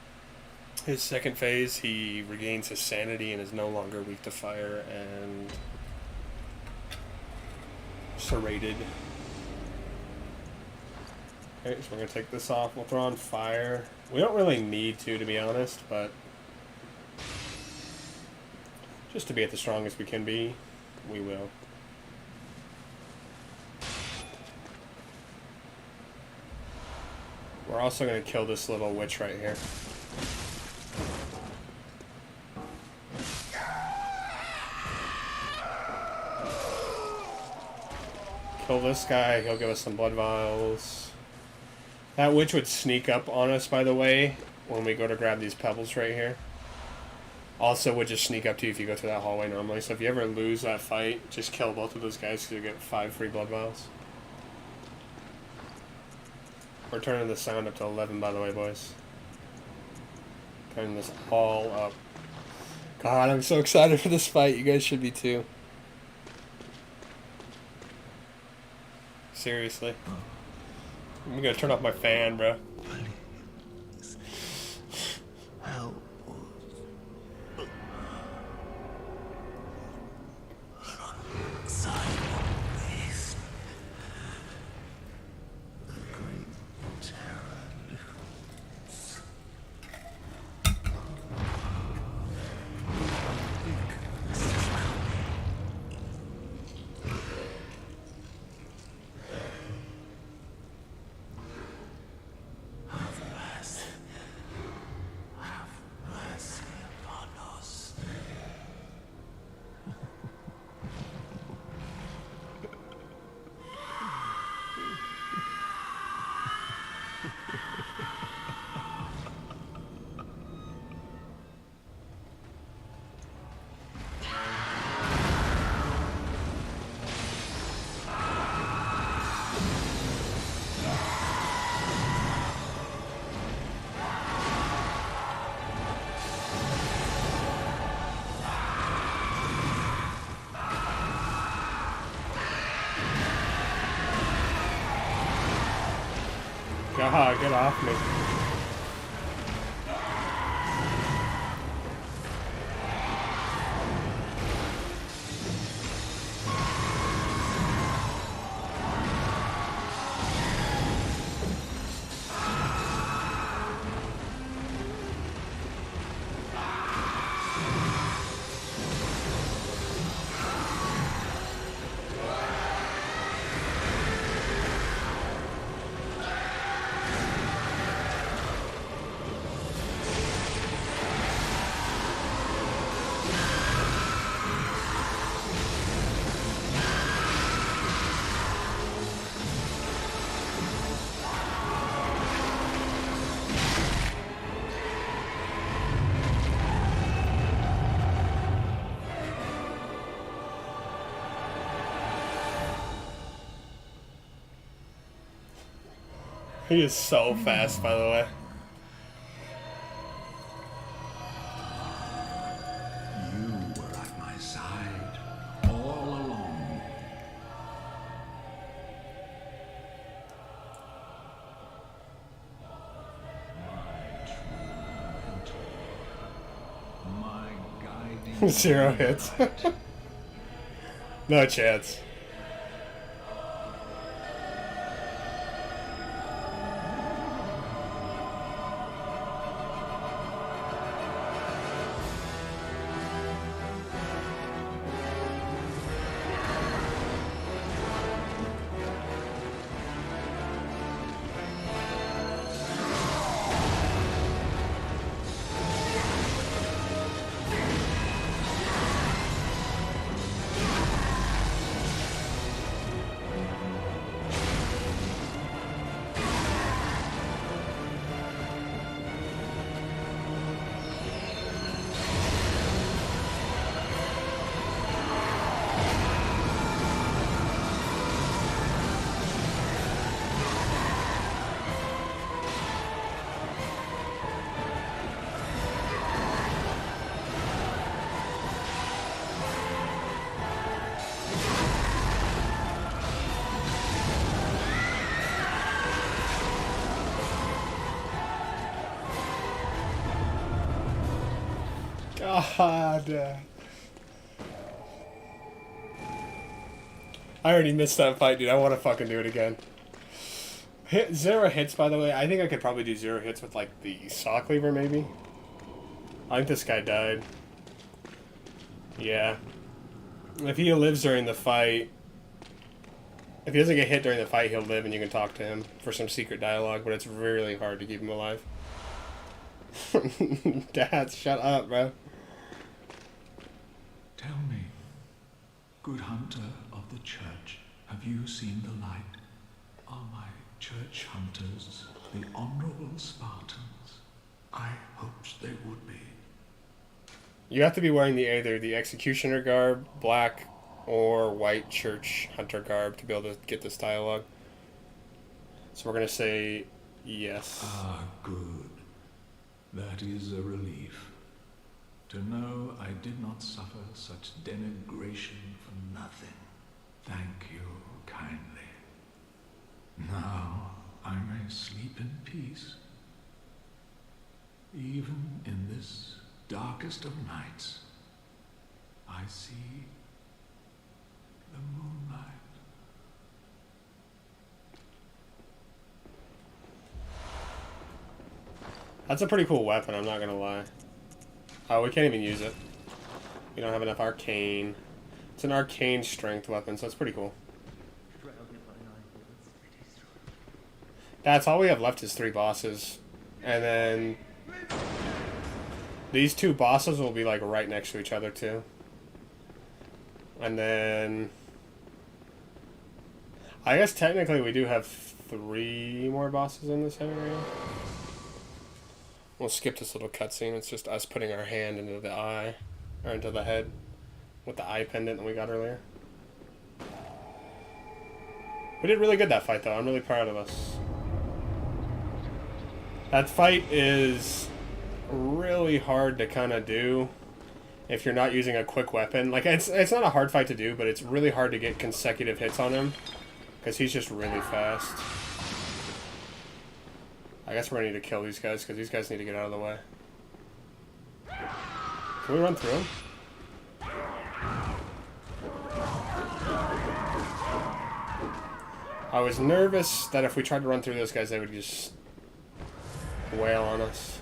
His second phase, he regains his sanity and is no longer weak to fire and serrated. Okay, so we're going to take this off. We'll throw on fire. We don't really need to be honest, but just to be at the strongest we can be, we will. We're also going to kill this little witch right here. Kill this guy, he'll give us some blood vials. That witch would sneak up on us, by the way, when we go to grab these pebbles right here. Also would just sneak up to you if you go through that hallway normally. So if you ever lose that fight, just kill both of those guys because you get 5 free blood vials. We're turning the sound up to 11, by the way, boys. Turning this all up. God, I'm so excited for this fight. You guys should be too. Seriously. I'm gonna turn off my fan, bro. Please. Help us. Silence. The great terror looms. Weakness is coming. Have mercy. Have mercy upon us. God, get off me. He is so fast, by the way. You were at my side all along. My true mentor. My guiding 0 hits. No chance. God. I already missed that fight, dude. I want to fucking do it again. Hit 0 hits, by the way. I think I could probably do 0 hits with, like, the saw cleaver, maybe. I think this guy died. Yeah. If he lives during the fight... If he doesn't get hit during the fight, he'll live and you can talk to him for some secret dialogue, but it's really hard to keep him alive. Dad, shut up, bro. Tell me, good hunter of the church, have you seen the light? Are my church hunters the honorable Spartans? I hoped they would be. You have to be wearing either the executioner garb, black, or white church hunter garb to be able to get this dialogue. So we're going to say yes. Ah, good. That is a relief. To know I did not suffer such denigration for nothing. Thank you kindly. Now I may sleep in peace. Even in this darkest of nights, I see the moonlight. That's a pretty cool weapon, I'm not gonna lie. Oh, we can't even use it. We don't have enough arcane. It's an arcane strength weapon, so it's pretty cool. That's all we have left is 3 bosses. And then... these 2 bosses will be, like, right next to each other, too. And then... I guess technically we do have 3 more bosses in this area. We'll skip this little cutscene. It's just us putting our hand into the eye, or into the head, with the eye pendant that we got earlier. We did really good that fight, though. I'm really proud of us. That fight is really hard to kind of do if you're not using a quick weapon. Like, it's not a hard fight to do, but it's really hard to get consecutive hits on him, because he's just really fast. I guess we're gonna need to kill these guys, because these guys need to get out of the way. Can we run through them? I was nervous that if we tried to run through those guys, they would just wail on us.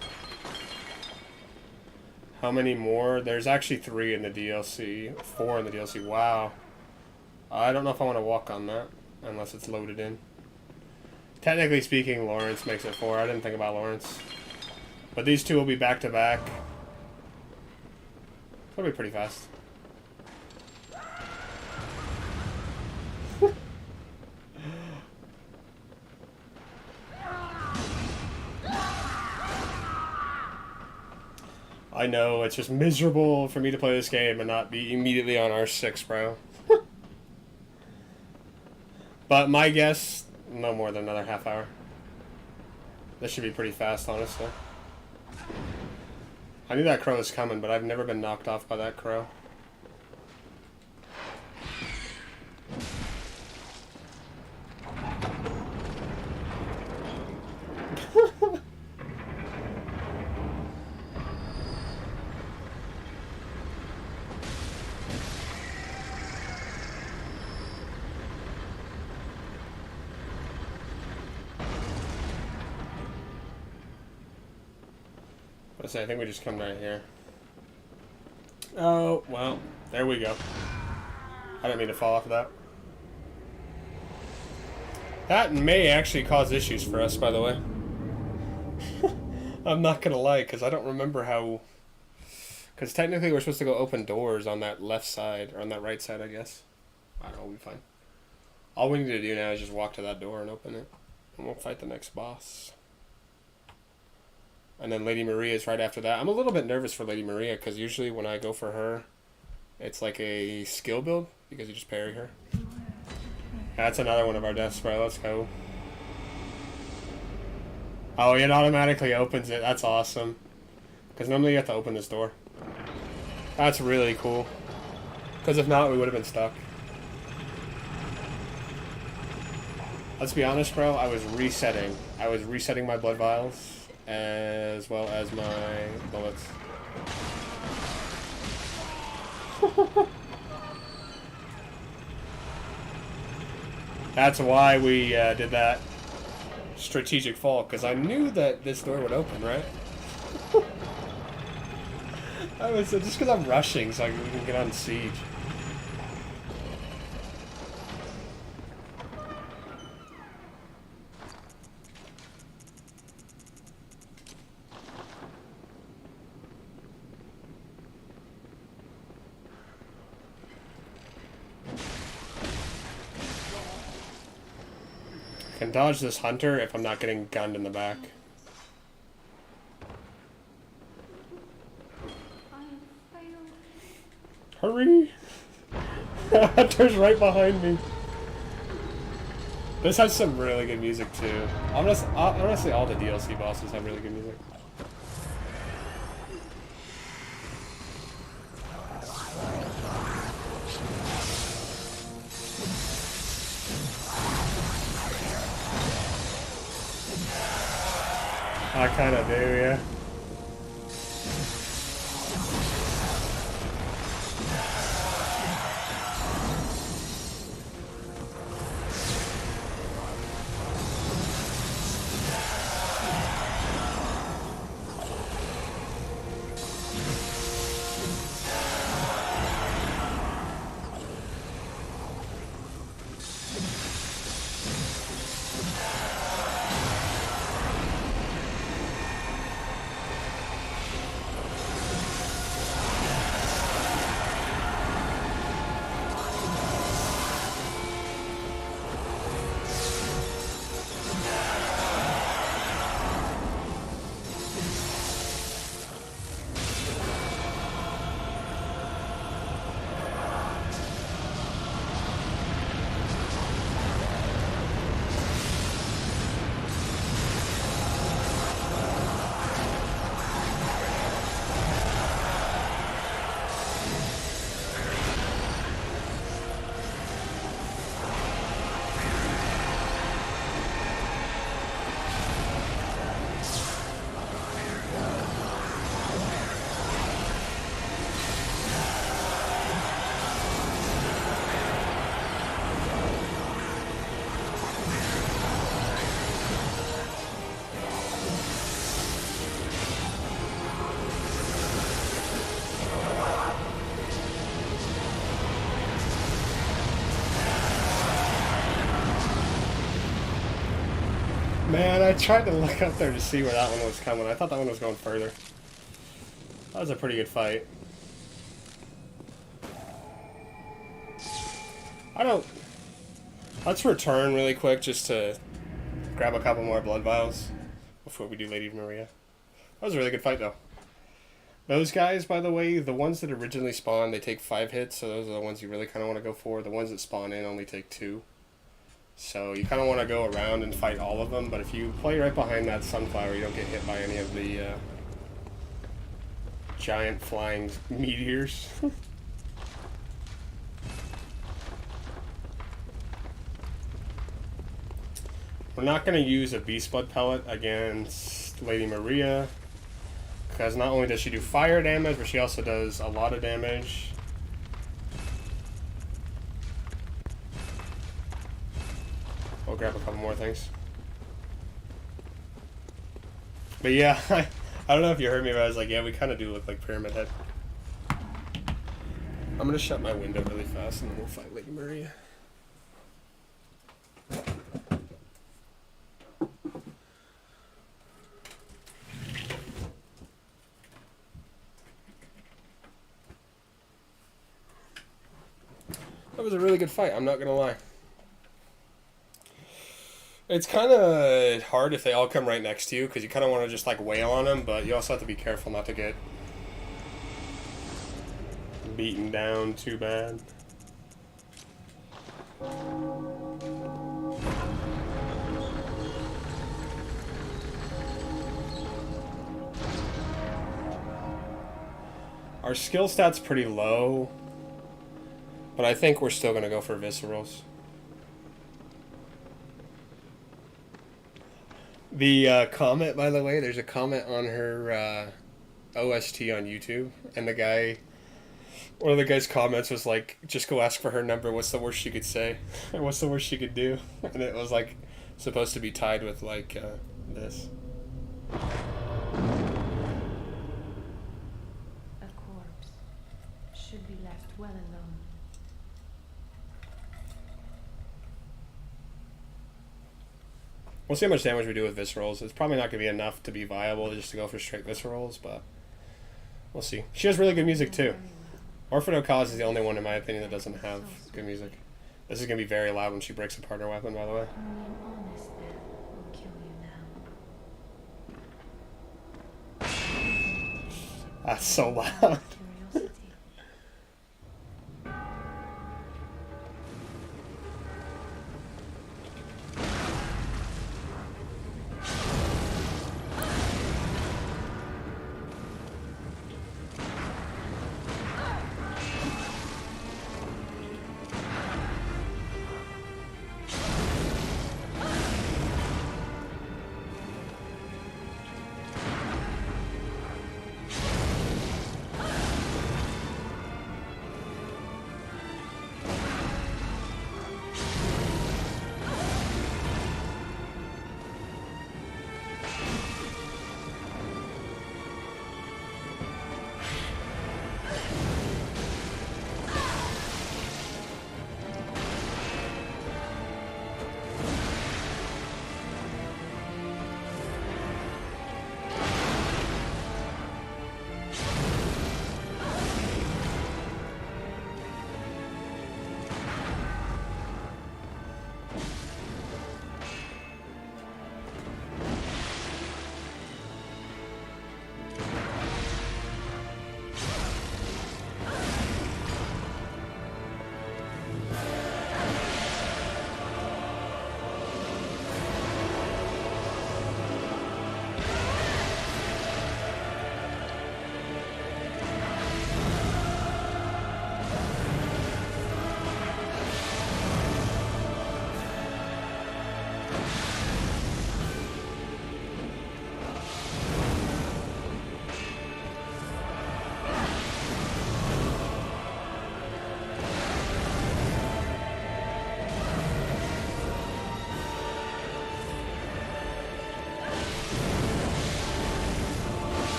How many more? There's actually 3 in the DLC. 4 in the DLC. Wow. I don't know if I want to walk on that, unless it's loaded in. Technically speaking, Lawrence makes it 4. I didn't think about Lawrence. But these 2 will be back to back. It'll be pretty fast. I know, it's just miserable for me to play this game and not be immediately on R6, bro. But my guess, no more than another half hour. This should be pretty fast, honestly. I knew that crow was coming, but I've never been knocked off by that crow. I think we just come right here. Oh, well, there we go. I didn't mean to fall off of that. That may actually cause issues for us, by the way. I'm not gonna lie, because I don't remember how... Because technically we're supposed to go open doors on that left side, or on that right side, I guess. I don't know, we'll be fine. All we need to do now is just walk to that door and open it. And we'll fight the next boss. And then Lady Maria is right after that. I'm a little bit nervous for Lady Maria, because usually when I go for her, it's like a skill build, because you just parry her. That's another one of our deaths, bro. Let's go. Oh, it automatically opens it. That's awesome. Because normally you have to open this door. That's really cool. Because if not, we would have been stuck. Let's be honest, bro. I was resetting. I was resetting my blood vials, as well as my bullets. That's why we did that strategic fall, because I knew that this door would open, right? I was just because I'm rushing so we can get on siege. I can dodge this hunter if I'm not getting gunned in the back. Hurry! Hunter's right behind me. This has some really good music too. Honestly, all the DLC bosses have really good music. I kind of do, yeah. Man, I tried to look up there to see where that one was coming. I thought that one was going further. That was a pretty good fight. Let's return really quick just to grab a couple more blood vials before we do Lady Maria. That was a really good fight, though. Those guys, by the way, the ones that originally spawn, they take 5 hits, so those are the ones you really kind of want to go for. The ones that spawn in only take 2. So you kind of want to go around and fight all of them, but if you play right behind that sunflower, you don't get hit by any of the giant flying meteors. We're not going to use a Beast Blood Pellet against Lady Maria, because not only does she do fire damage, but she also does a lot of damage. I'll grab a couple more things. But yeah, I don't know if you heard me, but I was like, yeah, we kind of do look like Pyramid Head. I'm going to shut my window really fast and then we'll fight Lady Maria. That was a really good fight, I'm not going to lie. It's kind of hard if they all come right next to you, because you kind of want to just like wail on them, but you also have to be careful not to get beaten down too bad. Our skill stat's pretty low, but I think we're still going to go for viscerals. The comment, by the way, there's a comment on her OST on YouTube, and the guy One of the guy's comments was like, "Just go ask for her number. What's the worst she could say? What's the worst she could do?" And it was like supposed to be tied with like this. A corpse should be left well alone. We'll see how much damage we do with viscerals. It's probably not going to be enough to be viable just to go for straight viscerals, but we'll see. She has really good music too. Orphan of Cause is the only one, in my opinion, that doesn't have good music. This is going to be very loud when she breaks apart her weapon, by the way. Only an honest death will kill you now. That's so loud. Curiosity.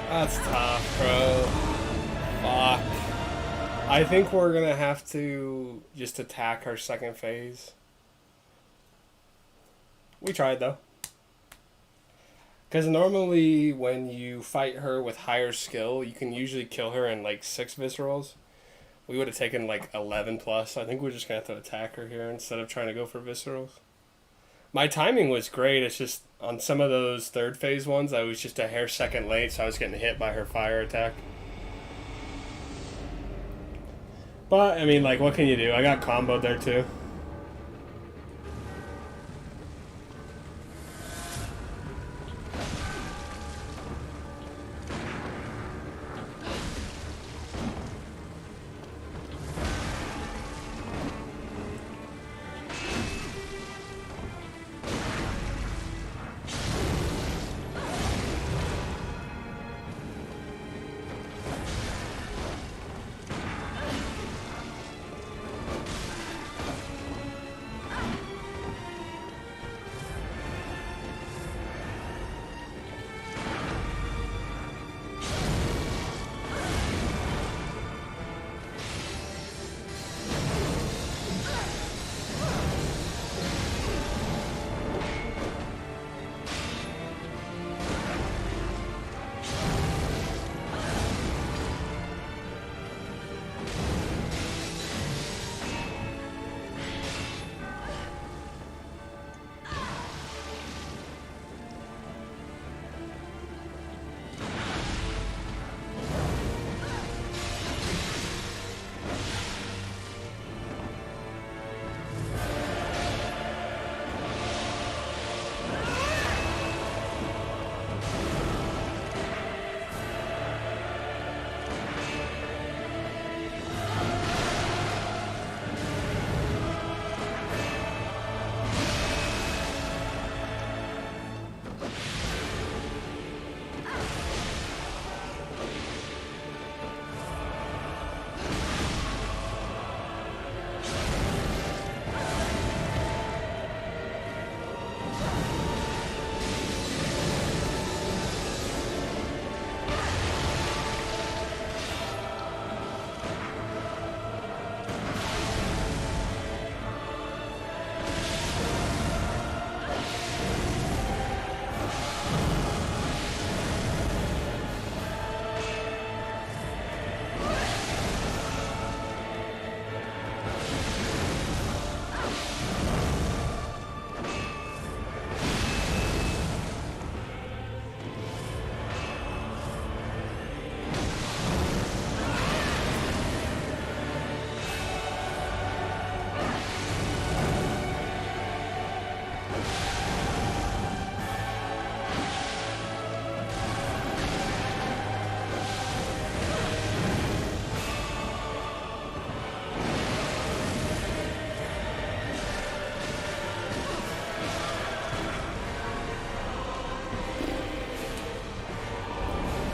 That's tough, bro. Fuck. I think we're gonna have to just attack her second phase. We tried though. Because normally when you fight her with higher skill, you can usually kill her in like 6 viscerals. We would have taken like 11 plus. I think we're just gonna have to attack her here instead of trying to go for viscerals. My timing was great. It's just on some of those third phase ones, I was just a hair second late, so I was getting hit by her fire attack. But, I mean, like, what can you do? I got comboed there, too.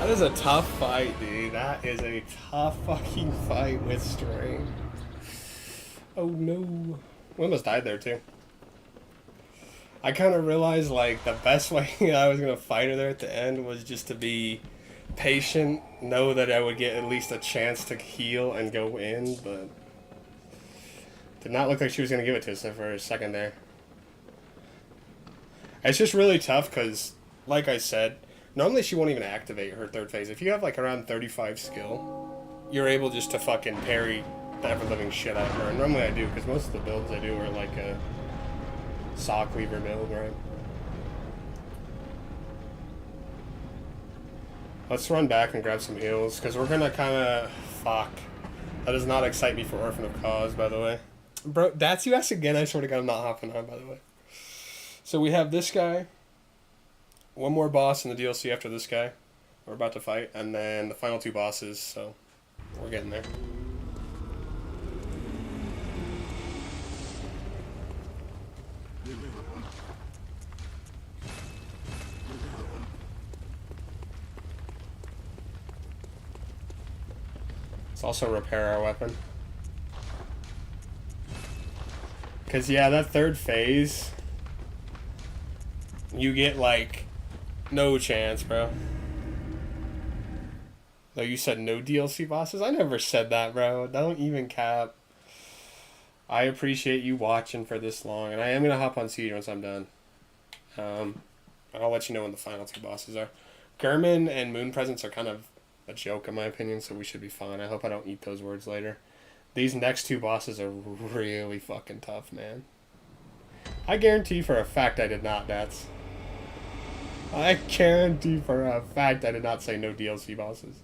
That is a tough fight, dude. That is a tough fucking fight with string. Oh no. We almost died there too. I kind of realized like the best way I was going to fight her there at the end was just to be patient, know that I would get at least a chance to heal and go in, but did not look like she was going to give it to us for a second there. It's just really tough because, like I said, normally she won't even activate her third phase. If you have like around 35 skill, you're able just to fucking parry the ever-living shit out of her. And normally I do, because most of the builds I do are like a saw cleaver build, right? Let's run back and grab some heals, because we're gonna kind of... Fuck. That does not excite me for Orphan of Cause, by the way. Bro, that's US again. I swear to God, I'm not hopping on, by the way. So we have this guy. One more boss in the DLC after this guy we're about to fight, and then the final two bosses, so we're getting there. Let's also repair our weapon. Because, yeah, that third phase, you get, like, no chance, bro. Though you said no DLC bosses? I never said that, bro. Don't even cap. I appreciate you watching for this long, and I am going to hop on Siege once I'm done. I'll let you know when the final two bosses are. Gurman and Moon Presence are kind of a joke, in my opinion, so we should be fine. I hope I don't eat those words later. These next two bosses are really fucking tough, man. I guarantee for a fact I did not, Dats. I guarantee for a fact I did not say no DLC bosses.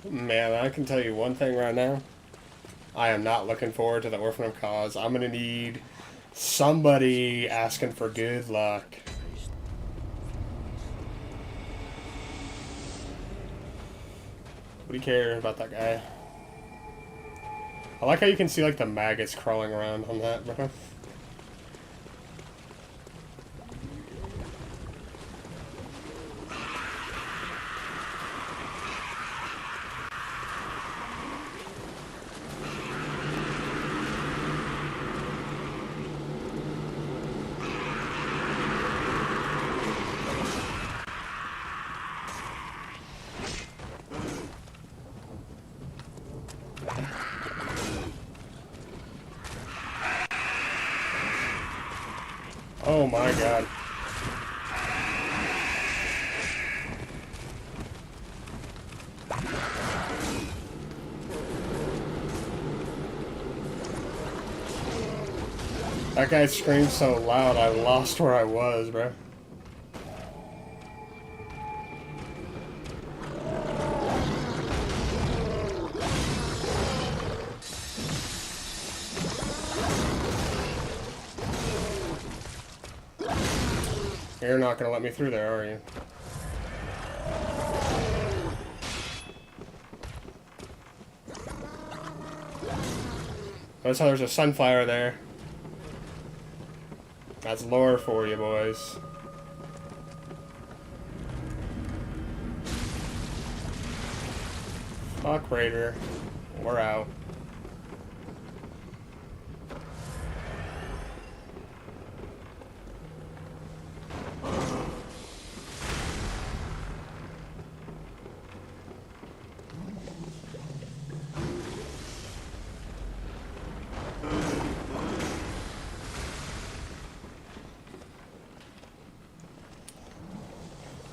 Man, I can tell you one thing right now. I am not looking forward to the Orphan of Cause. I'm going to need somebody asking for good luck. What do you care about that guy? I like how you can see like the maggots crawling around on that, bro. Oh my god. That guy screamed so loud I lost where I was, bro. You're not gonna let me through there, are you? Notice how there's a sunflower there. That's lore for you, boys. Fuck Raider. We're out.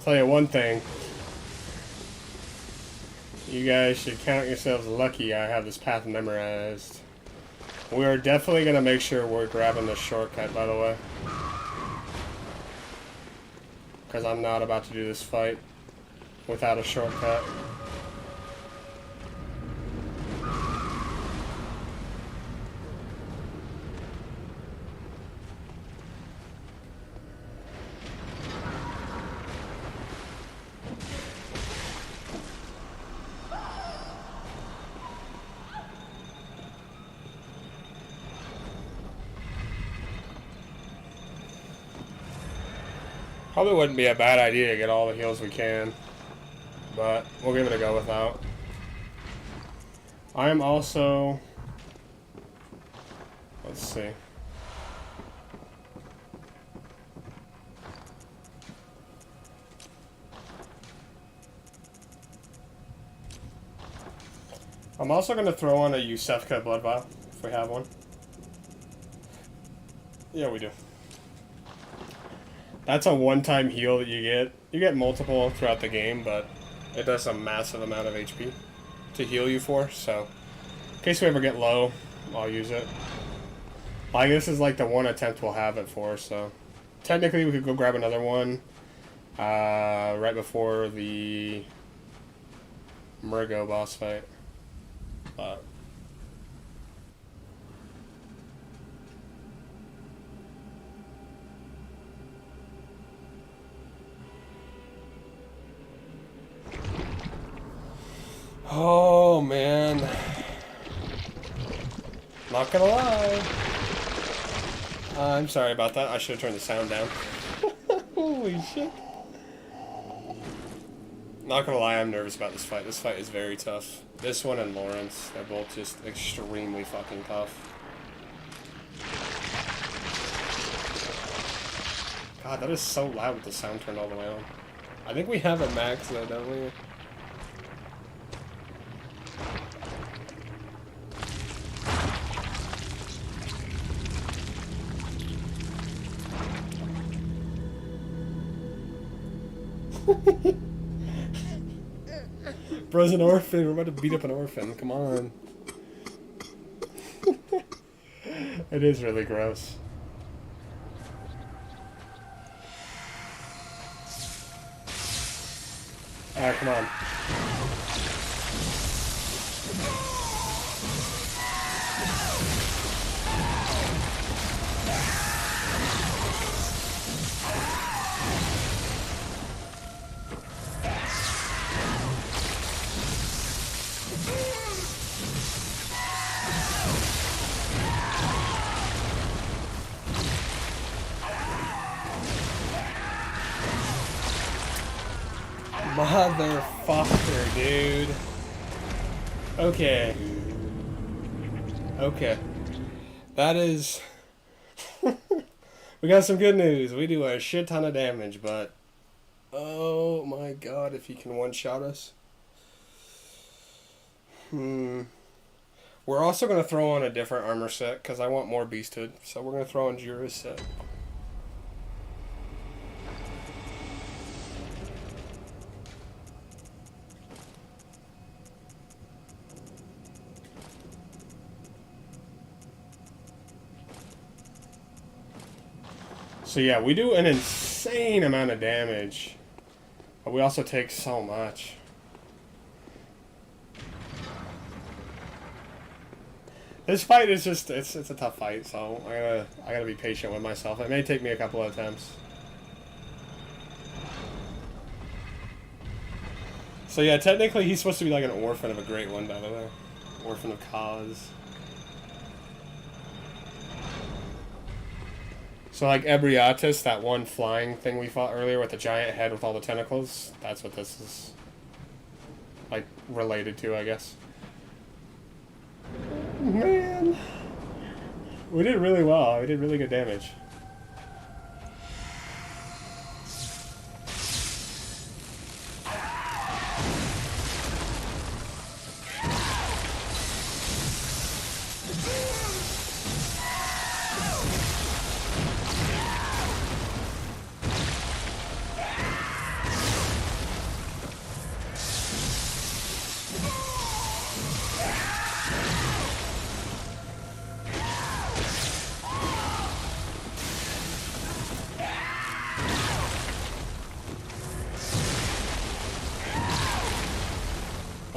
Tell you one thing. You guys should count yourselves lucky I have this path memorized. We are definitely going to make sure we're grabbing the shortcut, by the way. Because I'm not about to do this fight without a shortcut. Probably wouldn't be a bad idea to get all the heals we can, but we'll give it a go without. I am also... Let's see. I'm also going to throw on a Yusefka blood vial, if we have one. Yeah, we do. That's a one-time heal that you get. You get multiple throughout the game, but it does a massive amount of HP to heal you for, so in case we ever get low, I'll use it. Like, this is like the one attempt we'll have it for, so technically we could go grab another one right before the Murgo boss fight, but oh man, not gonna lie. I'm sorry about that. I should have turned the sound down. Holy shit. Not gonna lie, I'm nervous about this fight. This fight is very tough. This one and Lawrence, they're both just extremely fucking tough. God, that is so loud with the sound turned all the way on. I think we have it max though, don't we? Bro's an orphan. We're about to beat up an orphan. Come on. It is really gross. Alright, come on. Motherfucker, dude. Okay. Okay. That is... We got some good news. We do a shit ton of damage, but... Oh my god, if he can one-shot us. We're also going to throw on a different armor set, because I want more beasthood. So we're going to throw on Jira's set. So yeah, we do an insane amount of damage, but we also take so much. This fight is just, it's a tough fight, so I gotta be patient with myself. It may take me a couple of attempts. So yeah, technically he's supposed to be like an orphan of a great one, by the way. Orphan of cause. So like Ebriatis, that one flying thing we fought earlier with the giant head with all the tentacles, that's what this is like related to, I guess. Man, we did really well. We did really good damage.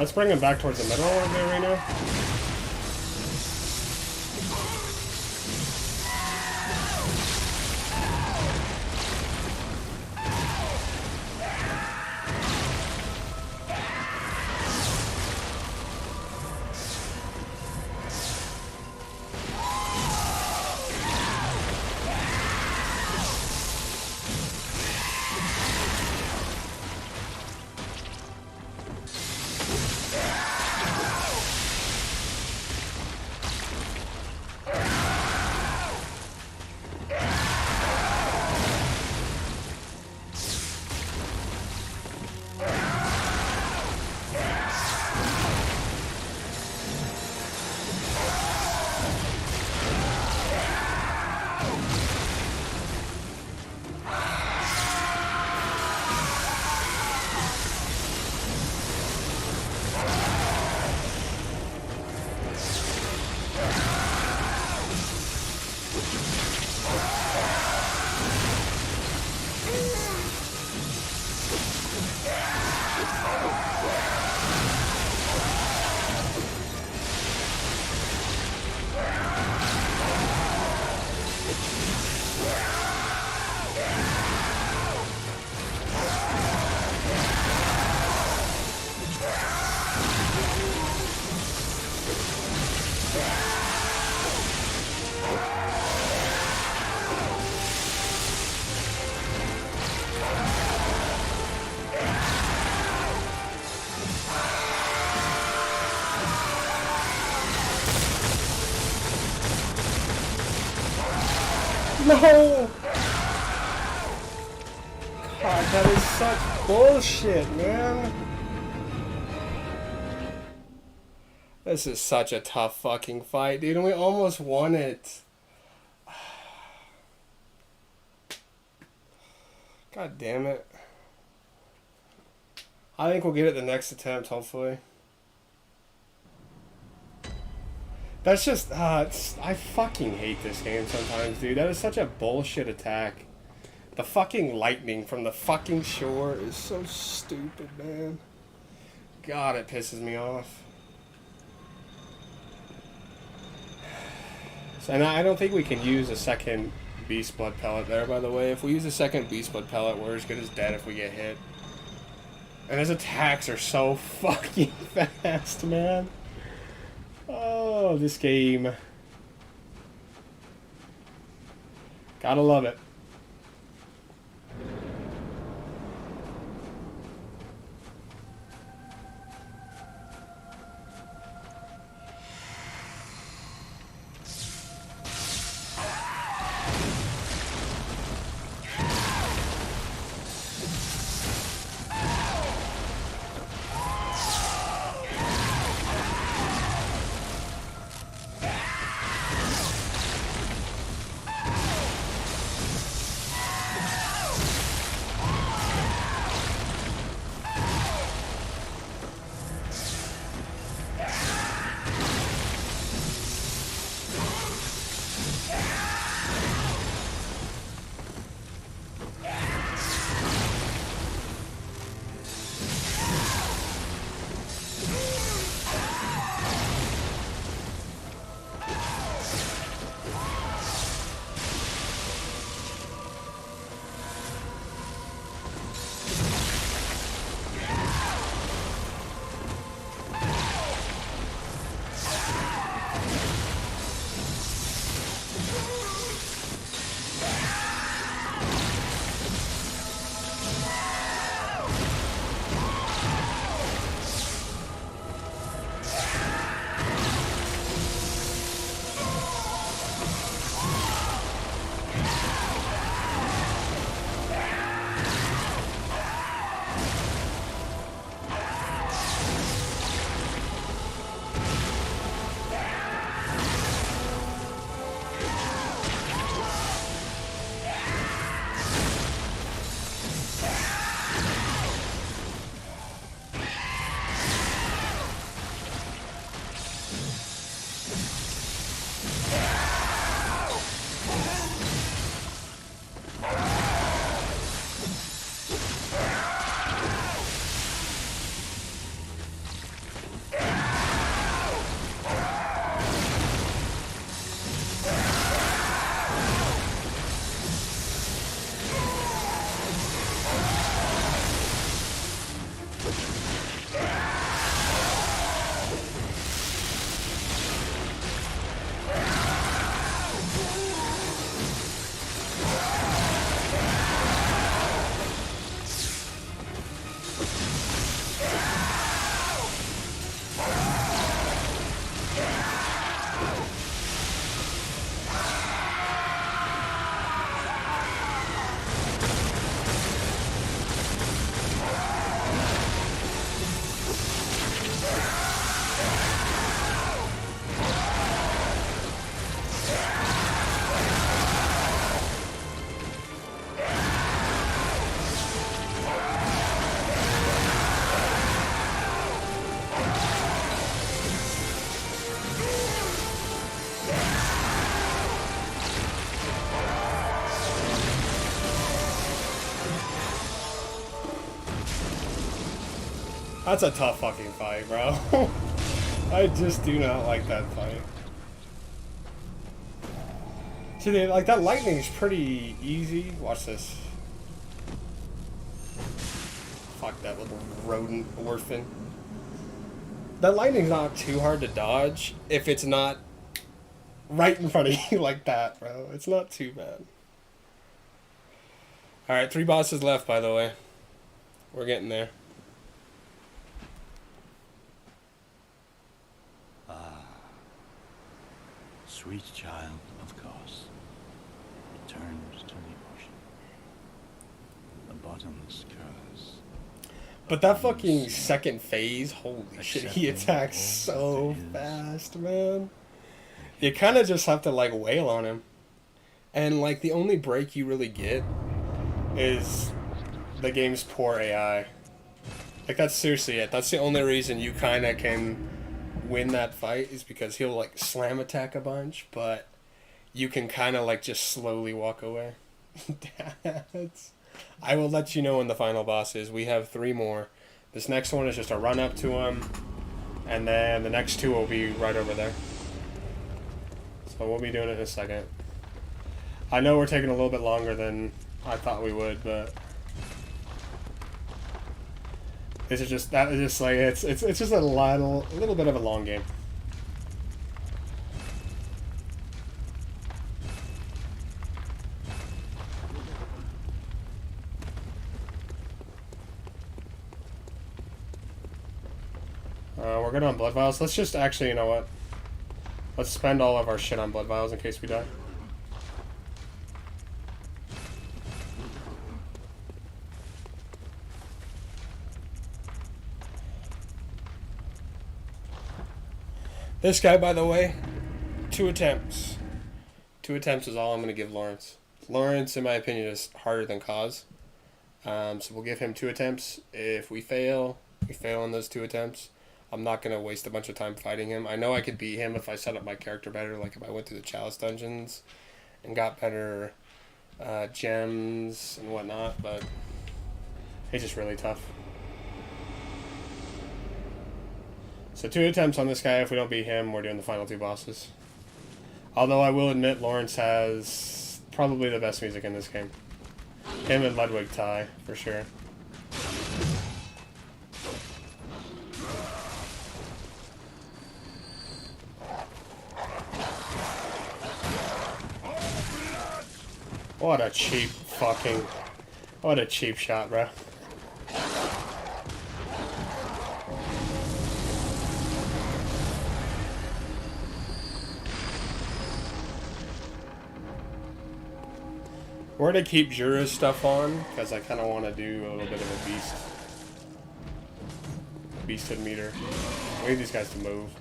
Let's bring him back towards the middle of the arena. No! God, that is such bullshit, man. This is such a tough fucking fight, dude, and we almost won it. God damn it. I think we'll get it the next attempt, hopefully. That's just, I fucking hate this game sometimes, dude. That is such a bullshit attack. The fucking lightning from the fucking shore is so stupid, man. God, it pisses me off. And I don't think we can use a second Beast Blood pellet there, by the way. If we use a second Beast Blood pellet, we're as good as dead if we get hit. And his attacks are so fucking fast, man. Oh, this game. Gotta love it. That's a tough fucking fight, bro. I just do not like that fight. See, like, that lightning's pretty easy. Watch this. Fuck that little rodent orphan. That lightning's not too hard to dodge if it's not right in front of you like that, bro. It's not too bad. Alright, 3 bosses left, by the way. We're getting there. Sweet child of Kos returns to the ocean. The bottomless curse. But that fucking second phase, holy shit, he attacks so fast, man. You kind of just have to, like, wail on him. And, like, the only break you really get is the game's poor AI. Like, that's seriously it. That's the only reason you kind of can win that fight, is because he'll, like, slam attack a bunch, but you can kind of, like, just slowly walk away. I will let you know when the final boss is. We have 3 more. This next one is just a run up to him, and then the next 2 will be right over there. So we'll be doing it in a second. I know we're taking a little bit longer than I thought we would, but this is just like it's just a little bit of a long game. We're good on blood vials. Let's just actually, you know what? Let's spend all of our shit on blood vials in case we die. This guy, by the way, 2 attempts. 2 attempts is all I'm going to give Lawrence. Lawrence, in my opinion, is harder than Kos. So we'll give him 2 attempts. If we fail on those 2 attempts. I'm not going to waste a bunch of time fighting him. I know I could beat him if I set up my character better, like if I went through the Chalice dungeons and got better gems and whatnot, but he's just really tough. So 2 attempts on this guy. If we don't beat him, we're doing the final 2 bosses. Although I will admit Lawrence has probably the best music in this game. Him and Ludwig tie, for sure. What a cheap fucking... What a cheap shot, bro. We're going to keep Jura's stuff on, because I kind of want to do a little bit of a beasthood meter. We need these guys to move.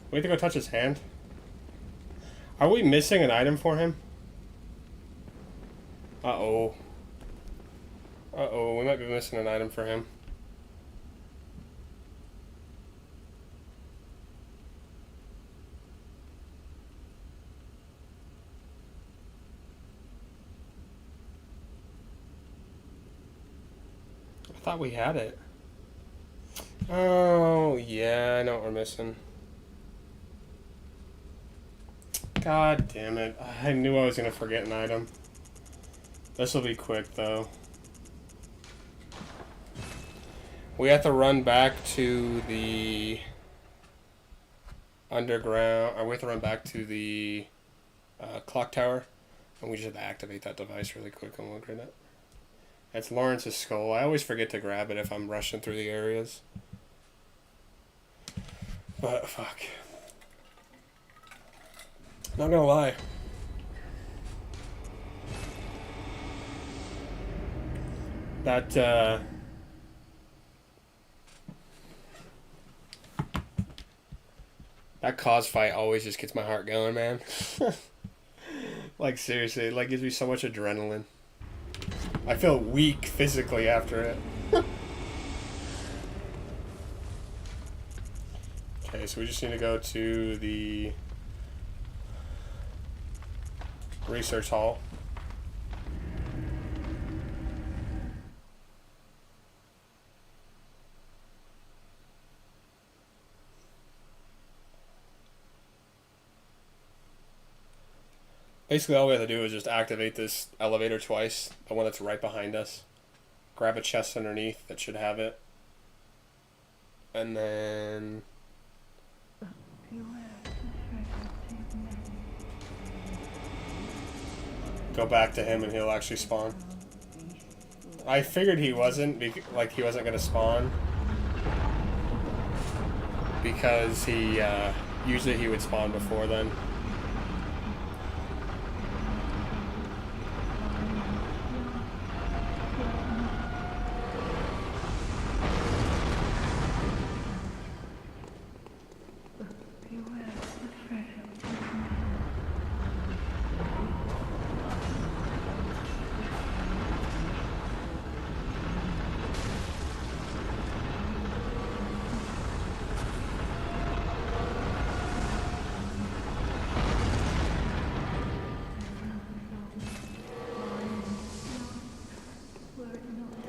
We have to go touch his hand. Are we missing an item for him? Uh-oh. Uh-oh, we might be missing an item for him. I thought we had it. Oh, yeah, I know what we're missing. God damn it. I knew I was going to forget an item. This will be quick, though. We have to run back to the underground, or we have to run back to the clock tower, and we just have to activate that device really quick and we'll grab it. It's Lawrence's skull. I always forget to grab it if I'm rushing through the areas. But, fuck. Not gonna lie. That Kos fight always just gets my heart going, man. Like, seriously, it like gives me so much adrenaline. I feel weak physically after it. Okay, so we just need to go to the research hall. Basically, all we have to do is just activate this elevator twice, the one that's right behind us. Grab a chest underneath that should have it. And then go back to him and he'll actually spawn. I figured he wasn't, like he wasn't gonna spawn. Because usually he would spawn before then.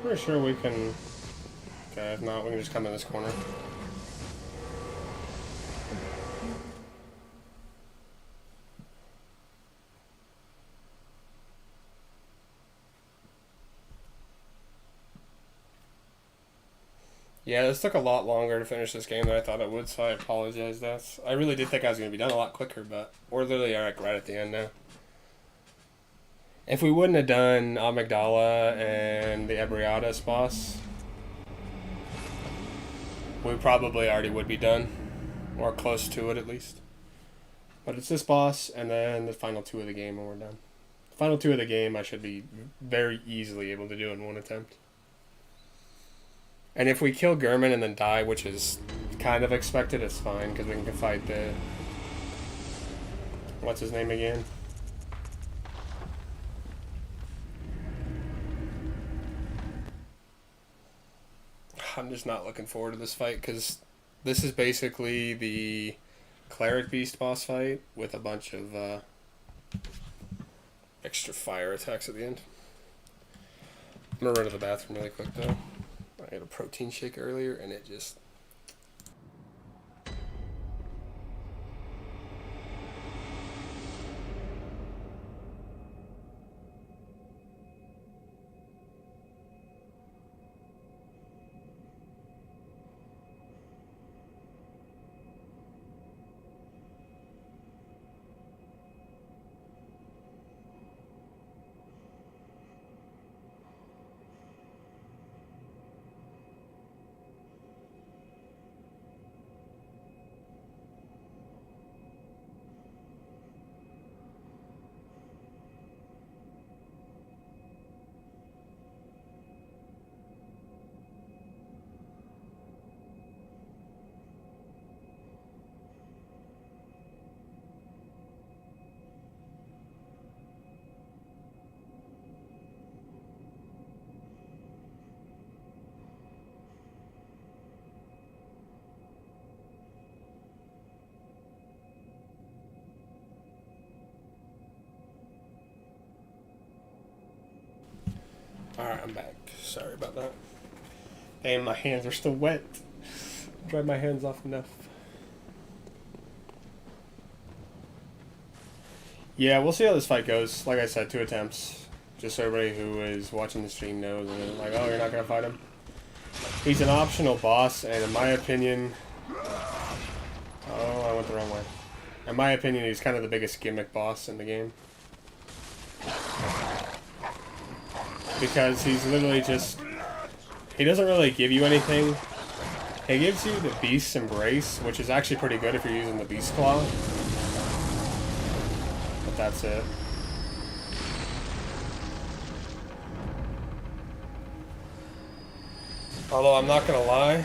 Pretty sure we can. Okay, if not, we can just come in this corner. Yeah, this took a lot longer to finish this game than I thought it would, so I apologize. I really did think I was going to be done a lot quicker, but we're literally right at the end now. If we wouldn't have done Amygdala and the Ebriatus boss, we probably already would be done. Or close to it, at least. But it's this boss, and then the final two of the game, and we're done. The final two of the game I should be very easily able to do in one attempt. And if we kill Gurman and then die, which is kind of expected, it's fine, because we can fight the... What's his name again? I'm just not looking forward to this fight, because this is basically the Cleric Beast boss fight with a bunch of extra fire attacks at the end. I'm going to run to the bathroom really quick, though. I had a protein shake earlier, and it just... Alright, I'm back. Sorry about that. And my hands are still wet. Dried my hands off enough. Yeah, we'll see how this fight goes. Like I said, 2 attempts. Just so everybody who is watching the stream knows. And like, oh, you're not going to fight him? He's an optional boss, and in my opinion... Oh, I went the wrong way. In my opinion, he's kind of the biggest gimmick boss in the game. Because he's literally just... He doesn't really give you anything. He gives you the Beast's Embrace, which is actually pretty good if you're using the Beast Claw. But that's it. Although I'm not gonna lie,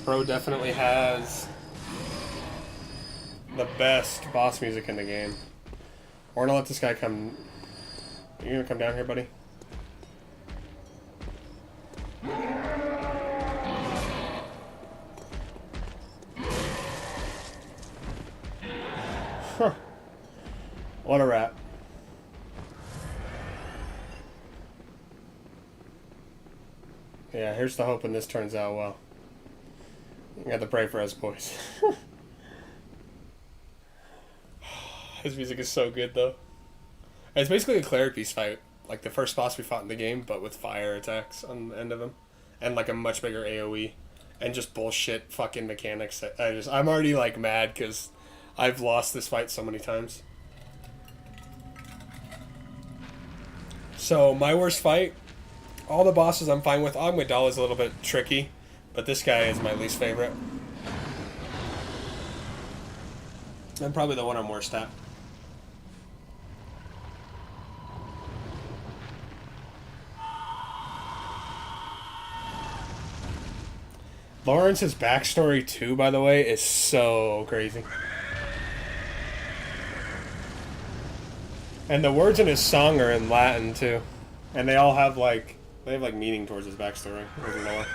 Bro definitely has the best boss music in the game. We're gonna let this guy come. Are you gonna come down here, buddy? Huh. What a rat. Yeah, here's the hoping this turns out well. You got to pray for us, boys. His music is so good, though. It's basically a cleric beast fight, like the first boss we fought in the game, but with fire attacks on the end of him, and like a much bigger AOE, and just bullshit fucking mechanics. I'm already like mad because I've lost this fight so many times. So my worst fight, all the bosses I'm fine with. Amygdala is a little bit tricky, but this guy is my least favorite. And probably the one I'm worst at. Lawrence's backstory too, by the way, is so crazy. And the words in his song are in Latin too. And they all have like meaning towards his backstory. Lore.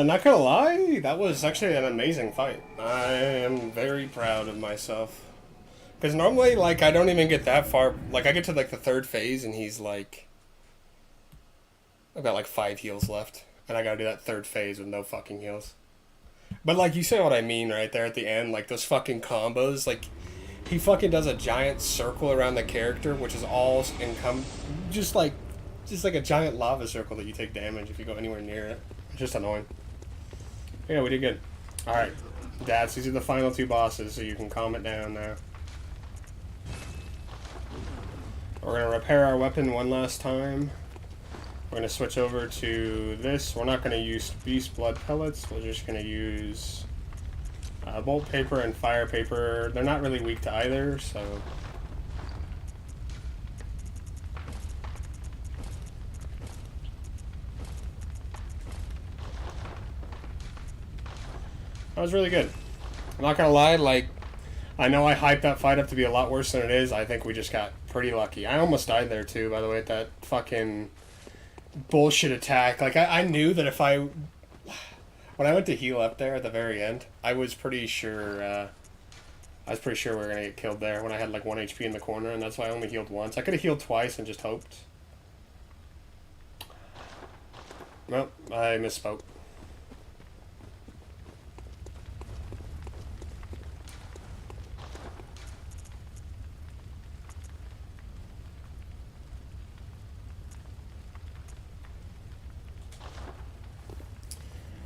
Not gonna lie, that was actually an amazing fight. I am very proud of myself. Because normally, like, I don't even get that far. Like, I get to, like, the third phase, and he's, like... I've got, like, 5 heals left. And I gotta do that third phase with no fucking heals. But, like, you say what I mean right there at the end. Like, those fucking combos. Like, he fucking does a giant circle around the character, which is all just like a giant lava circle that you take damage if you go anywhere near it. It's just annoying. Yeah, we did good. Alright, Dads, these are the final 2 bosses, so you can calm it down now. We're going to repair our weapon one last time. We're going to switch over to this. We're not going to use beast blood pellets. We're just going to use bolt paper and fire paper. They're not really weak to either, so... That was really good. I'm not gonna lie, like, I know I hyped that fight up to be a lot worse than it is. I think we just got pretty lucky. I almost died there too, by the way, at that fucking bullshit attack. Like, I knew that if I... When I went to heal up there at the very end, I was pretty sure... I was pretty sure we were going to get killed there when I had like 1 HP in the corner, and that's why I only healed once. I could have healed twice and just hoped. Nope, I misspoke.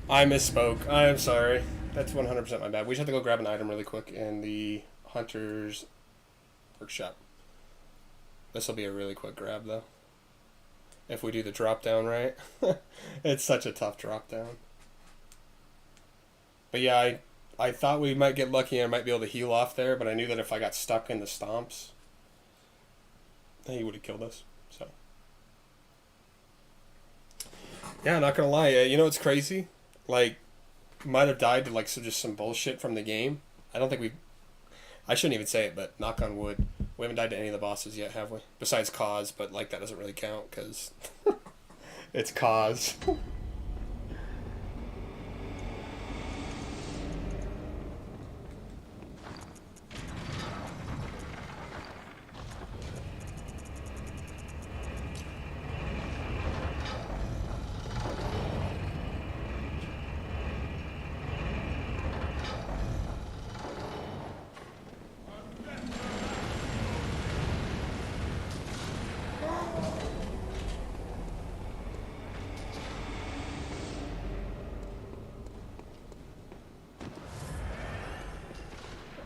I misspoke. I'm sorry. That's 100% my bad. We just have to go grab an item really quick in the Hunter's Workshop. This will be a really quick grab, though. If we do the drop down right. It's such a tough drop down. But yeah, I thought we might get lucky and I might be able to heal off there, but I knew that if I got stuck in the stomps, he would have killed us. So yeah, not gonna lie. You know what's crazy? Like, might have died to like just some bullshit from the game. I don't think we... I shouldn't even say it, but knock on wood, we haven't died to any of the bosses yet, have we? Besides Cause, but like that doesn't really count because it's Cause.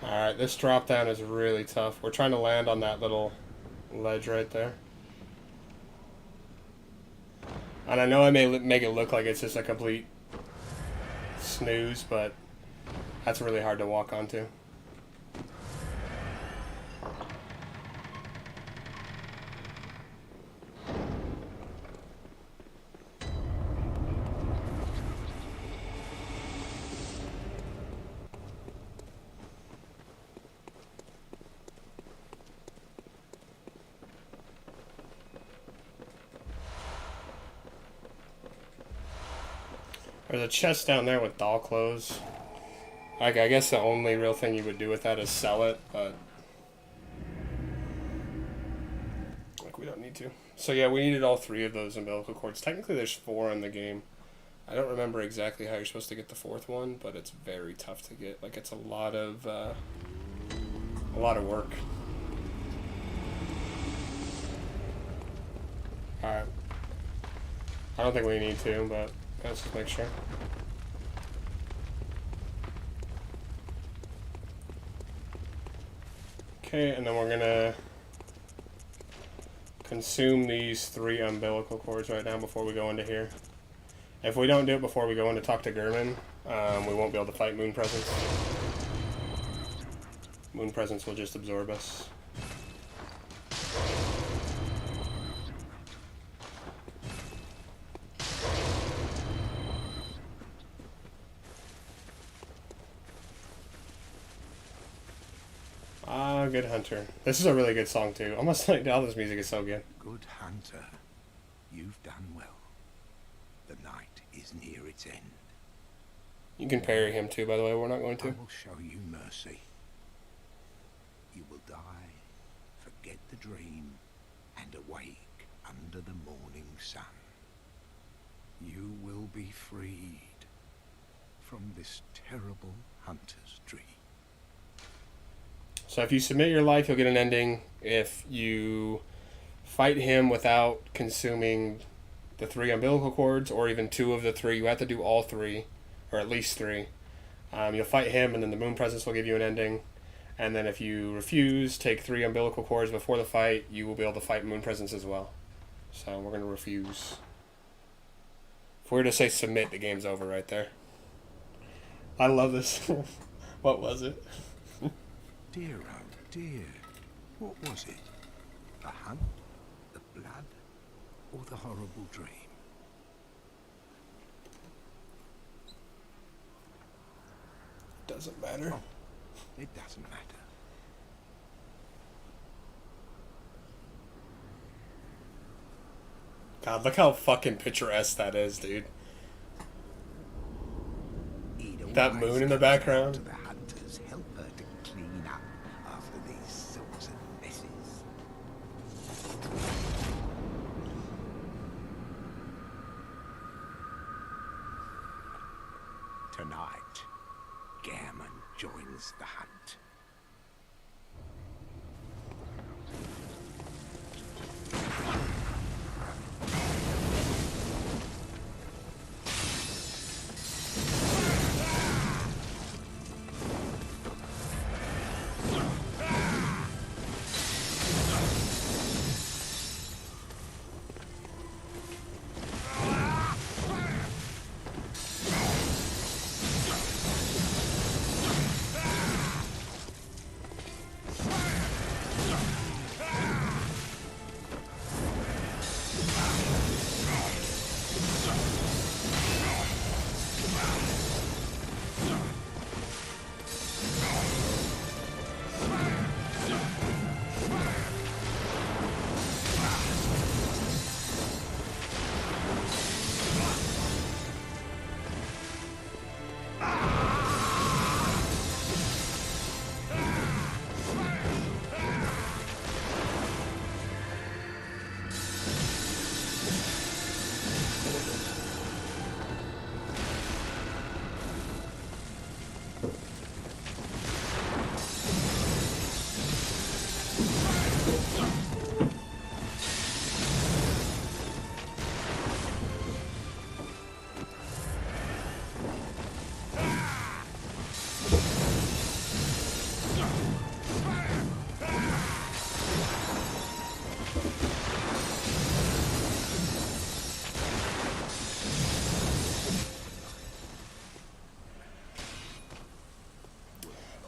Alright, this drop down is really tough. We're trying to land on that little ledge right there. And I know I may make it look like it's just a complete snooze, but that's really hard to walk onto. There's a chest down there with doll clothes. Like, I guess the only real thing you would do with that is sell it, but like, we don't need to. So yeah, we needed all 3 of those umbilical cords. Technically there's 4 in the game. I don't remember exactly how you're supposed to get the 4th one, but it's very tough to get. Like, it's a lot of work. Alright. I don't think we need to, but let's just make sure. Okay, and then we're gonna consume these 3 umbilical cords right now before we go into here. If we don't do it before we go in to talk to Gurman, we won't be able to fight Moon Presence. Moon Presence will just absorb us. Ah, good hunter. This is a really good song too. Almost like all this music is so good. Good hunter, you've done well. The night is near its end. You can parry him too, by the way. We're not going to. I will show you mercy. You will die, forget the dream, and awake under the morning sun. You will be freed from this terrible hunter's dream. So if you submit your life, you'll get an ending. If you fight him without consuming the 3 umbilical cords, or even 2 of the 3, you have to do all 3, or at least 3. You'll fight him, and then the Moon Presence will give you an ending. And then if you refuse, take 3 umbilical cords before the fight, you will be able to fight Moon Presence as well. So we're going to refuse. If we were to say submit, the game's over right there. I love this. What was it? Dear, oh dear, what was it? The hunt, the blood, or the horrible dream? Doesn't matter. Oh, it doesn't matter. God, look how fucking picturesque that is, dude. That moon in the background. To the hunters, help her to clean up after these sorts of messes. Tonight, Gammon joins the hunt.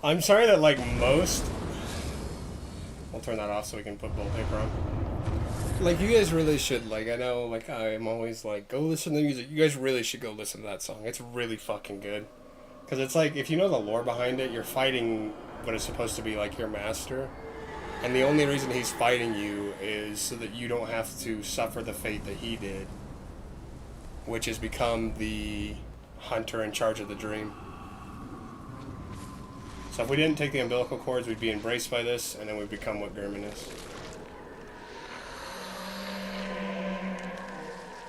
I'm sorry that, like, most... I'll turn that off so we can put wallpaper on. Like, you guys really should, like, I know, like, I'm always like, go listen to the music. You guys really should go listen to that song. It's really fucking good. Because it's like, if you know the lore behind it, you're fighting what is supposed to be, like, your master. And the only reason he's fighting you is so that you don't have to suffer the fate that he did. Which is become the hunter in charge of the dream. So if we didn't take the umbilical cords, we'd be embraced by this, and then we'd become what German is.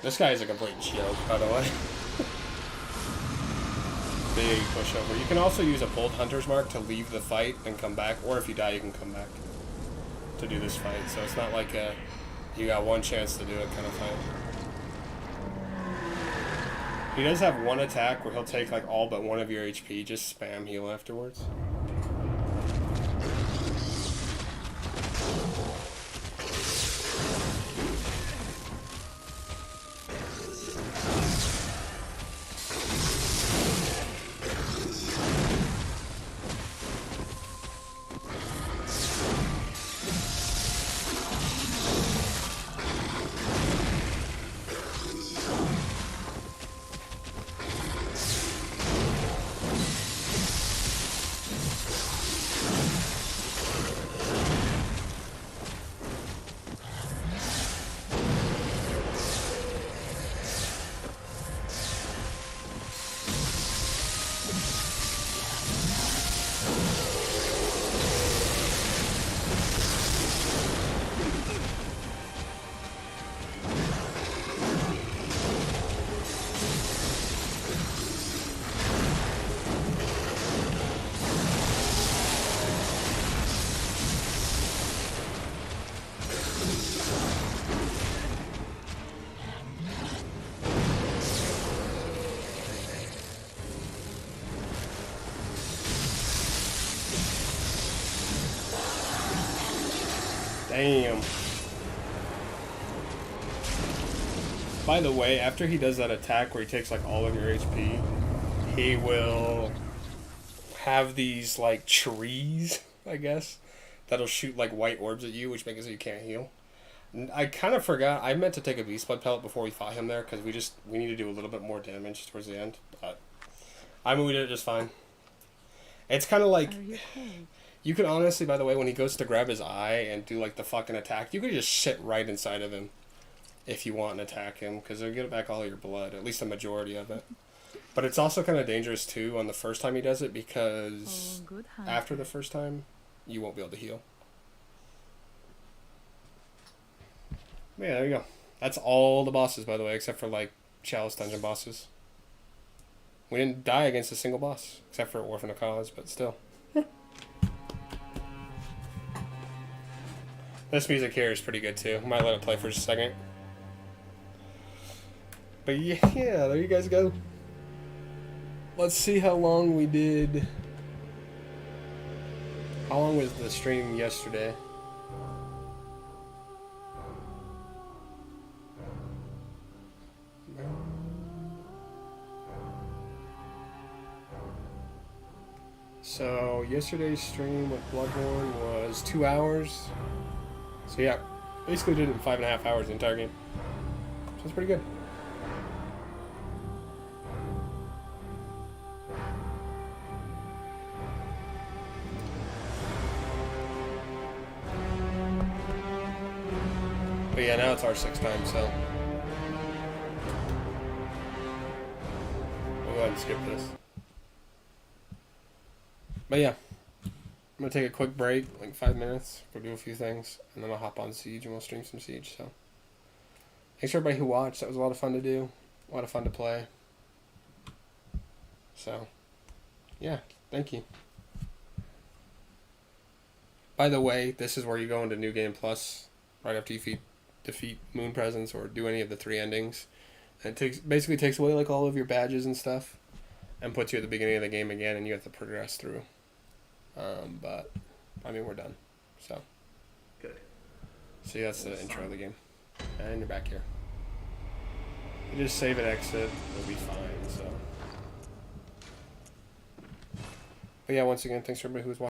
This guy is a complete joke, by the way. Big pushover. You can also use a pulled hunter's mark to leave the fight and come back, or if you die, you can come back to do this fight. So it's not like a you got one chance to do it kind of fight. He does have one attack where he'll take like all but one of your HP, just spam heal afterwards. Damn. By the way, after he does that attack where he takes like all of your HP, he will have these like trees, I guess, that'll shoot like white orbs at you, which makes it so you can't heal. I kind of forgot. I meant to take a beast blood pellet before we fought him there because we need to do a little bit more damage towards the end. But I moved it just fine. It's kind of like Are you cold? you could honestly, by the way, when he goes to grab his eye and do like the fucking attack, you could just sit right inside of him if you want and attack him because it'll get back all your blood, at least a majority of it. But it's also kind of dangerous too on the first time he does it because Oh, good hunter. after the first time, you won't be able to heal. But yeah, there you go. That's all the bosses, by the way, except for like Chalice Dungeon bosses. We didn't die against a single boss, except for Orphan of Cause, but still. This music here is pretty good too. Might let it play for just a second. But yeah, there you guys go. Let's see how long we did. How long was the stream yesterday? So yesterday's stream with Bloodborne was 2 hours. So yeah, basically did it in 5.5 hours the entire game. So it's pretty good. But yeah, now it's our 6th time, so we'll go ahead and skip this. But yeah, I'm gonna take a quick break, like 5 minutes, go do a few things, and then I'll hop on Siege and we'll stream some Siege. So thanks for everybody who watched. That was a lot of fun to do, a lot of fun to play. So yeah, thank you. By the way, this is where you go into New Game Plus right after you defeat Moon Presence or do any of the 3 endings. And it basically takes away like all of your badges and stuff and puts you at the beginning of the game again, and you have to progress through. But I mean, we're done. So Good. see, that's the intro of the game, and you're back here. You just save and exit, it'll be fine. So, but yeah, once again, thanks for everybody who was watching.